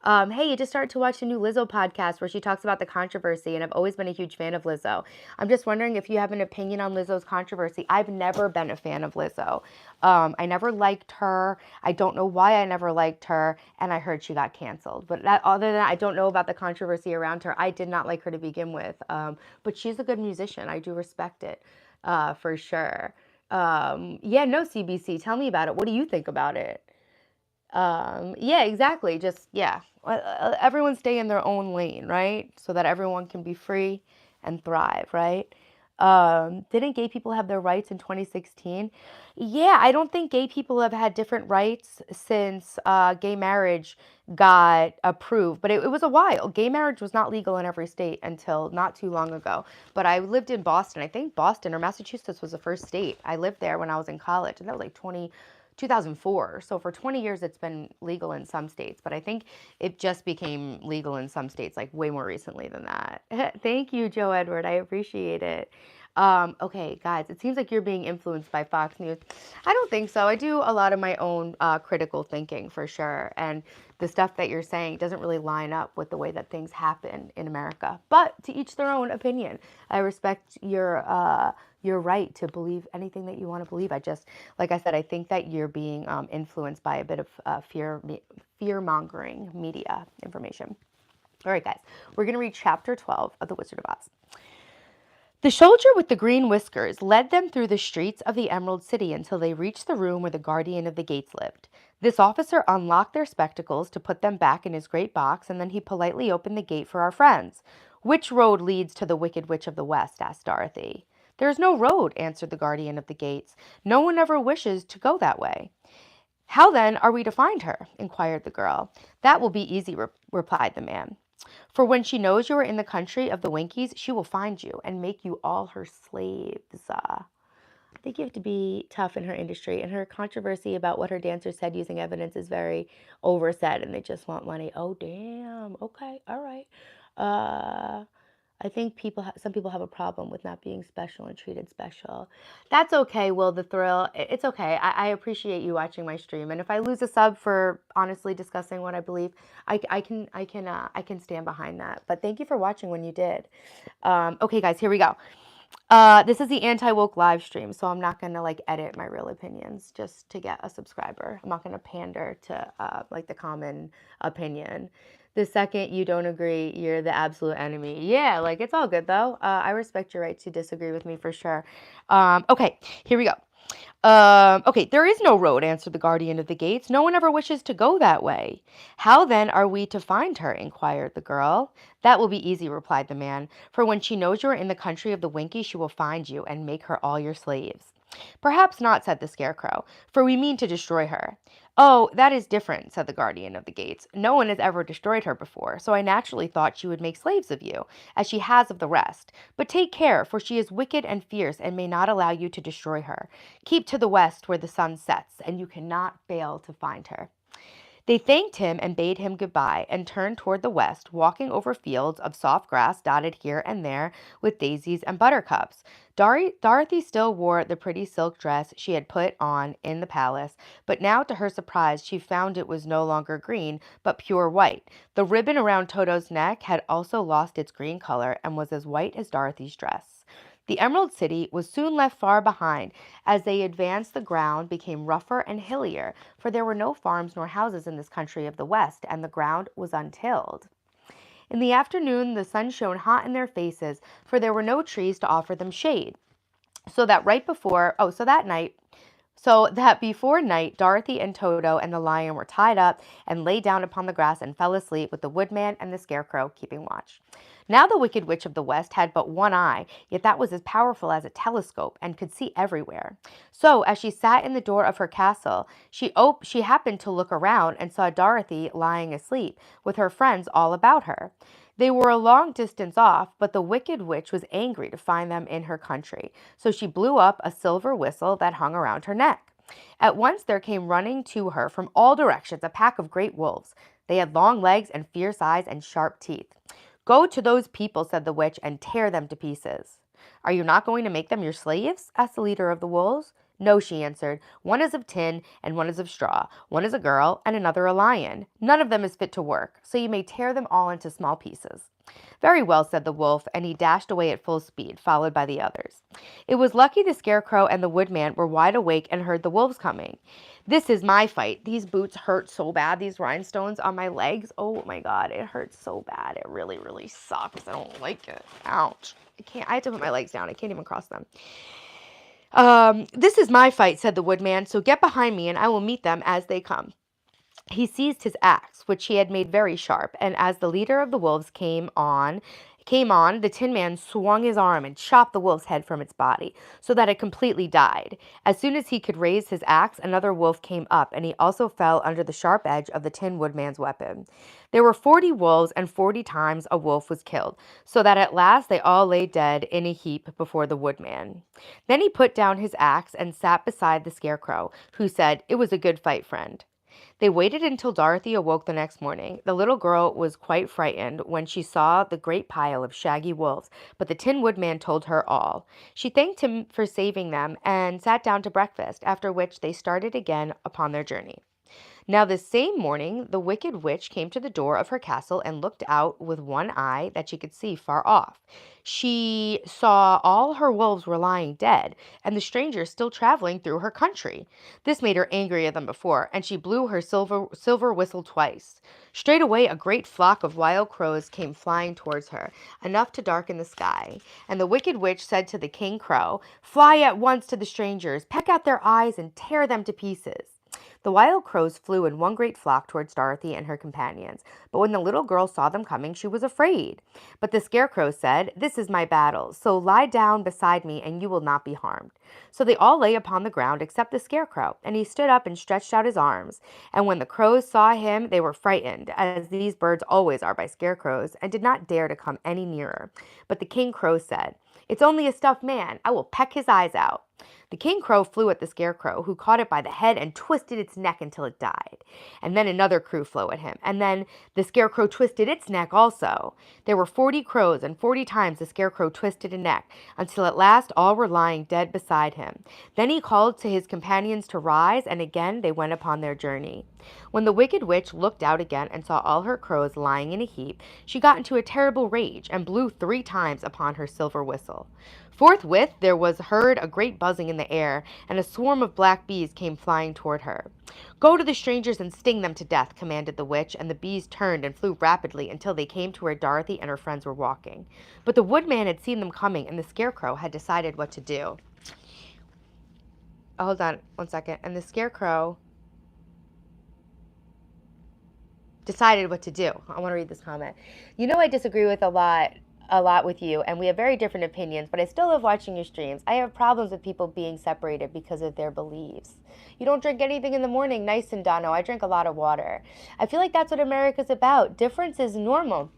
Hey, you just started to watch the new Lizzo podcast where she talks about the controversy, and I've always been a huge fan of Lizzo. I'm just wondering if you have an opinion on Lizzo's controversy. I've never been a fan of Lizzo. I never liked her. I don't know why I never liked her, and I heard she got canceled. But other than that, I don't know about the controversy around her. I did not like her to begin with, but she's a good musician. I do respect it for sure. Yeah, no, CBC, tell me about it. What do you think about it? Yeah, exactly. Just, yeah, everyone stay in their own lane, right? So that everyone can be free and thrive, right? Didn't gay people have their rights in 2016? Yeah, I don't think gay people have had different rights since gay marriage got approved, but it was a while. Gay marriage was not legal in every state until not too long ago. But I lived in Boston. I think Boston or Massachusetts was the first state. I lived there when I was in college, and that was like 2004. So for 20 years, it's been legal in some states, but I think it just became legal in some states like way more recently than that. Thank you, Joe Edward. I appreciate it. Okay, guys, it seems like you're being influenced by Fox News. I don't think so. I do a lot of my own critical thinking for sure. And the stuff that you're saying doesn't really line up with the way that things happen in America. But to each their own opinion. I respect your right to believe anything that you want to believe. I just, like I said, I think that you're being influenced by a bit of fear-mongering media information. All right, guys, we're going to read chapter 12 of The Wizard of Oz. The soldier with the green whiskers led them through the streets of the Emerald City until they reached the room where the guardian of the gates lived. This officer unlocked their spectacles to put them back in his great box, and then he politely opened the gate for our friends. "Which road leads to the Wicked Witch of the West?" asked Dorothy. "There is no road," answered the guardian of the gates. "No one ever wishes to go that way." "How then are we to find her?" inquired the girl. "That will be easy," replied the man. "For when she knows you are in the country of the Winkies, she will find you and make you all her slaves." I think you have to be tough in her industry, and her controversy about what her dancer said using evidence is very oversaid, and they just want money. Oh, damn. Okay. All right. Uh, I think some people have a problem with not being special and treated special. That's okay, Will the Thrill. It's okay. I appreciate you watching my stream, and if I lose a sub for honestly discussing what I believe, I can stand behind that. But thank you for watching when you did. Okay, guys, here we go. This is the anti-woke live stream, so I'm not gonna like edit my real opinions just to get a subscriber. I'm not gonna pander to like the common opinion. The second you don't agree, you're the absolute enemy. Yeah, like it's all good though. I respect your right to disagree with me for sure. Okay, here we go. Okay, there is no road, answered the guardian of the gates. No one ever wishes to go that way. How then are we to find her? Inquired the girl. That will be easy, replied the man. For when she knows you are in the country of the Winkies, she will find you and make her all your slaves. Perhaps not, said the scarecrow, for we mean to destroy her. Oh, that is different, said the guardian of the gates. No one has ever destroyed her before, so I naturally thought she would make slaves of you, as she has of the rest. But take care, for she is wicked and fierce and may not allow you to destroy her. Keep to the west where the sun sets, and you cannot fail to find her. They thanked him and bade him goodbye and turned toward the west, walking over fields of soft grass dotted here and there with daisies and buttercups. Dorothy still wore the pretty silk dress she had put on in the palace, but now to her surprise she found it was no longer green, but pure white. The ribbon around Toto's neck had also lost its green color and was as white as Dorothy's dress. The Emerald City was soon left far behind. As they advanced, the ground became rougher and hillier, for there were no farms nor houses in this country of the West, and the ground was untilled. In the afternoon, the sun shone hot in their faces, for there were no trees to offer them shade. So that before night, Dorothy and Toto and the lion were tied up and lay down upon the grass and fell asleep, with the woodman and the scarecrow keeping watch. Now the Wicked Witch of the West had but one eye, yet that was as powerful as a telescope and could see everywhere. So, as she sat in the door of her castle, she happened to look around and saw Dorothy lying asleep, with her friends all about her. They were a long distance off, but the Wicked Witch was angry to find them in her country, so she blew up a silver whistle that hung around her neck. At once there came running to her from all directions a pack of great wolves. They had long legs and fierce eyes and sharp teeth. "Go to those people," said the witch, "and tear them to pieces." "Are you not going to make them your slaves?" asked the leader of the wolves. "No," she answered. "One is of tin and one is of straw. One is a girl and another a lion. None of them is fit to work, so you may tear them all into small pieces." "Very well," said the wolf, and he dashed away at full speed, followed by the others. It was lucky the scarecrow and the woodman were wide awake and heard the wolves coming. "This is my fight. These boots hurt so bad. These rhinestones on my legs. Oh my God, it hurts so bad. It really, really sucks. I don't like it. Ouch. I have to put my legs down. I can't even cross them. This is my fight," said the woodman, "so get behind me and I will meet them as they come." He seized his axe, which he had made very sharp, and as the leader of the wolves came came on, the Tin Man swung his arm and chopped the wolf's head from its body so that it completely died. As soon as he could raise his axe, another wolf came up, and he also fell under the sharp edge of the Tin Woodman's weapon. There were 40 wolves, and 40 times a wolf was killed, so that at last they all lay dead in a heap before the Woodman. Then he put down his axe and sat beside the Scarecrow, who said, "It was a good fight, friend." They waited until Dorothy awoke the next morning. The little girl was quite frightened when she saw the great pile of shaggy wolves, but the Tin Woodman told her all. She thanked him for saving them and sat down to breakfast, after which they started again upon their journey. Now, this same morning, the wicked witch came to the door of her castle and looked out with one eye that she could see far off. She saw all her wolves were lying dead, and the strangers still traveling through her country. This made her angrier than before, and she blew her silver whistle twice. Straightway, a great flock of wild crows came flying towards her, enough to darken the sky. And the wicked witch said to the King Crow, "Fly at once to the strangers, peck out their eyes, and tear them to pieces." The wild crows flew in one great flock towards Dorothy and her companions, but when the little girl saw them coming, she was afraid. But the Scarecrow said, "This is my battle, so lie down beside me and you will not be harmed." So they all lay upon the ground except the Scarecrow, and he stood up and stretched out his arms. And when the crows saw him, they were frightened, as these birds always are by scarecrows, and did not dare to come any nearer. But the King Crow said, "It's only a stuffed man. I will peck his eyes out." The King Crow flew at the Scarecrow, who caught it by the head and twisted its neck until it died. And then another crew flew at him, and then the Scarecrow twisted its neck also. There were 40 crows, and 40 times the Scarecrow twisted a neck, until at last all were lying dead beside him. Then he called to his companions to rise, and again they went upon their journey. When the wicked witch looked out again and saw all her crows lying in a heap, she got into a terrible rage, and blew 3 times upon her silver whistle. Forthwith there was heard a great buzzing in the air, and a swarm of black bees came flying toward her. "Go to the strangers and sting them to death," commanded the witch, and the bees turned and flew rapidly until they came to where Dorothy and her friends were walking. But the Woodman had seen them coming, and the Scarecrow had decided what to do. Oh, hold on one second. And the Scarecrow decided what to do. I want to read this comment. "You know, I disagree with a lot with you, and we have very different opinions, but I still love watching your streams. I have problems with people being separated because of their beliefs. You don't drink anything in the morning. Nice and Dono. I drink a lot of water. I feel like that's what America's about. Difference is normal."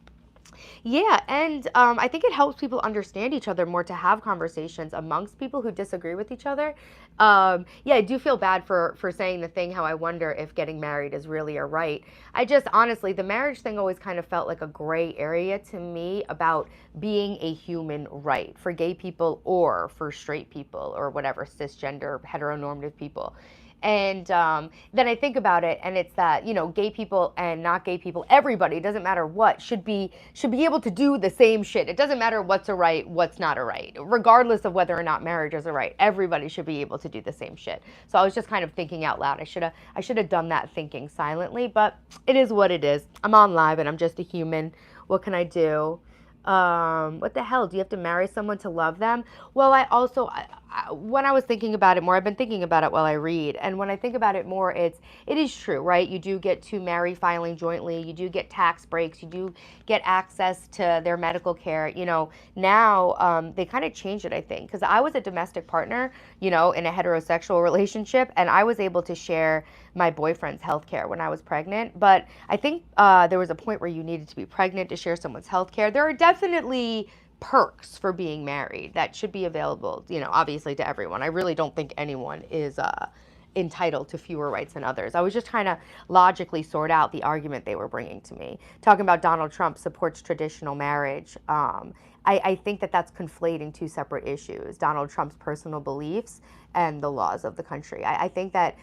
Yeah, and I think it helps people understand each other more to have conversations amongst people who disagree with each other. Yeah, I do feel bad for saying the thing how I wonder if getting married is really a right. I just honestly, the marriage thing always kind of felt like a gray area to me about being a human right for gay people or for straight people or whatever, cisgender, heteronormative people. And then I think about it, and it's that, you know, gay people and not gay people, everybody, doesn't matter what, should be able to do the same shit. It doesn't matter what's a right, what's not a right, regardless of whether or not marriage is a right. Everybody should be able to do the same shit. So I was just kind of thinking out loud. I should have done that thinking silently, but it is what it is. I'm on live and I'm just a human. What can I do? What the hell? Do you have to marry someone to love them? Well, when I was thinking about it more, I've been thinking about it while I read, and when I think about it more, it is true, right? You do get to marry filing jointly, you do get tax breaks, you do get access to their medical care. You know, now they kind of changed it, I think, because I was a domestic partner, you know, in a heterosexual relationship, and I was able to share my boyfriend's health care when I was pregnant. But I think there was a point where you needed to be pregnant to share someone's health care. There are definitely perks for being married that should be available, you know, obviously to everyone. I really don't think anyone is entitled to fewer rights than others. I was just trying to logically sort out the argument they were bringing to me. Talking about Donald Trump supports traditional marriage. I think that that's conflating two separate issues, Donald Trump's personal beliefs and the laws of the country. I think that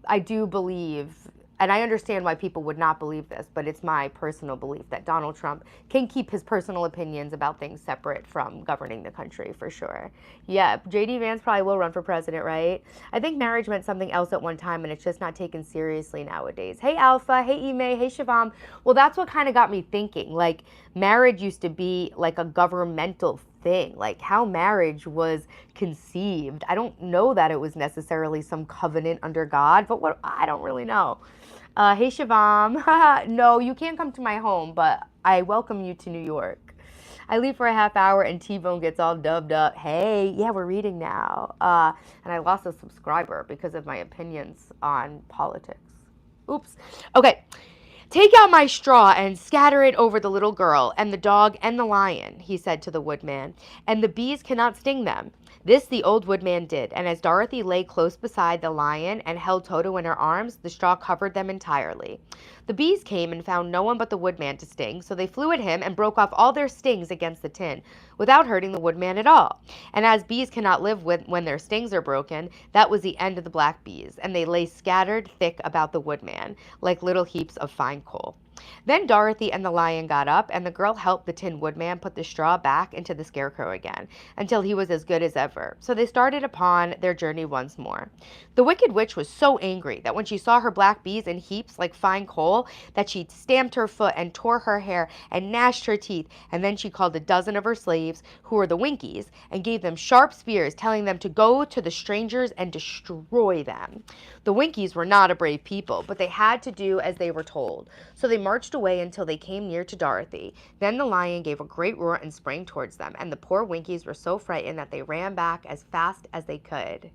I do believe, and I understand why people would not believe this, but it's my personal belief that Donald Trump can keep his personal opinions about things separate from governing the country, for sure. Yeah, J.D. Vance probably will run for president, right? I think marriage meant something else at one time, and it's just not taken seriously nowadays. Hey, Alpha. Hey, Ime. Hey, Shivam. Well, that's what kind of got me thinking. Like, marriage used to be like a governmental thing, like how marriage was conceived. I don't know that it was necessarily some covenant under God, but what, I don't really know. Hey, Shivam. No, you can't come to my home, but I welcome you to New York. I leave for a half hour and T-Bone gets all dubbed up. Hey, yeah, we're reading now. And I lost a subscriber because of my opinions on politics. Oops. Okay. Take out my straw and scatter it over the little girl and the dog and the lion, he said to the woodman, and the bees cannot sting them. This the old woodman did, and as Dorothy lay close beside the lion and held Toto in her arms, the straw covered them entirely. The bees came and found no one but the woodman to sting, so they flew at him and broke off all their stings against the tin, without hurting the woodman at all. And as bees cannot live when their stings are broken, that was the end of the black bees, and they lay scattered thick about the woodman, like little heaps of fine coal. Then Dorothy and the lion got up, and the girl helped the Tin Woodman put the straw back into the scarecrow again, until he was as good as ever. So they started upon their journey once more. The Wicked Witch was so angry that when she saw her black bees in heaps like fine coal, that she stamped her foot and tore her hair and gnashed her teeth, and then she called a dozen of her slaves, who were the Winkies, and gave them sharp spears, telling them to go to the strangers and destroy them. The Winkies were not a brave people, but they had to do as they were told. So they marched away until they came near to Dorothy. Then the lion gave a great roar and sprang towards them, and the poor Winkies were so frightened that they ran back as fast as they could.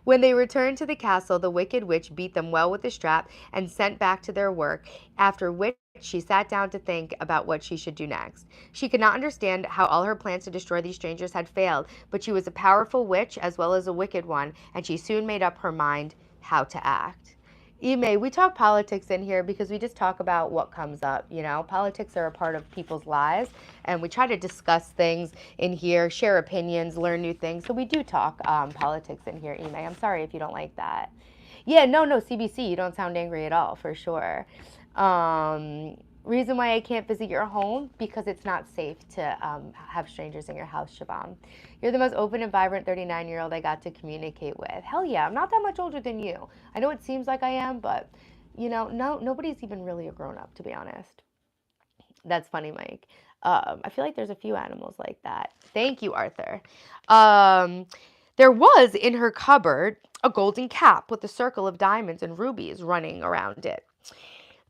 When they returned to the castle, the Wicked Witch beat them well with the strap and sent back to their work, after which she sat down to think about what she should do next. She could not understand how all her plans to destroy these strangers had failed, but she was a powerful witch as well as a wicked one, and she soon made up her mind how to act. Ime, we talk politics in here because we just talk about what comes up, you know. Politics are a part of people's lives, and we try to discuss things in here, share opinions, learn new things. So we do talk politics in here, Ime. I'm sorry if you don't like that. Yeah, no, CBC, you don't sound angry at all, for sure. Reason why I can't visit your home, because it's not safe to have strangers in your house, Shabam. You're the most open and vibrant 39-year-old I got to communicate with. Hell yeah, I'm not that much older than you. I know it seems like I am, but, you know, nobody's even really a grown-up, to be honest. That's funny, Mike. I feel like there's a few animals like that. Thank you, Arthur. There was in her cupboard a golden cap with a circle of diamonds and rubies running around it.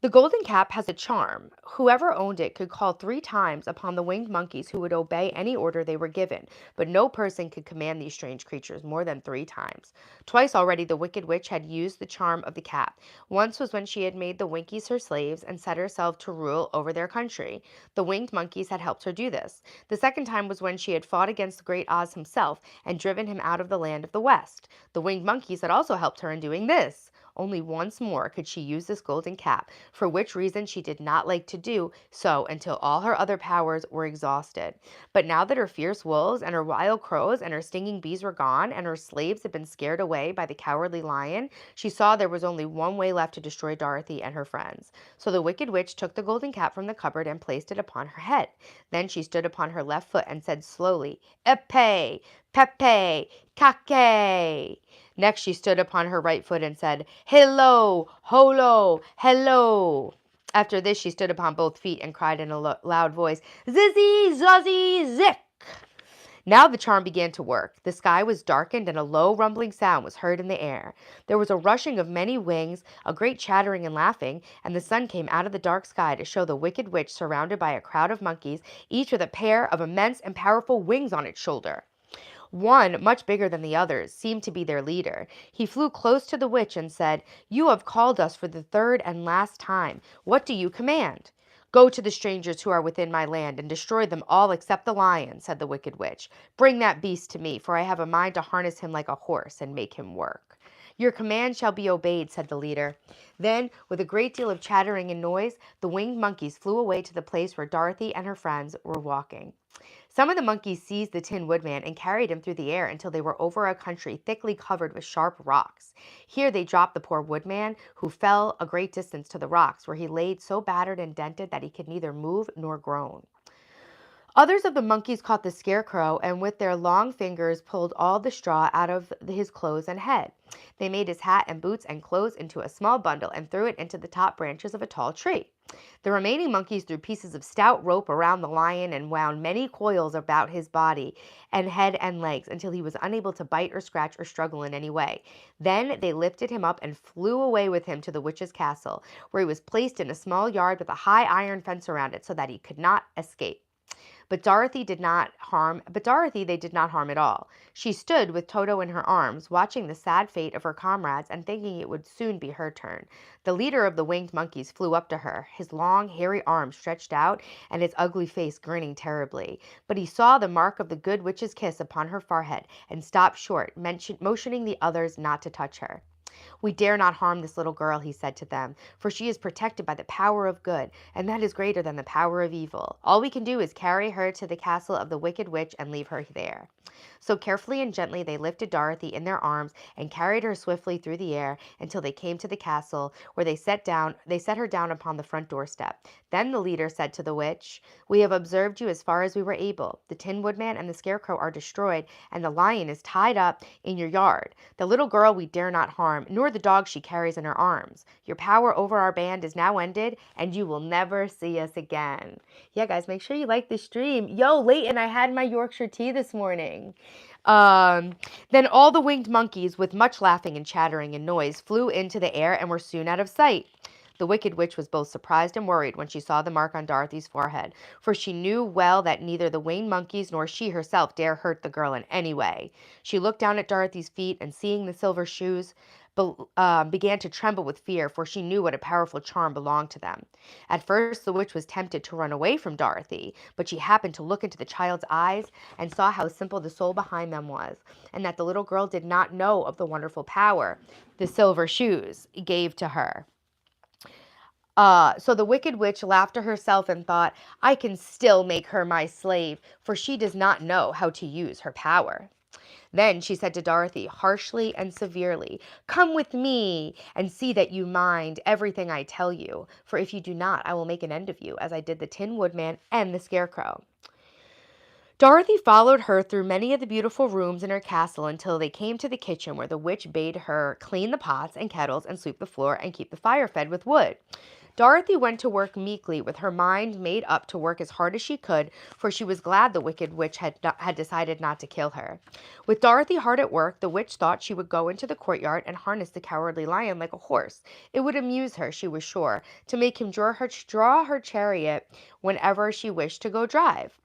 The golden cap has a charm. Whoever owned it could call 3 times upon the winged monkeys who would obey any order they were given, but no person could command these strange creatures more than 3 times. Twice already the Wicked Witch had used the charm of the cap. Once was when she had made the Winkies her slaves and set herself to rule over their country. The winged monkeys had helped her do this. The second time was when she had fought against the great Oz himself and driven him out of the land of the West. The winged monkeys had also helped her in doing this. Only once more could she use this golden cap, for which reason she did not like to do so until all her other powers were exhausted. But now that her fierce wolves and her wild crows and her stinging bees were gone, and her slaves had been scared away by the cowardly lion, she saw there was only one way left to destroy Dorothy and her friends. So the Wicked Witch took the golden cap from the cupboard and placed it upon her head. Then she stood upon her left foot and said slowly, Epe, Pepe, Kake. Next she stood upon her right foot and said, Hello, holo, hello. After this she stood upon both feet and cried in a loud voice, Zizzy, zuzzy, zick. Now the charm began to work. The sky was darkened and a low rumbling sound was heard in the air. There was a rushing of many wings, a great chattering and laughing, and the sun came out of the dark sky to show the Wicked Witch surrounded by a crowd of monkeys, each with a pair of immense and powerful wings on its shoulder. One, much bigger than the others, seemed to be their leader. He flew close to the witch and said, You have called us for the 3rd and last time. What do you command? Go to the strangers who are within my land and destroy them all except the lion, said the Wicked Witch. Bring that beast to me, for I have a mind to harness him like a horse and make him work. Your command shall be obeyed, said the leader. Then, with a great deal of chattering and noise, the winged monkeys flew away to the place where Dorothy and her friends were walking. Some of the monkeys seized the Tin Woodman and carried him through the air until they were over a country thickly covered with sharp rocks. Here they dropped the poor woodman, who fell a great distance to the rocks, where he laid so battered and dented that he could neither move nor groan. Others of the monkeys caught the scarecrow and with their long fingers pulled all the straw out of his clothes and head. They made his hat and boots and clothes into a small bundle and threw it into the top branches of a tall tree. The remaining monkeys threw pieces of stout rope around the lion and wound many coils about his body and head and legs until he was unable to bite or scratch or struggle in any way. Then they lifted him up and flew away with him to the witch's castle, where he was placed in a small yard with a high iron fence around it so that he could not escape. But Dorothy they did not harm at all. She stood with Toto in her arms, watching the sad fate of her comrades and thinking it would soon be her turn. The leader of the winged monkeys flew up to her, his long, hairy arms stretched out and his ugly face grinning terribly. But he saw the mark of the good witch's kiss upon her forehead and stopped short, motioning the others not to touch her. "We dare not harm this little girl," he said to them, "for she is protected by the power of good, and that is greater than the power of evil. All we can do is carry her to the castle of the wicked witch and leave her there." So carefully and gently they lifted Dorothy in their arms and carried her swiftly through the air until they came to the castle, where they set her down upon the front doorstep. Then the leader said to the witch, "We have observed you as far as we were able. The Tin Woodman and the Scarecrow are destroyed, and the lion is tied up in your yard. The little girl we dare not harm, nor the dog she carries in her arms. Your power over our band is now ended, and you will never see us again." Yeah, guys, make sure you like the stream. Yo, Leighton, I had my Yorkshire tea this morning. Then all the winged monkeys, with much laughing and chattering and noise, flew into the air and were soon out of sight. The wicked witch was both surprised and worried when she saw the mark on Dorothy's forehead, for she knew well that neither the winged monkeys nor she herself dare hurt the girl in any way. She looked down at Dorothy's feet, and seeing the silver shoes, began to tremble with fear, for she knew what a powerful charm belonged to them. At first the witch was tempted to run away from Dorothy, but she happened to look into the child's eyes and saw how simple the soul behind them was, and that the little girl did not know of the wonderful power the silver shoes gave to her. So the wicked witch laughed to herself and thought, "I can still make her my slave, for she does not know how to use her power." Then she said to Dorothy, harshly and severely, "Come with me and see that you mind everything I tell you, for if you do not, I will make an end of you, as I did the Tin Woodman and the Scarecrow." Dorothy followed her through many of the beautiful rooms in her castle until they came to the kitchen, where the witch bade her clean the pots and kettles and sweep the floor and keep the fire fed with wood. Dorothy went to work meekly, with her mind made up to work as hard as she could, for she was glad the wicked witch had decided not to kill her. With Dorothy hard at work, the witch thought she would go into the courtyard and harness the cowardly lion like a horse. It would amuse her, she was sure, to make him draw her chariot whenever she wished to go drive.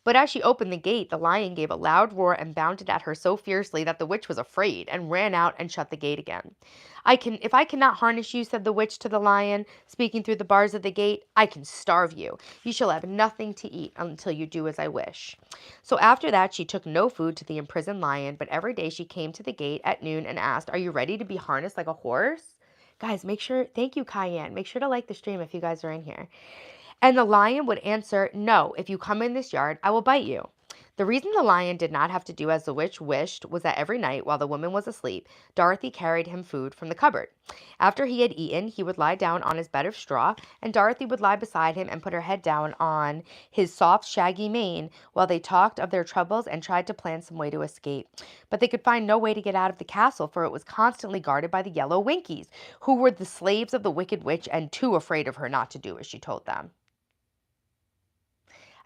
But as she opened the gate, the lion gave a loud roar and bounded at her so fiercely that the witch was afraid and ran out and shut the gate again. If I cannot harness you," said the witch to the lion, speaking through the bars of the gate, "I can starve you. You shall have nothing to eat until you do as I wish." So after that, she took no food to the imprisoned lion, but every day she came to the gate at noon and asked, "Are you ready to be harnessed like a horse?" Guys, thank you, Cayenne. Make sure to like the stream if you guys are in here. And the lion would answer, "No, if you come in this yard, I will bite you." The reason the lion did not have to do as the witch wished was that every night, while the woman was asleep, Dorothy carried him food from the cupboard. After he had eaten, he would lie down on his bed of straw, and Dorothy would lie beside him and put her head down on his soft, shaggy mane while they talked of their troubles and tried to plan some way to escape. But they could find no way to get out of the castle, for it was constantly guarded by the yellow Winkies, who were the slaves of the wicked witch and too afraid of her not to do as she told them.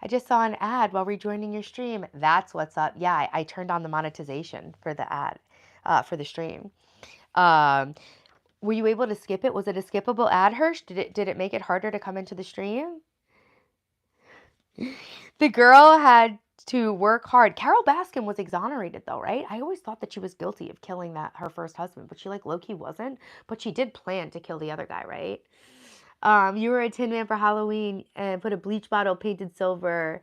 "I just saw an ad while rejoining your stream." That's what's up. Yeah, I turned on the monetization for the ad, for the stream. Um, were you able to skip it? Was it a skippable ad, Hirsch? Did it make it harder to come into the stream? The girl had to work hard. Carol Baskin was exonerated though, right? I always thought that she was guilty of killing her first husband, but she like low-key wasn't. But she did plan to kill the other guy, right? You were a Tin Man for Halloween and put a bleach bottle painted silver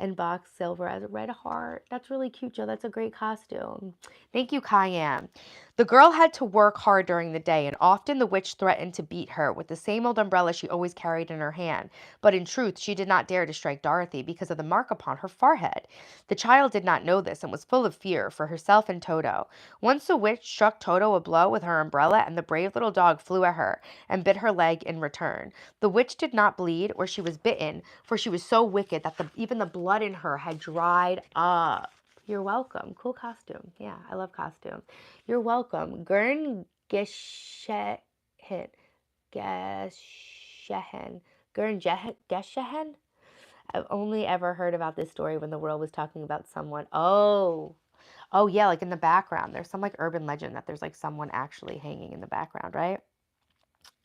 and box silver as a red heart. That's really cute, Joe. That's a great costume. Thank you, Cayenne. The girl had to work hard during the day, and often the witch threatened to beat her with the same old umbrella she always carried in her hand. But in truth, she did not dare to strike Dorothy because of the mark upon her forehead. The child did not know this and was full of fear for herself and Toto. Once the witch struck Toto a blow with her umbrella, and the brave little dog flew at her and bit her leg in return. The witch did not bleed or she was bitten, for she was so wicked that even the blood in her had dried up. You're welcome. Cool costume. Yeah, I love costumes. You're welcome. Gurn Geshen. Geshen. Gurn Geshen? I've only ever heard about this story when the world was talking about someone. Oh, yeah, like in the background. There's some like urban legend that there's like someone actually hanging in the background, right?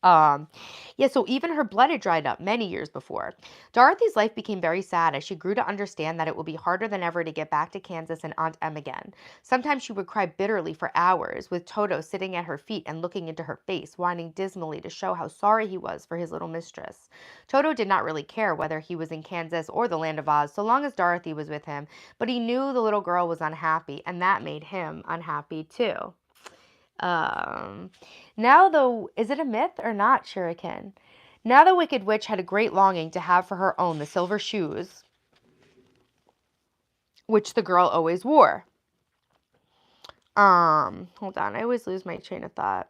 Yeah, so even her blood had dried up many years before. Dorothy's life became very sad as she grew to understand that it would be harder than ever to get back to Kansas and Aunt Em again. Sometimes she would cry bitterly for hours, with Toto sitting at her feet and looking into her face, whining dismally to show how sorry he was for his little mistress. Toto did not really care whether he was in Kansas or the Land of Oz, so long as Dorothy was with him, but he knew the little girl was unhappy, and that made him unhappy too. Um, Now, though, is it a myth or not, Shuriken? Now the Wicked Witch had a great longing to have for her own the silver shoes, which the girl always wore. Hold on, I always lose my train of thought.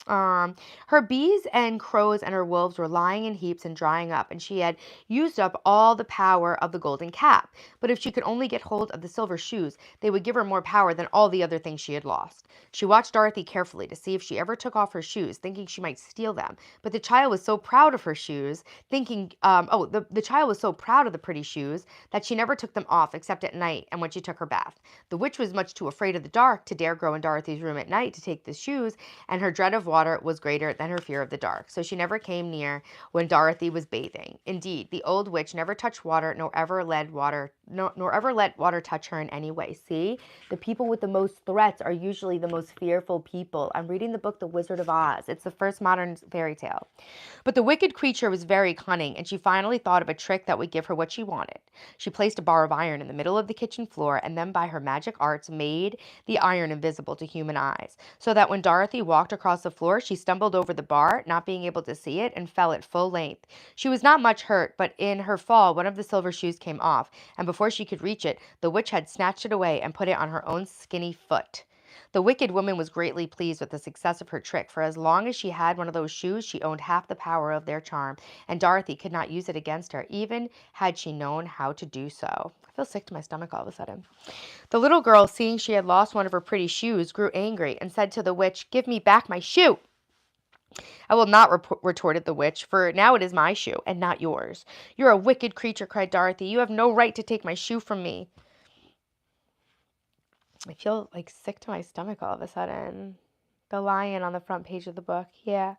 Her bees and crows and her wolves were lying in heaps and drying up, and she had used up all the power of the golden cap. But if she could only get hold of the silver shoes, they would give her more power than all the other things she had lost. She watched Dorothy carefully to see if she ever took off her shoes, thinking she might steal them. But the child was so proud of her shoes, the child was so proud of the pretty shoes that she never took them off except at night and when she took her bath. The witch was much too afraid of the dark to dare go in Dorothy's room at night to take the shoes, and her dread of water was greater than her fear of the dark, so she never came near when Dorothy was bathing. Indeed, the old witch never touched water, nor ever let water touch her in any way. See, the people with the most threats are usually the most fearful people. I'm reading the book The Wizard of Oz. It's the first modern fairy tale. But the wicked creature was very cunning, and she finally thought of a trick that would give her what she wanted. She placed a bar of iron in the middle of the kitchen floor, and then by her magic arts made the iron invisible to human eyes, so that when Dorothy walked across the floor, she stumbled over the bar, not being able to see it, and fell at full length. She was not much hurt, but in her fall, one of the silver shoes came off, and before she could reach it, the witch had snatched it away and put it on her own skinny foot. The wicked woman was greatly pleased with the success of her trick, for as long as she had one of those shoes, she owned half the power of their charm, and Dorothy could not use it against her, even had she known how to do so. I feel sick to my stomach all of a sudden. The little girl, seeing she had lost one of her pretty shoes, grew angry and said to the witch, "Give me back my shoe." "I will not," retorted the witch, "for now it is my shoe, and not yours." "You're a wicked creature," cried Dorothy. "You have no right to take my shoe from me." I feel like sick to my stomach all of a sudden. The lion on the front page of the book. Yeah.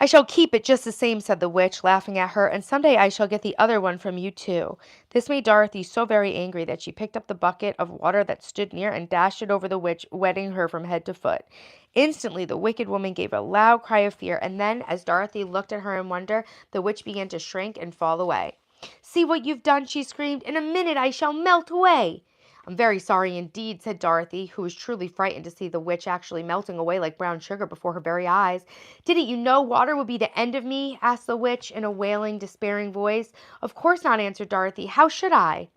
"I shall keep it just the same," said the witch, laughing at her, "and someday I shall get the other one from you too." This made Dorothy so very angry that she picked up the bucket of water that stood near and dashed it over the witch, wetting her from head to foot. Instantly the wicked woman gave a loud cry of fear, and then, as Dorothy looked at her in wonder, the witch began to shrink and fall away. "See what you've done," she screamed. "In a minute I shall melt away." "I'm very sorry indeed," said Dorothy, who was truly frightened to see the witch actually melting away like brown sugar before her very eyes. "Didn't you know water would be the end of me?" asked the witch in a wailing, despairing voice. "Of course not," answered Dorothy. "How should I?"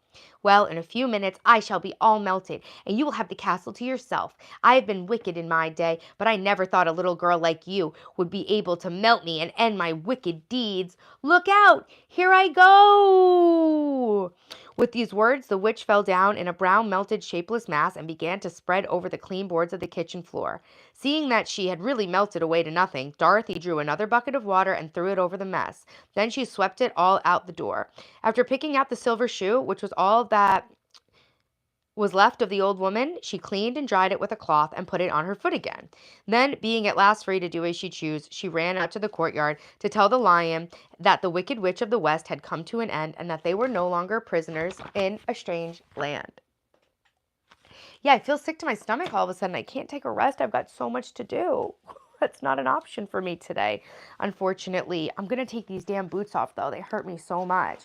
"Well, in a few minutes I shall be all melted, and you will have the castle to yourself. I have been wicked in my day, but I never thought a little girl like you would be able to melt me and end my wicked deeds. Look out! Here I go!" With these words, the witch fell down in a brown, melted, shapeless mass and began to spread over the clean boards of the kitchen floor. Seeing that she had really melted away to nothing, Dorothy drew another bucket of water and threw it over the mess. Then she swept it all out the door. After picking out the silver shoe, which was all that was left of the old woman, she cleaned and dried it with a cloth and put it on her foot again. Then, being at last free to do as she chose, she ran out to the courtyard to tell the lion that the Wicked Witch of the West had come to an end and that they were no longer prisoners in a strange land. Yeah, I feel sick to my stomach all of a sudden. I can't take a rest. I've got so much to do. That's not an option for me today, unfortunately. I'm going to take these damn boots off, though. They hurt me so much.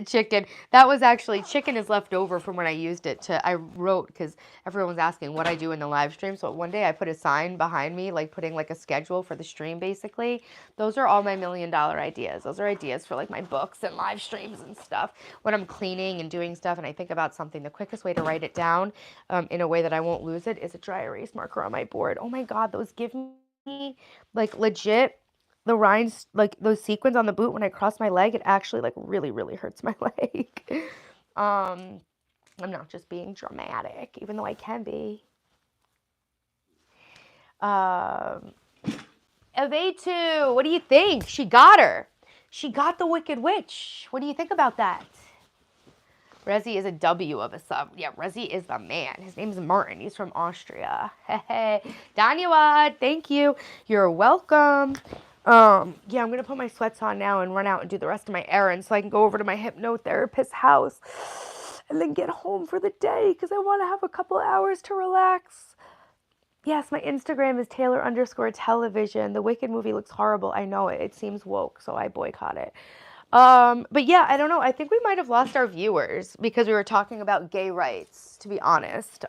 Chicken. That was actually, chicken is left over from when I used it I wrote, because everyone's asking what I do in the live stream. So one day I put a sign behind me, like putting like a schedule for the stream, basically. Those are all my $1 million ideas. Those are ideas for like my books and live streams and stuff. When I'm cleaning and doing stuff and I think about something, the quickest way to write it down in a way that I won't lose it is a dry erase marker on my board. Oh my God, those give me like legit the rinds, like those sequins on the boot when I cross my leg, it actually like really, really hurts my leg. I'm not just being dramatic, even though I can be. Ave2, what do you think? She got her. She got the Wicked Witch. What do you think about that? Rezi is a W of a sub. Yeah, Rezi is the man. His name's Martin. He's from Austria. Hey, Daniela, thank you. You're welcome. Yeah, I'm going to put my sweats on now and run out and do the rest of my errands so I can go over to my hypnotherapist's house and then get home for the day because I want to have a couple hours to relax. Yes, my Instagram is Taylor_television. The Wicked movie looks horrible. I know it. It seems woke, so I boycott it. But yeah, I don't know. I think we might have lost our viewers because we were talking about gay rights, to be honest.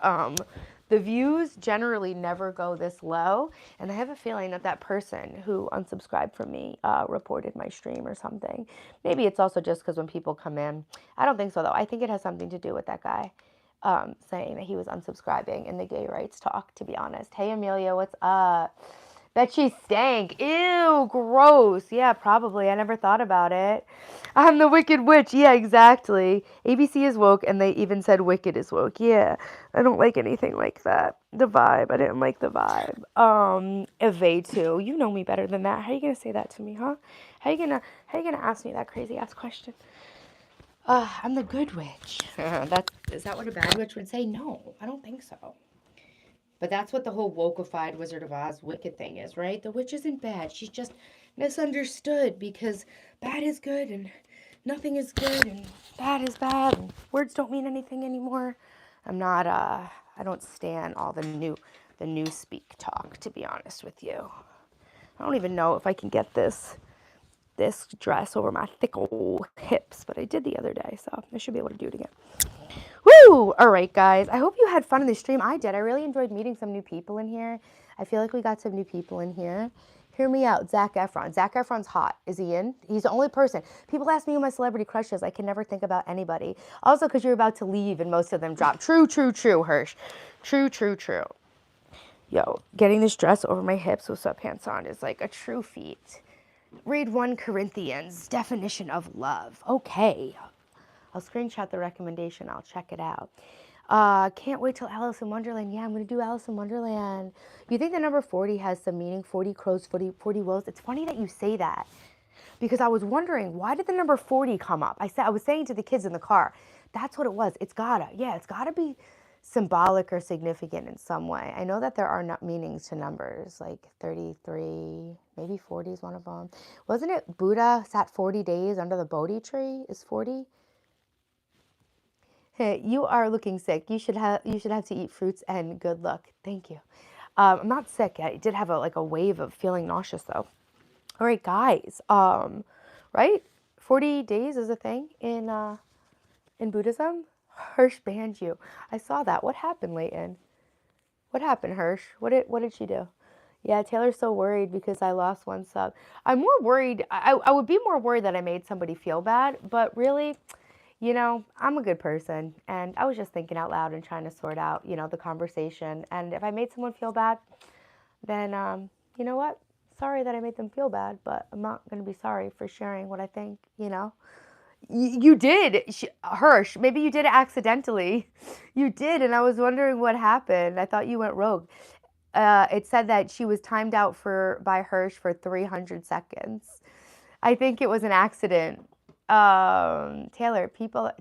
The views generally never go this low, and I have a feeling that that person who unsubscribed from me reported my stream or something. Maybe it's also just because when people come in. I don't think so, though. I think it has something to do with that guy saying that he was unsubscribing in the gay rights talk, to be honest. Hey, Amelia, what's up? Bet she stank. Ew, gross. Yeah, probably. I never thought about it. I'm the Wicked Witch. Yeah, exactly. ABC is woke, and they even said Wicked is woke. Yeah, I don't like anything like that. The vibe. I didn't like the vibe. Evade too. You know me better than that. How you gonna say that to me, huh? How you gonna ask me that crazy ass question? I'm the good witch. Is that what a bad witch would say? No, I don't think so. But that's what the whole wokeified Wizard of Oz Wicked thing is, right? The witch isn't bad. She's just misunderstood because bad is good and nothing is good and bad is bad and words don't mean anything anymore. I don't stand all the new speak talk, to be honest with you. I don't even know if I can get this dress over my thick old hips, but I did the other day, so I should be able to do it again. Woo! All right, guys. I hope you had fun in the stream. I did. I really enjoyed meeting some new people in here. I feel like we got some new people in here. Hear me out. Zac Efron. Zac Efron's hot. Is he in? He's the only person. People ask me who my celebrity crush is. I can never think about anybody. Also, because you're about to leave and most of them drop. True, Hirsch. True. Yo, getting this dress over my hips with sweatpants on is like a true feat. Read 1 Corinthians, definition of love. Okay. I'll screenshot the recommendation. I'll check it out. Can't wait till Alice in Wonderland. Yeah, I'm going to do Alice in Wonderland. You think the number 40 has some meaning? 40 crows, 40 wolves. It's funny that you say that because I was wondering, why did the number 40 come up? I was saying to the kids in the car, that's what it was. It's gotta be symbolic or significant in some way. I know that there are meanings to numbers, like 33, maybe 40 is one of them. Wasn't it Buddha sat 40 days under the Bodhi tree? Is 40? Hey, you are looking sick. You should have to eat fruits and good luck. Thank you. I'm not sick. I did have a wave of feeling nauseous though. All right, guys. Right? 40 days is a thing in Buddhism. Hirsch banned you. I saw that. What happened, Leighton? What happened, Hirsch? What did she do? Yeah, Taylor's so worried because I lost 1 sub. I'm more worried. I would be more worried that I made somebody feel bad, but really, you know, I'm a good person, and I was just thinking out loud and trying to sort out, the conversation. And if I made someone feel bad, then, you know what? Sorry that I made them feel bad, but I'm not going to be sorry for sharing what I think, You did, Hirsch. Maybe you did it accidentally. You did, and I was wondering what happened. I thought you went rogue. It said that she was timed out by Hirsch for 300 seconds. I think it was an accident. Taylor,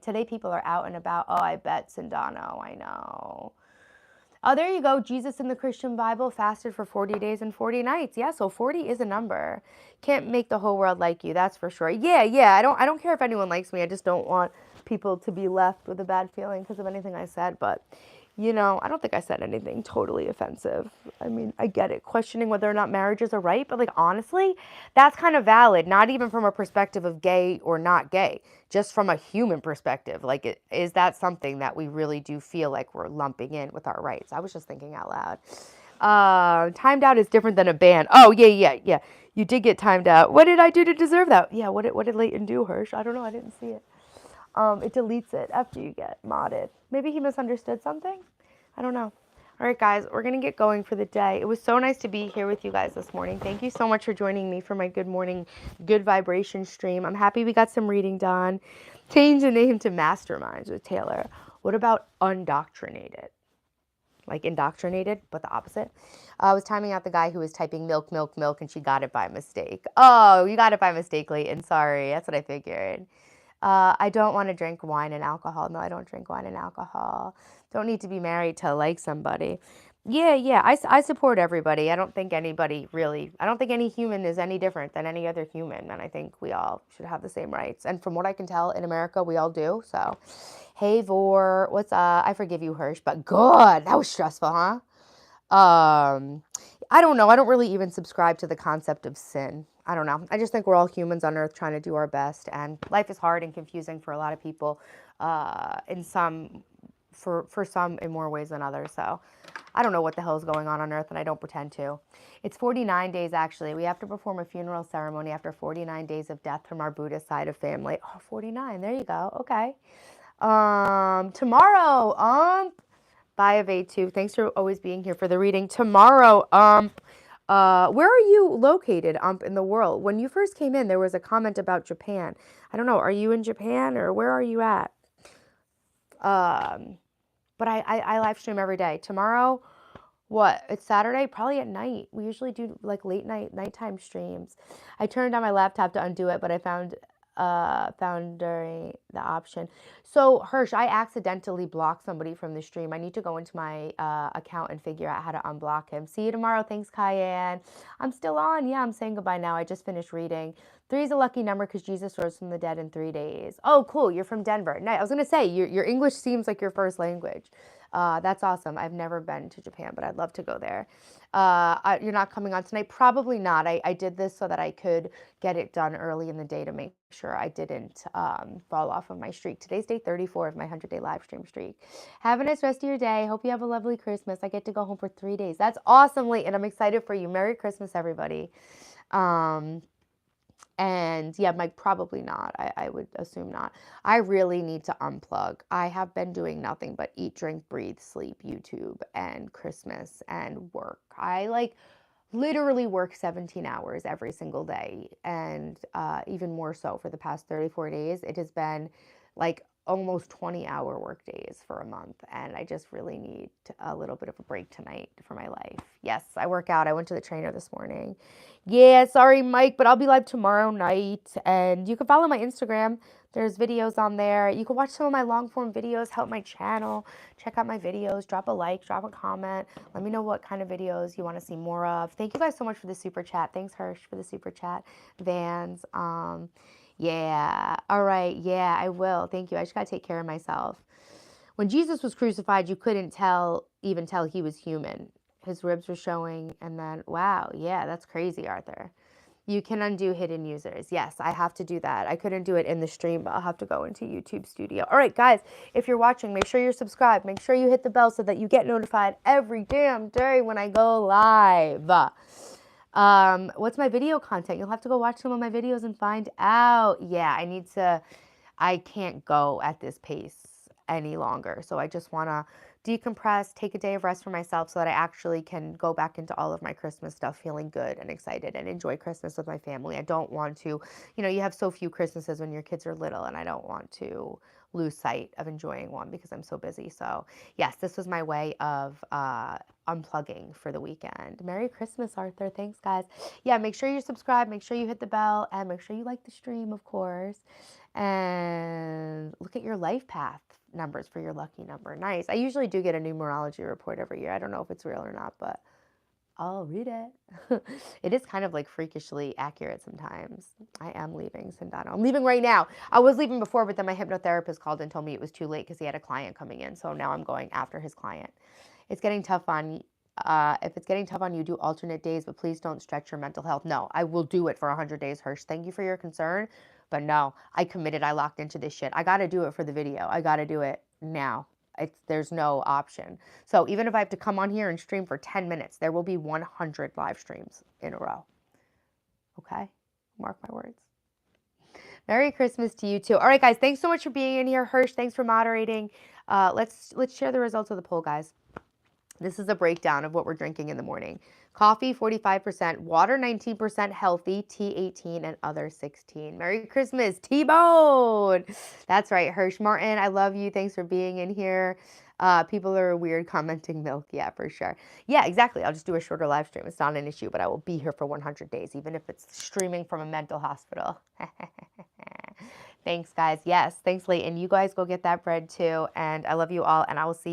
today people are out and about. Oh, I bet Sindano, I know. Oh, there you go. Jesus in the Christian Bible fasted for 40 days and 40 nights. Yeah, so 40 is a number. Can't make the whole world like you, that's for sure. Yeah, I don't care if anyone likes me. I just don't want people to be left with a bad feeling because of anything I said, but I don't think I said anything totally offensive. I mean, I get it. Questioning whether or not marriages are right, but honestly, that's kind of valid. Not even from a perspective of gay or not gay, just from a human perspective. Is that something that we really do feel like we're lumping in with our rights? I was just thinking out loud. Timed out is different than a ban. Oh, yeah. You did get timed out. What did I do to deserve that? Yeah, what did Leighton do, Hirsch? I don't know. I didn't see it. It deletes it after you get modded. Maybe he misunderstood something? I don't know. All right, guys, we're going to get going for the day. It was so nice to be here with you guys this morning. Thank you so much for joining me for my good morning, good vibration stream. I'm happy we got some reading done. Change the name to Masterminds with Taylor. What about undoctrinated? Like indoctrinated, but the opposite. I was timing out the guy who was typing milk, and she got it by mistake. Oh, you got it by mistake, Leighton. Sorry. That's what I figured. I don't want to drink wine and alcohol. No, I don't drink wine and alcohol. Don't need to be married to like somebody. Yeah, yeah, I support everybody. I don't think anybody really, I don't think any human is any different than any other human. And I think we all should have the same rights. And from what I can tell in America, we all do. So, hey, Vor, I forgive you, Hirsch, but good. That was stressful, huh? I don't know. I don't really even subscribe to the concept of sin. I don't know. I just think we're all humans on earth trying to do our best, and life is hard and confusing for a lot of people, in some, for some in more ways than others. So I don't know what the hell is going on earth, and I don't pretend to. It's 49 days, actually. We have to perform a funeral ceremony after 49 days of death from our Buddhist side of family. Oh, 49. There you go. Okay. Tomorrow, Bye of A2. Thanks for always being here for the reading. Tomorrow, where are you located, in the world? When you first came in, there was a comment about Japan. I don't know. Are you in Japan or where are you at? But I live stream every day. Tomorrow, what? It's Saturday, probably at night. We usually do like nighttime streams. I turned on my laptop to undo it, but I found during the option. So Hirsch, I accidentally blocked somebody from the stream. I need to go into my account and figure out how to unblock him. See you tomorrow. Thanks, Cayenne. I'm still on. Yeah, I'm saying goodbye now. I just finished reading. 3 is a lucky number because Jesus rose from the dead in 3 days. Oh, cool. You're from Denver. Nice. I was gonna say your English seems like your first language. That's awesome. I've never been to Japan, but I'd love to go there. You're not coming on tonight? Probably not. I did this so that I could get it done early in the day to make sure I didn't fall off of my streak. Today's day 34 of my 100-day live stream streak. Have a nice rest of your day. Hope you have a lovely Christmas. I get to go home for 3 days. That's awesome, Lee, and I'm excited for you. Merry Christmas, everybody. And yeah, Mike, probably not. I would assume not. I really need to unplug. I have been doing nothing but eat, drink, breathe, sleep, YouTube, and Christmas and work. I literally work 17 hours every single day, and even more so for the past 34 days. It has been like almost 20-hour work days for a month, and I just really need a little bit of a break tonight for my life. Yes, I work out. I went to the trainer this morning. Yeah, sorry, Mike, but I'll be live tomorrow night, and you can follow my Instagram. There's videos on there. You can watch some of my long-form videos, help my channel, check out my videos, drop a like, drop a comment. Let me know what kind of videos you want to see more of. Thank you guys so much for the super chat. Thanks, Hirsch, for the super chat. Vans, yeah, all right, yeah, I will. Thank you. I just got to take care of myself. When Jesus was crucified, you couldn't even tell he was human. His ribs were showing, and then, wow, yeah, that's crazy, Arthur. You can undo hidden users. Yes, I have to do that. I couldn't do it in the stream, but I'll have to go into YouTube Studio. All right, guys, if you're watching, make sure you're subscribed. Make sure you hit the bell so that you get notified every damn day when I go live. What's my video content? You'll have to go watch some of my videos and find out. Yeah, I can't go at this pace any longer. So I just want to decompress, take a day of rest for myself so that I actually can go back into all of my Christmas stuff feeling good and excited and enjoy Christmas with my family. I don't want to, you have so few Christmases when your kids are little, and I don't want to lose sight of enjoying one because I'm so busy. So yes, this was my way of unplugging for the weekend. Merry Christmas, Arthur. Thanks, guys. Yeah, make sure you subscribe, make sure you hit the bell, and make sure you like the stream, of course. And look at your life path numbers for your lucky number. Nice. I usually do get a numerology report every year. I don't know if it's real or not, but I'll read it. It is kind of like freakishly accurate sometimes. I am leaving Sindano. I'm leaving right now. I was leaving before, but then my hypnotherapist called and told me it was too late because he had a client coming in. So now I'm going after his client. It's getting tough on if it's getting tough on you, do alternate days, but please don't stretch your mental health. No, I will do it for 100 days, Hirsch. Thank you for your concern. But no, I committed. I locked into this shit. I got to do it for the video. I got to do it now. There's no option. So even if I have to come on here and stream for 10 minutes, there will be 100 live streams in a row. Okay? Mark my words. Merry Christmas to you too. All right, guys. Thanks so much for being in here. Hirsch, thanks for moderating. Let's share the results of the poll, guys. This is a breakdown of what we're drinking in the morning. Coffee, 45%, water, 19%, healthy, tea, 18, and other 16. Merry Christmas, T-Bone. That's right, Hirsch Martin, I love you. Thanks for being in here. People are weird commenting milk. Yeah, for sure. Yeah, exactly. I'll just do a shorter live stream. It's not an issue, but I will be here for 100 days, even if it's streaming from a mental hospital. Thanks, guys. Yes, thanks, Leighton. You guys go get that bread too. And I love you all. And I will see